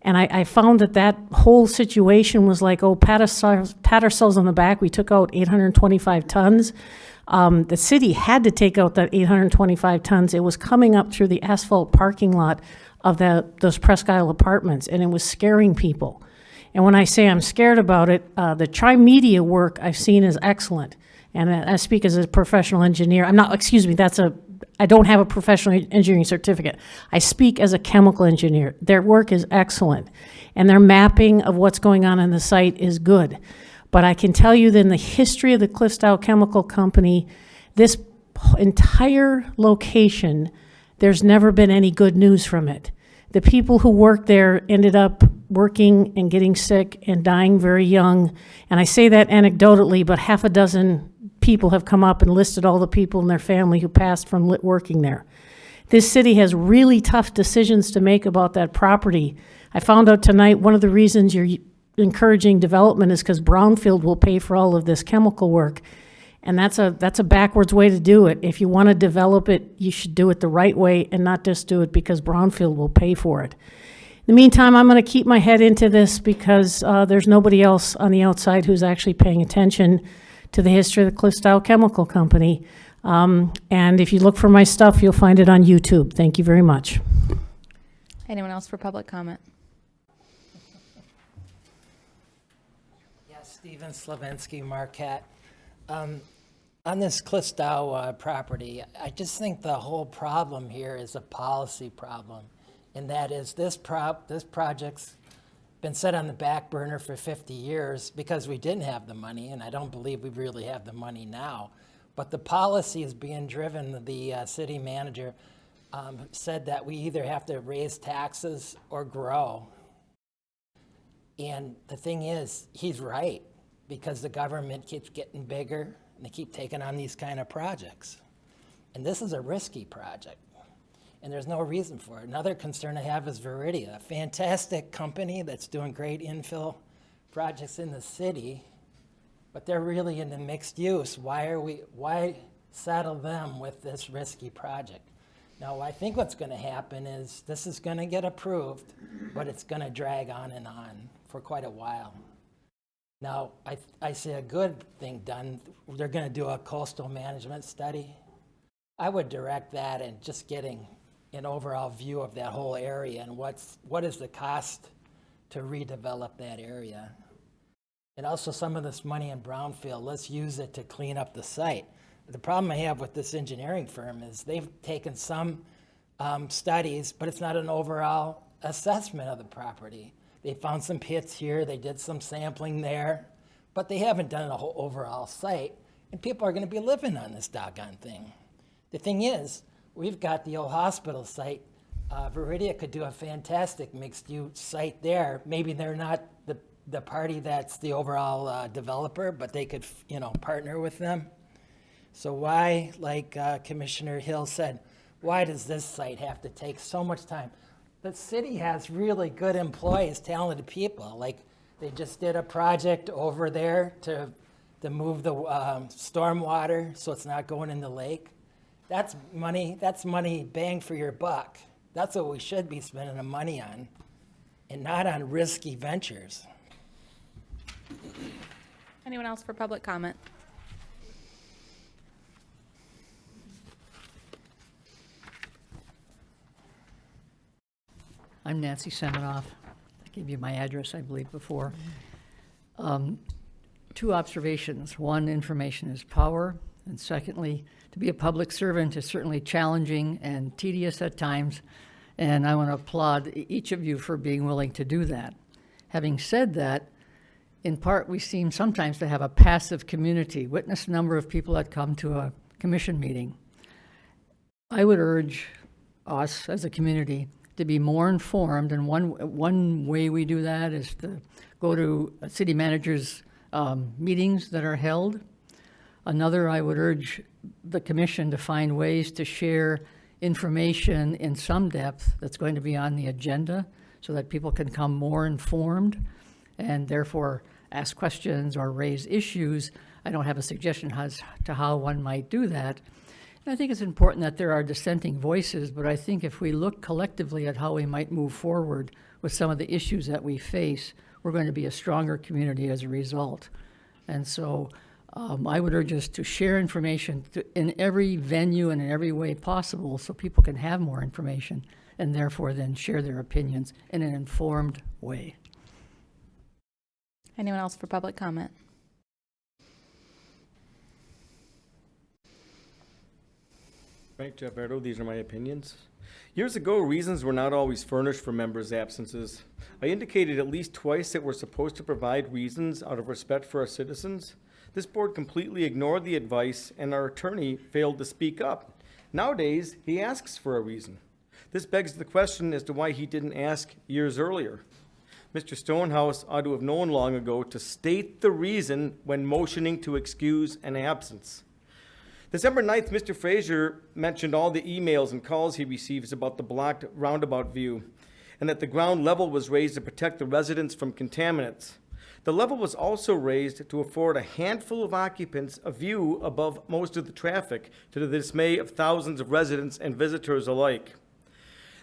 And I found that that whole situation was like, oh, pat ourselves on the back. We took out 825 tons. The city had to take out that 825 tons. It was coming up through the asphalt parking lot of those Presque Isle apartments, and it was scaring people. And when I say I'm scared about it, the tri-media work I've seen is excellent. And I speak as a professional engineer. I don't have a professional engineering certificate. I speak as a chemical engineer. Their work is excellent. And their mapping of what's going on the site is good. But I can tell you that in the history of the Cliffsdale Chemical Company, this entire location, there's never been any good news from it. The people who worked there ended up working and getting sick and dying very young. And I say that anecdotally, but half a dozen people have come up and listed all the people in their family who passed from working there. This city has really tough decisions to make about that property. I found out tonight one of the reasons you're encouraging development is because Brownfield will pay for all of this chemical work. And that's a backwards way to do it. If you want to develop it, you should do it the right way and not just do it because Brownfield will pay for it. In the meantime, I'm going to keep my head into this because there's nobody else on the outside who's actually paying attention to the history of the Cliffsdale Chemical Company. And if you look for my stuff, you'll find it on YouTube. Thank you very much. Anyone else for public comment? Yes, Stephen Slavensky, Marquette. On this Cliffsdale property, I just think the whole problem here is a policy problem. And that is this project's been set on the back burner for 50 years because we didn't have the money, and I don't believe we really have the money now. But the policy is being driven. The city manager said that we either have to raise taxes or grow. And the thing is, he's right, because the government keeps getting bigger and they keep taking on these kind of projects. And this is a risky project, and there's no reason for it. Another concern I have is Viridia, a fantastic company that's doing great infill projects in the city, but they're really into mixed use. Why saddle them with this risky project? Now, I think what's going to happen is this is going to get approved, but it's going to drag on and on for quite a while. Now, I see a good thing done. They're going to do a coastal management study. I would direct that and just getting an overall view of that whole area and what is the cost to redevelop that area. And also some of this money in Brownfield, let's use it to clean up the site. The problem I have with this engineering firm is they've taken some studies, but it's not an overall assessment of the property. They found some pits here, they did some sampling there, but they haven't done a whole overall site, and people are going to be living on this doggone thing. The thing is, we've got the old hospital site. Viridia could do a fantastic mixed-use site there. Maybe they're not the party that's the overall developer, but they could, partner with them. So why, like Commissioner Hill said, why does this site have to take so much time? The city has really good employees, talented people. Like, they just did a project over there to move the stormwater so it's not going in the lake. That's money bang for your buck. That's what we should be spending the money on, and not on risky ventures. Anyone else for public comment? I'm Nancy Semenoff. I gave you my address, I believe, before. Two observations. One, information is power. And secondly, to be a public servant is certainly challenging and tedious at times. And I want to applaud each of you for being willing to do that. Having said that, in part, we seem sometimes to have a passive community. Witness the number of people that come to a commission meeting. I would urge us as a community to be more informed, and one way we do that is to go to city managers' meetings that are held. Another, I would urge the commission to find ways to share information in some depth that's going to be on the agenda so that people can come more informed and therefore ask questions or raise issues. I don't have a suggestion as to how one might do that. And I think it's important that there are dissenting voices, but I think if we look collectively at how we might move forward with some of the issues that we face, we're going to be a stronger community as a result. And so I would urge us to share information in every venue and in every way possible so people can have more information and therefore then share their opinions in an informed way. Anyone else for public comment? Frank Jeffrado, these are my opinions. Years ago, reasons were not always furnished for members' absences. I indicated at least twice that we're supposed to provide reasons out of respect for our citizens. This board completely ignored the advice, and our attorney failed to speak up. Nowadays, he asks for a reason. This begs the question as to why he didn't ask years earlier. Mr. Stonehouse ought to have known long ago to state the reason when motioning to excuse an absence. December 9th, Mr. Frazier mentioned all the emails and calls he receives about the blocked roundabout view, and that the ground level was raised to protect the residents from contaminants. The level was also raised to afford a handful of occupants a view above most of the traffic, to the dismay of thousands of residents and visitors alike.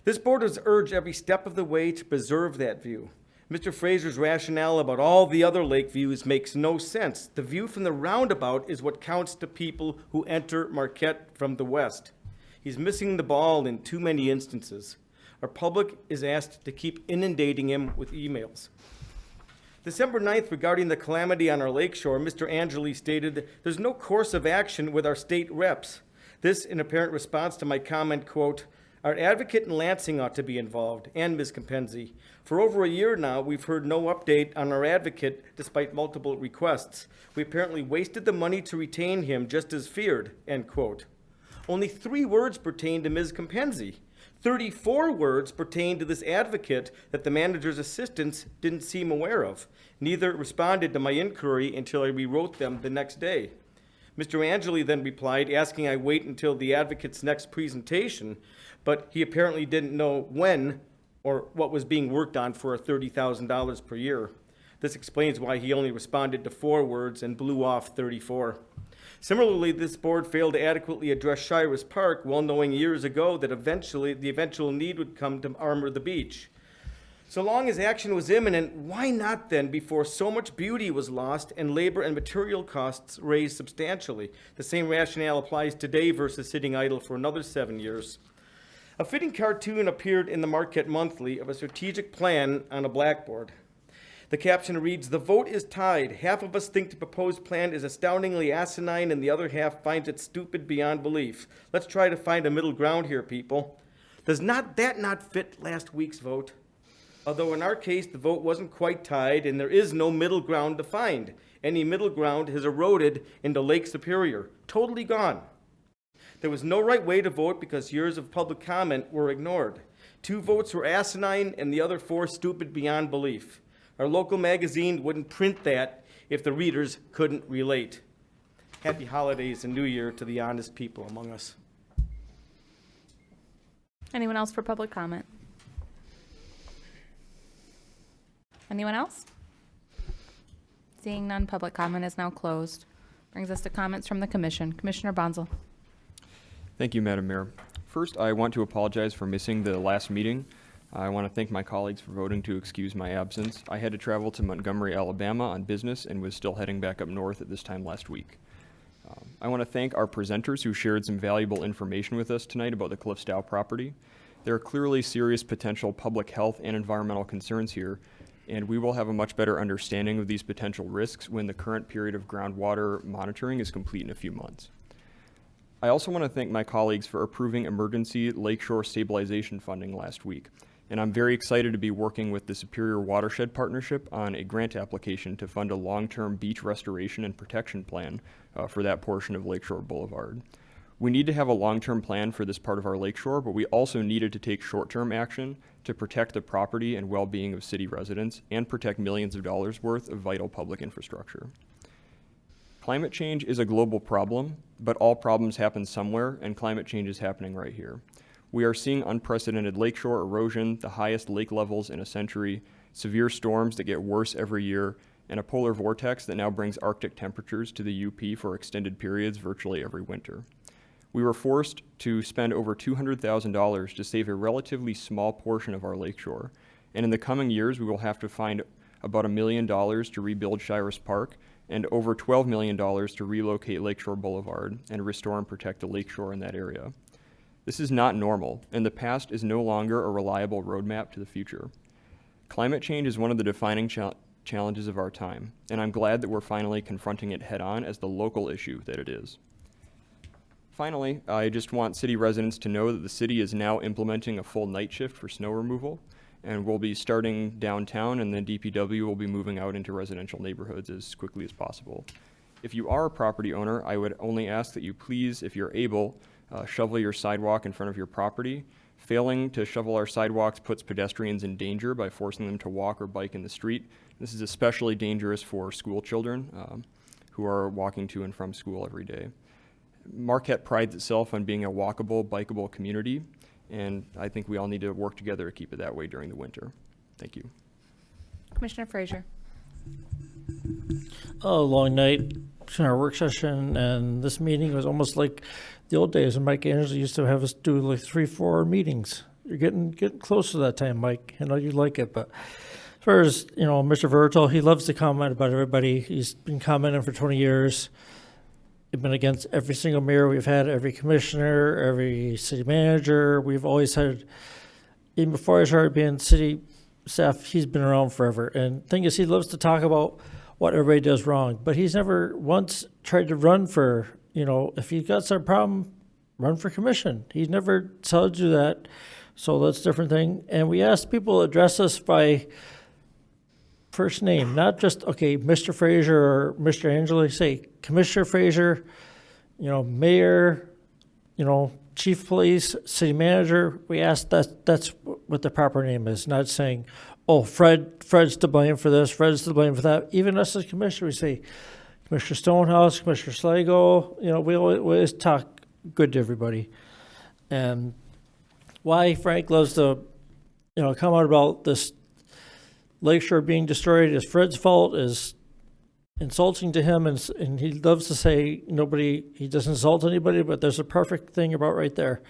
This board has urged every step of the way to preserve that view. Mr. Frazier's rationale about all the other lake views makes no sense. The view from the roundabout is what counts to people who enter Marquette from the west. He's missing the ball in too many instances. Our public is asked to keep inundating him with emails. December 9th, regarding the calamity on our lakeshore, Mr. Angeli stated, "There's no course of action with our state reps." This in apparent response to my comment, quote, "Our advocate in Lansing ought to be involved, and Ms. Compenzi. For over a year now, we've heard no update on our advocate despite multiple requests. We apparently wasted the money to retain him just as feared," end quote. Only 3 words pertain to Ms. Compenzi. 34 words pertain to this advocate that the manager's assistants didn't seem aware of. Neither responded to my inquiry until I rewrote them the next day. Mr. Angeli then replied, asking I wait until the advocate's next presentation, but he apparently didn't know when or what was being worked on for $30,000 per year. This explains why he only responded to 4 words and blew off 34. Similarly, this board failed to adequately address Shiras Park, well knowing years ago that the eventual need would come to armor the beach. So long as action was imminent, why not then, before so much beauty was lost and labor and material costs raised substantially? The same rationale applies today versus sitting idle for another 7 years. A fitting cartoon appeared in the Marquette Monthly of a strategic plan on a blackboard. The caption reads, "The vote is tied. Half of us think the proposed plan is astoundingly asinine and the other half finds it stupid beyond belief. Let's try to find a middle ground here, people." Does that not fit last week's vote? Although in our case, the vote wasn't quite tied and there is no middle ground to find. Any middle ground has eroded into Lake Superior. Totally gone. There was no right way to vote because years of public comment were ignored. 2 votes were asinine and the other 4 stupid beyond belief. Our local magazine wouldn't print that if the readers couldn't relate. Happy holidays and New Year to the honest people among us. Anyone else for public comment? Anyone else? Seeing none, public comment is now closed. Brings us to comments from the commission. Commissioner Bonzel. Thank you, Madam Mayor. First, I want to apologize for missing the last meeting. I want to thank my colleagues for voting to excuse my absence. I had to travel to Montgomery, Alabama on business and was still heading back up north at this time last week. I want to thank our presenters who shared some valuable information with us tonight about the Cliffs Dow property. There are clearly serious potential public health and environmental concerns here, and we will have a much better understanding of these potential risks when the current period of groundwater monitoring is complete in a few months. I also want to thank my colleagues for approving emergency lakeshore stabilization funding last week, and I'm very excited to be working with the Superior Watershed Partnership on a grant application to fund a long-term beach restoration and protection plan for that portion of Lakeshore Boulevard. We need to have a long-term plan for this part of our lakeshore, but we also needed to take short-term action to protect the property and well-being of city residents and protect millions of dollars worth of vital public infrastructure. Climate change is a global problem, but all problems happen somewhere, and climate change is happening right here. We are seeing unprecedented lakeshore erosion, the highest lake levels in a century, severe storms that get worse every year, and a polar vortex that now brings Arctic temperatures to the UP for extended periods virtually every winter. We were forced to spend over $200,000 to save a relatively small portion of our lakeshore, and in the coming years we will have to find about $1 million to rebuild Shirus Park and over $12 million to relocate Lakeshore Boulevard and restore and protect the lakeshore in that area. This is not normal, and the past is no longer a reliable roadmap to the future. Climate change is one of the defining challenges of our time, and I'm glad that we're finally confronting it head-on as the local issue that it is. Finally, I just want city residents to know that the city is now implementing a full night shift for snow removal, and we'll be starting downtown, and then DPW will be moving out into residential neighborhoods as quickly as possible. If you are a property owner, I would only ask that you please, if you're able, shovel your sidewalk in front of your property. Failing to shovel our sidewalks puts pedestrians in danger by forcing them to walk or bike in the street. This is especially dangerous for school children who are walking to and from school every day. Marquette prides itself on being a walkable, bikeable community, and I think we all need to work together to keep it that way during the winter. Thank you. Commissioner Frazier. Oh, long night in our work session, and this meeting was almost like the old days when Mike Angela used to have us do like 3-4 meetings. You're getting close to that time, Mike. I know you like it, but as far as, Mr. Vertel, he loves to comment about everybody. He's been commenting for 20 years. We've been against every single mayor we've had, every commissioner, every city manager. We've always had, even before I started being city staff, he's been around forever. And the thing is, he loves to talk about what everybody does wrong, but he's never once tried to run for, if you've got some problem, run for commission. He's never told you that, so that's a different thing. And we asked people to address us by first name, not just, okay, Mr. Frazier or Mr. Angela. Say Commissioner Frazier, Mayor, Chief Police, City Manager. We asked that's what the proper name is, not saying, oh, Fred's to blame for this, Fred's to blame for that. Even us as commissioner, we say Commissioner Stonehouse, Commissioner Sligo. We always talk good to everybody. And why Frank loves to, come out about this Lakeshore being destroyed is Fred's fault, is insulting to him, and he loves to say he doesn't insult anybody, but there's a perfect thing about right there.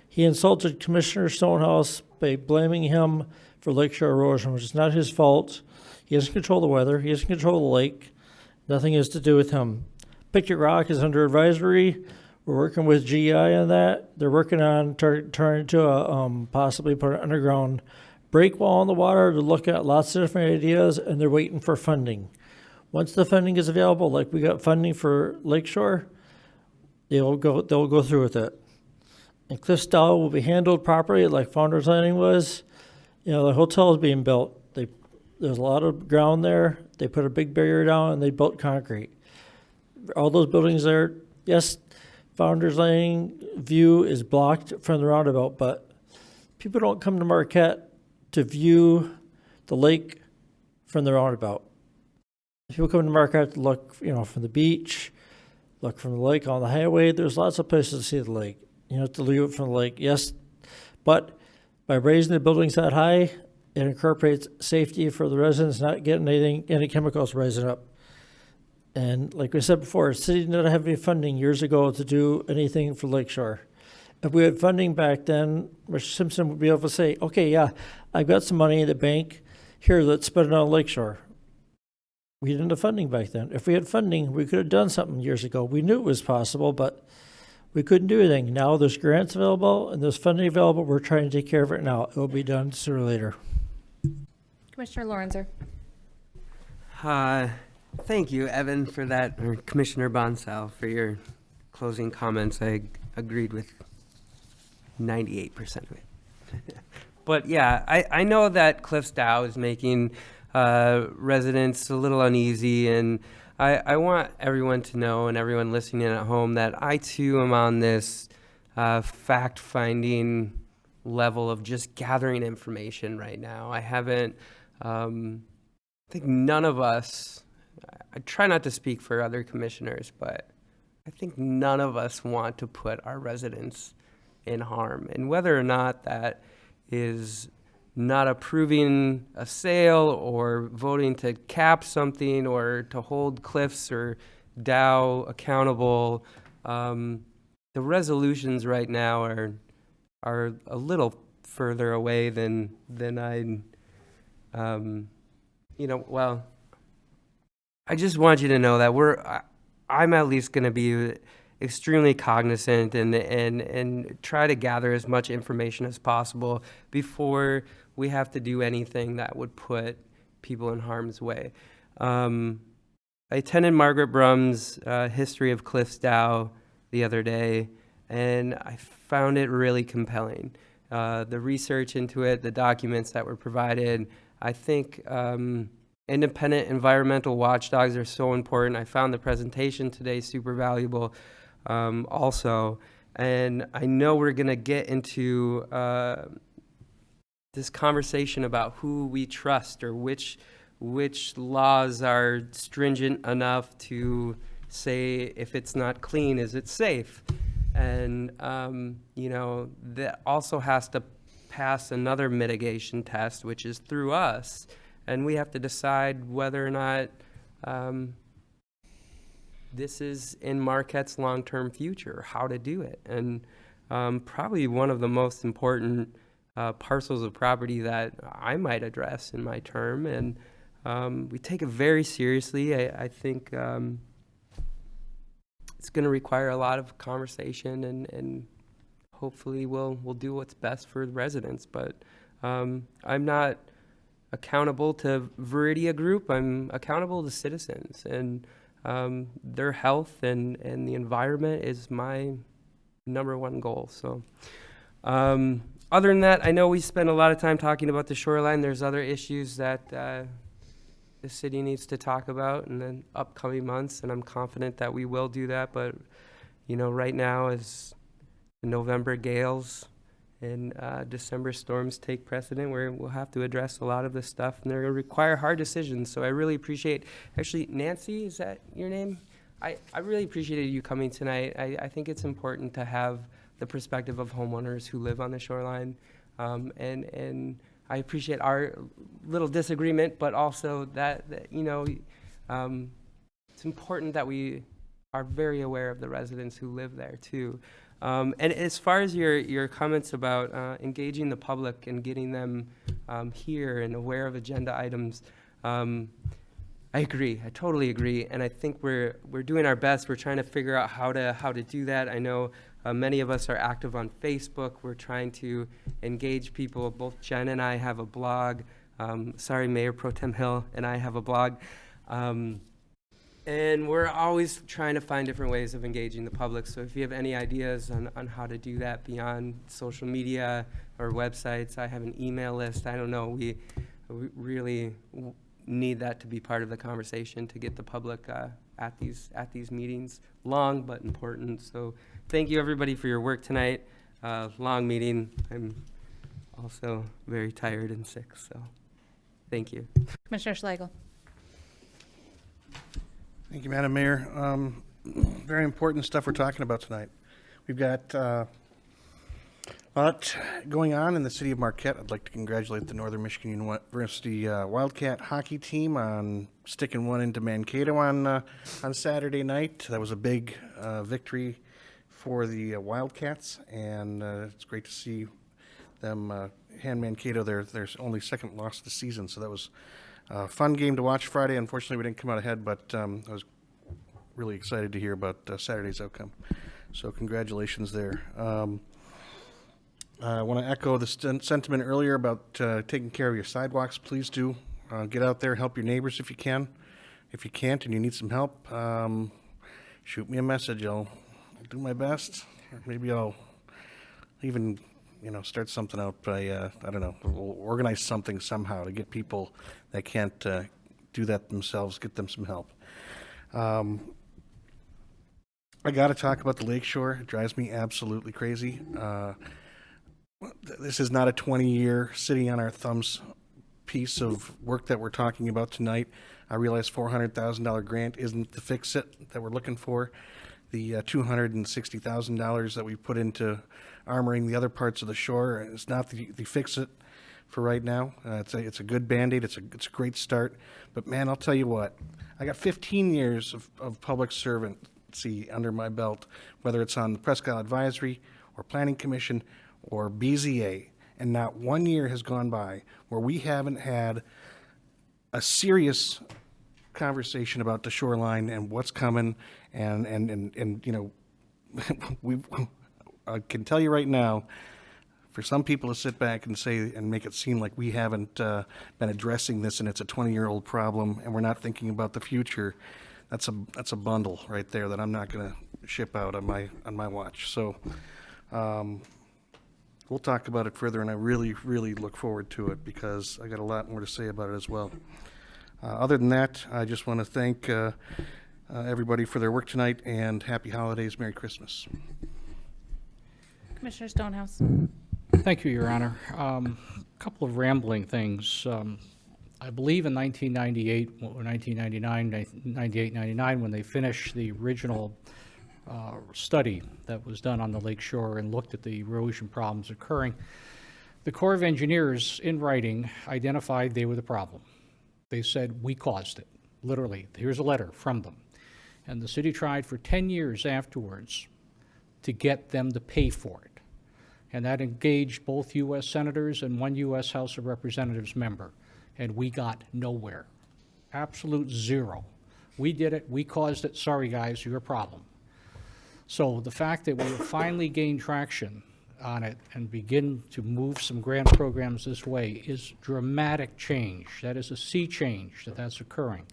He insulted Commissioner Stonehouse by blaming him for lakeshore erosion, which is not his fault. He doesn't control the weather. He doesn't control the lake. Nothing is to do with him. Picket Rock is under advisory. We're working with GI on that. They're working on turning to possibly put an underground break wall in the water to look at lots of different ideas, and they're waiting for funding. Once the funding is available, like we got funding for Lakeshore, they'll go through with it. And Cliffs Dow will be handled properly, like Founders Landing was. The hotel is being built. There's a lot of ground there. They put a big barrier down and they built concrete. All those buildings there, yes, Founders Lane view is blocked from the roundabout, but people don't come to Marquette to view the lake from the roundabout. People come to Marquette to look, from the beach, look from the lake on the highway. There's lots of places to see the lake. You have to view it from the lake, yes, but by raising the buildings that high, it incorporates safety for the residents, not getting any chemicals rising up. And like we said before, the city didn't have any funding years ago to do anything for Lakeshore. If we had funding back then, Mr. Simpson would be able to say, okay, yeah, I've got some money in the bank. Here, let's spend it on Lakeshore. We didn't have funding back then. If we had funding, we could have done something years ago. We knew it was possible, but we couldn't do anything. Now there's grants available and there's funding available. We're trying to take care of it now. It will be done sooner or later. Commissioner Lorenzer. Thank you, Evan, for that, or Commissioner Bonsal, for your closing comments. I agreed with 98% of it. But yeah, I know that Cliffs Dow is making residents a little uneasy, and I want everyone to know, and everyone listening in at home, that I too am on this fact-finding level of just gathering information right now. I haven't, I think none of us, I try not to speak for other commissioners, but I think none of us want to put our residents in harm. And whether or not that is not approving a sale or voting to cap something or to hold Cliffs or Dow accountable, the resolutions right now are a little further away than I, well, I just want you to know that I'm at least going to be extremely cognizant and try to gather as much information as possible before we have to do anything that would put people in harm's way. I attended Margaret Brum's History of Cliffs Dow the other day, and I found it really compelling. The research into it, the documents that were provided, I think independent environmental watchdogs are so important. I found the presentation today super valuable also. And I know we're going to get into this conversation about who we trust or which laws are stringent enough to say if it's not clean, is it safe? And, that also has to pass another mitigation test, which is through us. And we have to decide whether or not this is in Marquette's long-term future, how to do it. And probably one of the most important parcels of property that I might address in my term. And we take it very seriously. I think it's going to require a lot of conversation, and hopefully we'll do what's best for the residents. But I'm not accountable to Viridia Group. I'm accountable to citizens, and their health and the environment is my #1 goal. So other than that, I know we spend a lot of time talking about the shoreline. There's other issues that the city needs to talk about in the upcoming months, and I'm confident that we will do that. But right now, as the November gales and December storms take precedent, where we'll have to address a lot of this stuff, and they're going to require hard decisions. So I really appreciate, actually, Nancy, is that your name? I really appreciated you coming tonight. I think it's important to have the perspective of homeowners who live on the shoreline, and I appreciate our little disagreement, but also that it's important that we are very aware of the residents who live there too. And as far as your comments about engaging the public and getting them here and aware of agenda items, I agree. I totally agree. And I think we're doing our best. We're trying to figure out how to do that. I know many of us are active on Facebook. We're trying to engage people. Both Jen and I have a blog. Mayor Pro Tem Hill and I have a blog. And we're always trying to find different ways of engaging the public. So if you have any ideas on how to do that beyond social media or websites, I have an email list. I don't know. We really need that to be part of the conversation to get the public at these meetings. Long but important. So thank you everybody for your work tonight. Long meeting. I'm also very tired and sick, so thank you. Commissioner Schlegel. Thank you, Madam Mayor. Very important stuff we're talking about tonight. We've got a lot going on in the city of Marquette. I'd like to congratulate the Northern Michigan University Wildcat hockey team on sticking one into Mankato on Saturday night. That was a big victory for the Wildcats, and it's great to see them hand Mankato their only second loss of the season. So that was a fun game to watch Friday. Unfortunately, we didn't come out ahead, but I was really excited to hear about Saturday's outcome. So congratulations there. I want to echo the sentiment earlier about taking care of your sidewalks. Please do get out there, help your neighbors if you can. If you can't and you need some help, shoot me a message. I'll do my best. Maybe I'll even start something out by, I don't know, we'll organize something somehow to get people that can't do that themselves, get them some help. I got to talk about the lakeshore. It drives me absolutely crazy. This is not a 20-year sitting on our thumbs piece of work that we're talking about tonight. I realize $400,000 grant isn't the fix-it that we're looking for. The $260,000 that we put into armoring the other parts of the shore is not the fix-it for right now. It's a good Band-Aid. It's a great start. But, man, I'll tell you what. I got 15 years of public servancy under my belt, whether it's on the Presque Isle Advisory or Planning Commission or BZA, and not 1 year has gone by where we haven't had a serious conversation about the shoreline and what's coming, and I can tell you right now, for some people to sit back and say and make it seem like we haven't been addressing this and it's a 20-year-old problem and we're not thinking about the future, that's a bundle right there that I'm not going to ship out on my watch. So we'll talk about it further, and I really, really look forward to it because I got a lot more to say about it as well. Other than that, I just want to thank everybody for their work tonight, and happy holidays, Merry Christmas. Commissioner Stonehouse. Thank you, Your Honor. A couple of rambling things. I believe in 1998, or 1999, 98, 99, when they finished the original study that was done on the lake shore and looked at the erosion problems occurring, the Corps of Engineers, in writing, identified they were the problem. They said, we caused it, literally. Here's a letter from them. And the city tried for 10 years afterwards to get them to pay for it. And that engaged both U.S. senators and one U.S. House of Representatives member. And we got nowhere. Absolute zero. We did it. We caused it. Sorry, guys, your problem. So the fact that we have finally gained traction on it and begin to move some grant programs this way is dramatic change. That is a sea change that's occurring.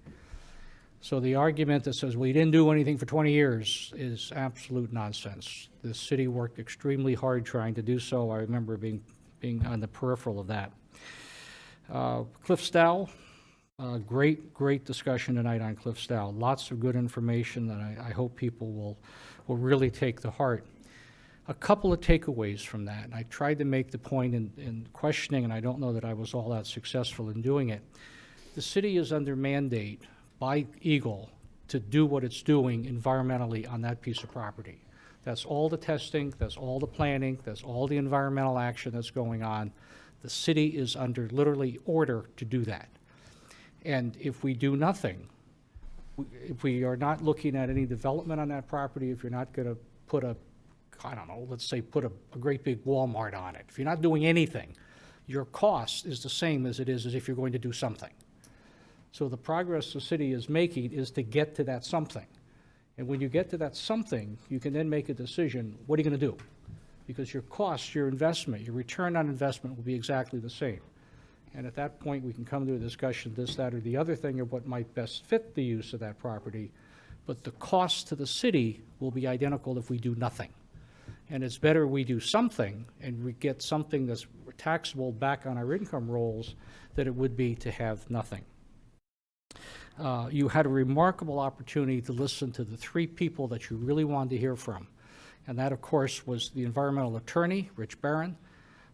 So the argument that says we didn't do anything for 20 years is absolute nonsense. The city worked extremely hard trying to do so. I remember being on the peripheral of that. Cliff Stow, great discussion tonight on Cliff Stow. Lots of good information that I hope people will really take to heart. A couple of takeaways from that, and I tried to make the point in questioning, and I don't know that I was all that successful in doing it. The city is under mandate by Eagle to do what it's doing environmentally on that piece of property. That's all the testing, that's all the planning, that's all the environmental action that's going on. The city is under literally order to do that. And if we do nothing, if we are not looking at any development on that property, if you're not going to put I don't know, let's say put a great big Walmart on it, if you're not doing anything, your cost is the same as it is as if you're going to do something. So the progress the city is making is to get to that something. And when you get to that something, you can then make a decision, what are you going to do? Because your cost, your investment, your return on investment will be exactly the same. And at that point, we can come to a discussion, this, that, or the other thing, of what might best fit the use of that property. But the cost to the city will be identical if we do nothing. And it's better we do something and we get something that's taxable back on our income rolls than it would be to have nothing. You had a remarkable opportunity to listen to the three people that you really wanted to hear from. And that, of course, was the environmental attorney, Rich Barron.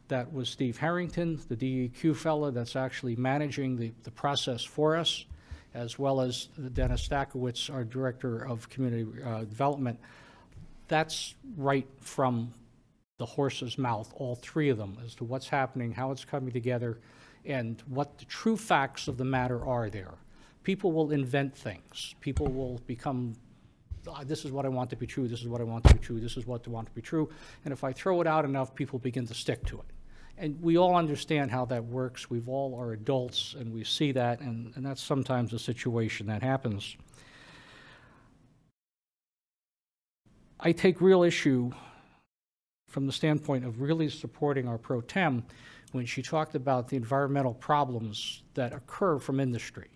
That was Steve Harrington, the DEQ fellow that's actually managing the process for us, as well as Dennis Stakowitz, our Director of Community Development. That's right from the horse's mouth, all three of them, as to what's happening, how it's coming together, and what the true facts of the matter are there. People will invent things. People will become, this is what I want to be true, this is what I want to be true, this is what I want to be true. And if I throw it out enough, people begin to stick to it. And we all understand how that works. We've all are adults, and we see that, and that's sometimes a situation that happens. I take real issue from the standpoint of really supporting our pro tem when she talked about the environmental problems that occur from industry.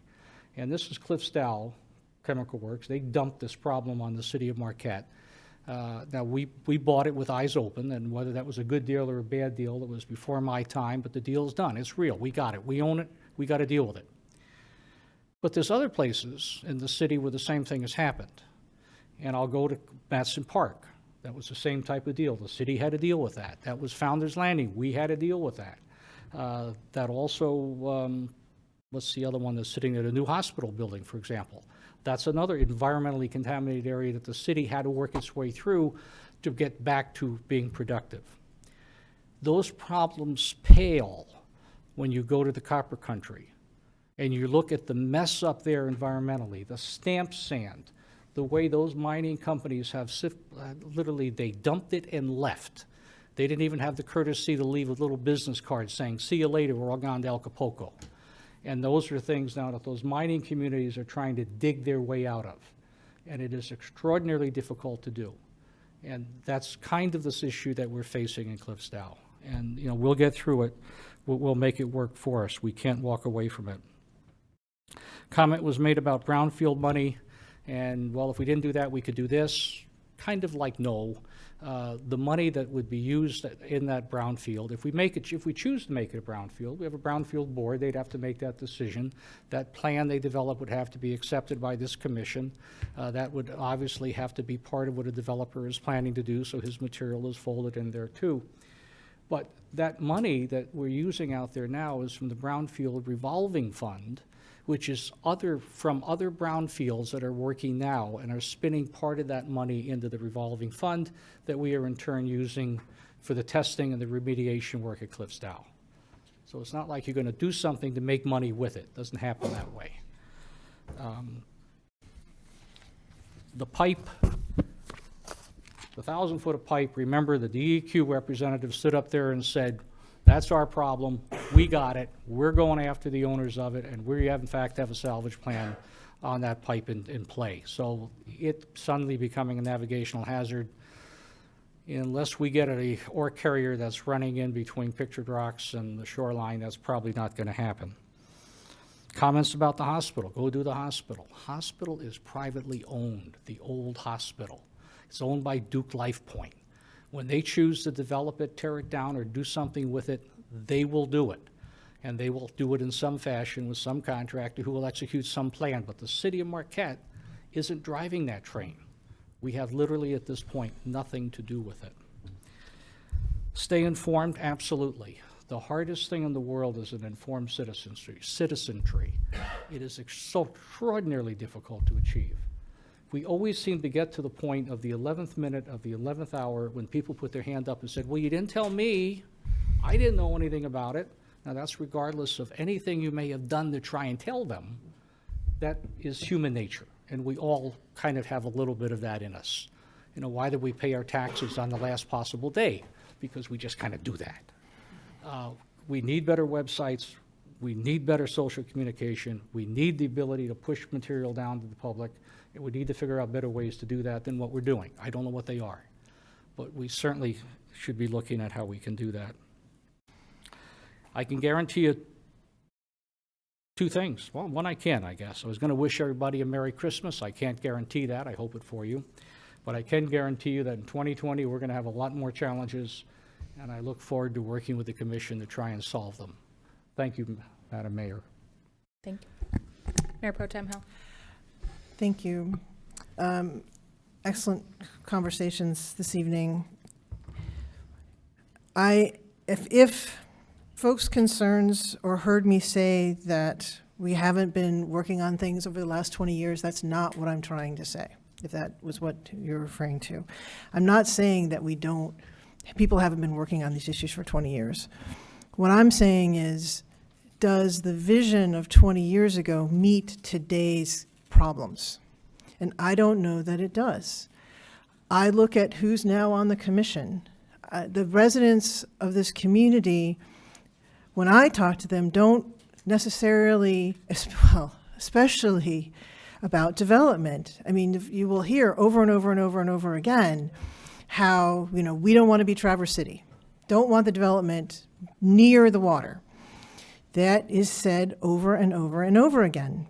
And this is Cliffsdale Chemical Works. They dumped this problem on the city of Marquette. Now, we bought it with eyes open, and whether that was a good deal or a bad deal, it was before my time, but the deal's done. It's real. We got it. We own it. We got to deal with it. But there's other places in the city where the same thing has happened. And I'll go to Madison Park. That was the same type of deal. The city had to deal with that. That was Founder's Landing. We had to deal with that. That also, what's the other one that's sitting there? The new hospital building, for example. That's another environmentally contaminated area that the city had to work its way through to get back to being productive. Those problems pale when you go to the copper country and you look at the mess up there environmentally, the stamp sand, the way those mining companies have literally, they dumped it and left. They didn't even have the courtesy to leave a little business card saying, "See you later, we're all gone to Acapulco." And those are things now that those mining communities are trying to dig their way out of. And it is extraordinarily difficult to do. And that's kind of this issue that we're facing in Cliffsdale. And, you know, we'll get through it. We'll make it work for us. We can't walk away from it. Comment was made about brownfield money. And, well, if we didn't do that, we could do this. Kind of like no. The money that would be used in that brownfield, if we choose to make it a brownfield, we have a brownfield board, they'd have to make that decision. That plan they develop would have to be accepted by this commission. That would obviously have to be part of what a developer is planning to do, so his material is folded in there too. But that money that we're using out there now is from the Brownfield Revolving Fund, which is from other brownfields that are working now and are spinning part of that money into the revolving fund that we are in turn using for the testing and the remediation work at Cliffsdale. So it's not like you're going to do something to make money with it. It doesn't happen that way. The pipe, the 1,000-foot of pipe, remember the DEQ representative stood up there and said, "That's our problem, we got it, we're going after the owners of it, and we have, in fact, have a salvage plan on that pipe in play." So it suddenly becoming a navigational hazard, unless we get a ore carrier that's running in between Pictured Rocks and the shoreline, that's probably not going to happen. Comments about the hospital. Go do the hospital. Hospital is privately owned, the old hospital. It's owned by Duke Life Point. When they choose to develop it, tear it down, or do something with it, they will do it. And they will do it in some fashion with some contractor who will execute some plan. But the city of Marquette isn't driving that train. We have literally at this point nothing to do with it. Stay informed, absolutely. The hardest thing in the world is an informed citizenry. It is so extraordinarily difficult to achieve. We always seem to get to the point of the 11th minute of the 11th hour when people put their hand up and said, "Well, you didn't tell me. I didn't know anything about it." Now, that's regardless of anything you may have done to try and tell them. That is human nature, and we all kind of have a little bit of that in us. You know, why do we pay our taxes on the last possible day? Because we just kind of do that. We need better websites. We need better social communication. We need the ability to push material down to the public. And we need to figure out better ways to do that than what we're doing. I don't know what they are, but we certainly should be looking at how we can do that. I can guarantee you two things. Well, one I can, I guess. I was going to wish everybody a Merry Christmas. I can't guarantee that. I hope it for you. But I can guarantee you that in 2020, we're going to have a lot more challenges, and I look forward to working with the commission to try and solve them. Thank you, Madam Mayor. Thank you. Mayor Pro Tem Hill. Thank you. Excellent conversations this evening. If folks' concerns or heard me say that we haven't been working on things over the last 20 years, that's not what I'm trying to say, if that was what you're referring to. I'm not saying that people haven't been working on these issues for 20 years. What I'm saying is, does the vision of 20 years ago meet today's problems? And I don't know that it does. I look at who's now on the commission. The residents of this community, when I talk to them, don't necessarily, well, especially about development. I mean, you will hear over and over and over and over again how, we don't want to be Traverse City, don't want the development near the water. That is said over and over and over again.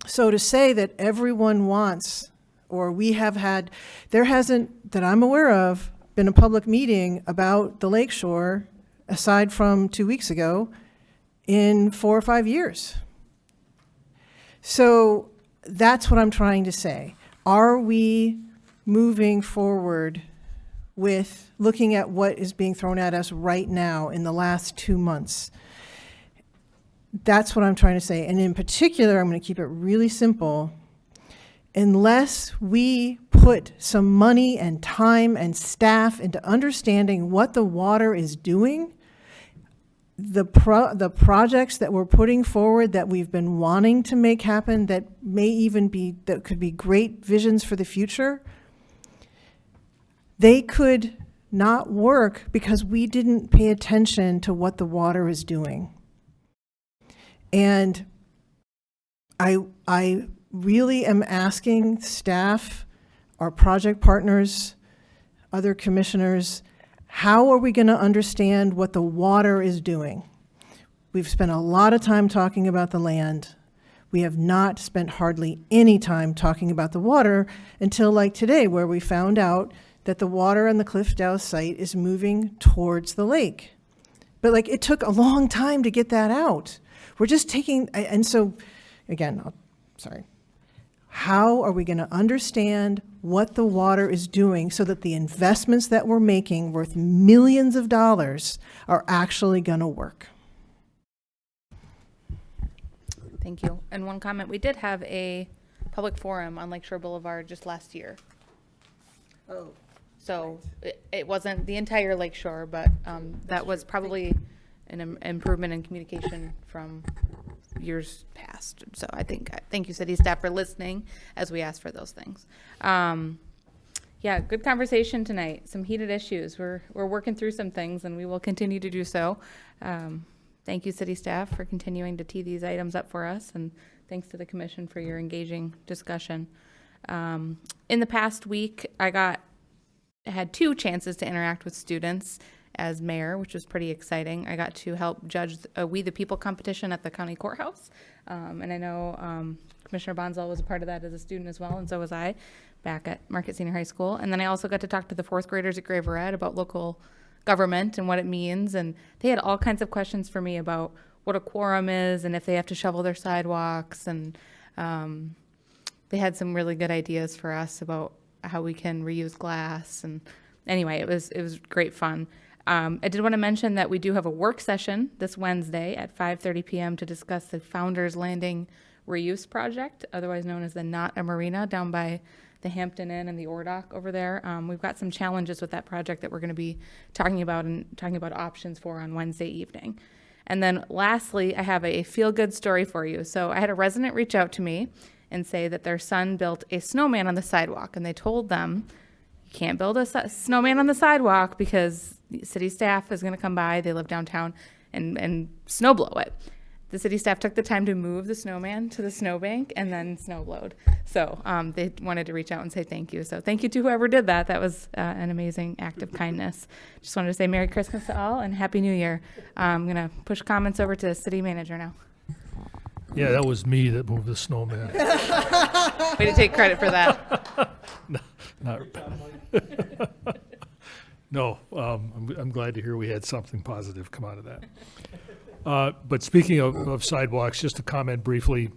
So to say that everyone wants, or we have had, there hasn't, that I'm aware of, been a public meeting about the lakeshore, aside from 2 weeks ago, in 4 or 5 years. So that's what I'm trying to say. Are we moving forward with looking at what is being thrown at us right now in the last 2 months? That's what I'm trying to say. And in particular, I'm going to keep it really simple. Unless we put some money and time and staff into understanding what the water is doing, the projects that we're putting forward that we've been wanting to make happen, that may even be, that could be great visions for the future, they could not work because we didn't pay attention to what the water is doing. And I really am asking staff, our project partners, other commissioners, how are we going to understand what the water is doing? We've spent a lot of time talking about the land. We have not spent hardly any time talking about the water until like today, where we found out that the water on the Cliffdale site is moving towards the lake. But it took a long time to get that out. We're just taking, and so, again, sorry. How are we going to understand what the water is doing so that the investments that we're making worth millions of dollars are actually going to work? Thank you. And one comment, we did have a public forum on Lakeshore Boulevard just last year. Oh. So it wasn't the entire Lakeshore, but that was probably an improvement in communication from years past. So thank you, city staff, for listening as we asked for those things. Yeah, good conversation tonight. Some heated issues. We're working through some things, and we will continue to do so. Thank you, city staff, for continuing to tee these items up for us, and thanks to the commission for your engaging discussion. In the past week, I had 2 chances to interact with students as mayor, which was pretty exciting. I got to help judge a We the People competition at the county courthouse. And I know Commissioner Bonzel was a part of that as a student as well, and so was I back at Marquette Senior High School. And then I also got to talk to the 4th graders at Graver Ed about local government and what it means. And they had all kinds of questions for me about what a quorum is and if they have to shovel their sidewalks. And they had some really good ideas for us about how we can reuse glass. And anyway, it was great fun. I did want to mention that we do have a work session this Wednesday at 5:30 p.m. to discuss the Founders Landing reuse project, otherwise known as the Not a Marina, down by the Hampton Inn and the Ordock over there. We've got some challenges with that project that we're going to be talking about options for on Wednesday evening. And then lastly, I have a feel-good story for you. So I had a resident reach out to me and say that their son built a snowman on the sidewalk, and they told them, you can't build a snowman on the sidewalk because city staff is going to come by, they live downtown, and snow blow it. The city staff took the time to move the snowman to the snowbank and then snow blowed. So they wanted to reach out and say thank you. So thank you to whoever did that. That was an amazing act of kindness. Just wanted to say Merry Christmas to all and Happy New Year. I'm going to push comments over to the city manager now. Yeah, that was me that moved the snowman. Way to take credit for that. No, I'm glad to hear we had something positive come out of that. But speaking of sidewalks, just to comment briefly,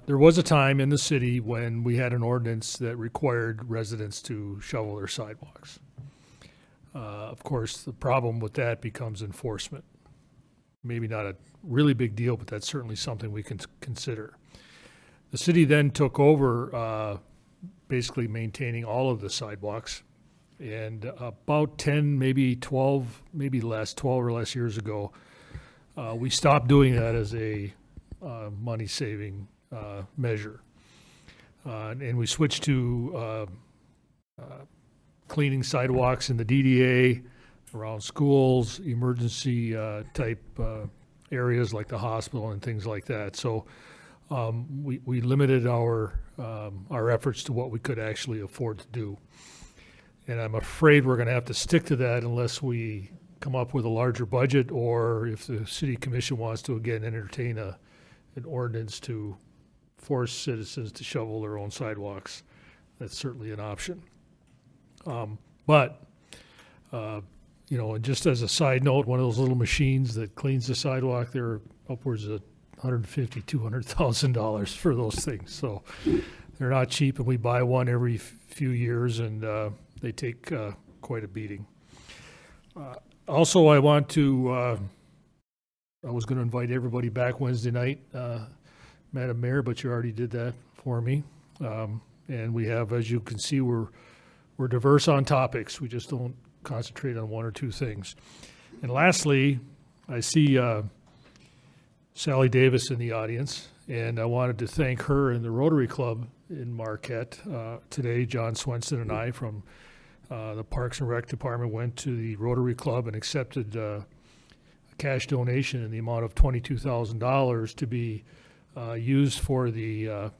There was a time in the city when we had an ordinance that required residents to shovel their sidewalks. Of course, the problem with that becomes enforcement. Maybe not a really big deal, but that's certainly something we can consider. The city then took over basically maintaining all of the sidewalks. And about 10, maybe 12, maybe less, 12 or less years ago, we stopped doing that as a money-saving measure. And we switched to cleaning sidewalks in the DDA, around schools, emergency type areas like the hospital and things like that. So we limited our efforts to what we could actually afford to do. And I'm afraid we're going to have to stick to that unless we come up with a larger budget, or if the city commission wants to again entertain an ordinance to force citizens to shovel their own sidewalks. That's certainly an option. But you know, and just as a side note, one of those little machines that cleans the sidewalk, they're upwards of $150,000, $200,000 for those things. So they're not cheap, and we buy one every few years, and they take quite a beating. Also, I want to, I was going to invite everybody back Wednesday night, Madam Mayor, but you already did that for me. And we have, as you can see, we're diverse on topics. We just don't concentrate on one or two things. And lastly, I see Sally Davis in the audience, and I wanted to thank her and the Rotary Club in Marquette. Today, John Swenson and I from the Parks and Rec Department went to the Rotary Club and accepted a cash donation in the amount of $22,000 to be used for the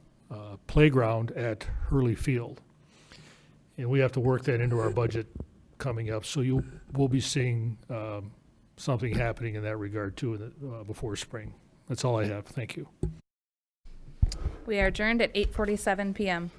playground at Hurley Field. And we have to work that into our budget coming up, so we'll be seeing something happening in that regard too before spring. That's all I have. Thank you. We are adjourned at 8:47 p.m.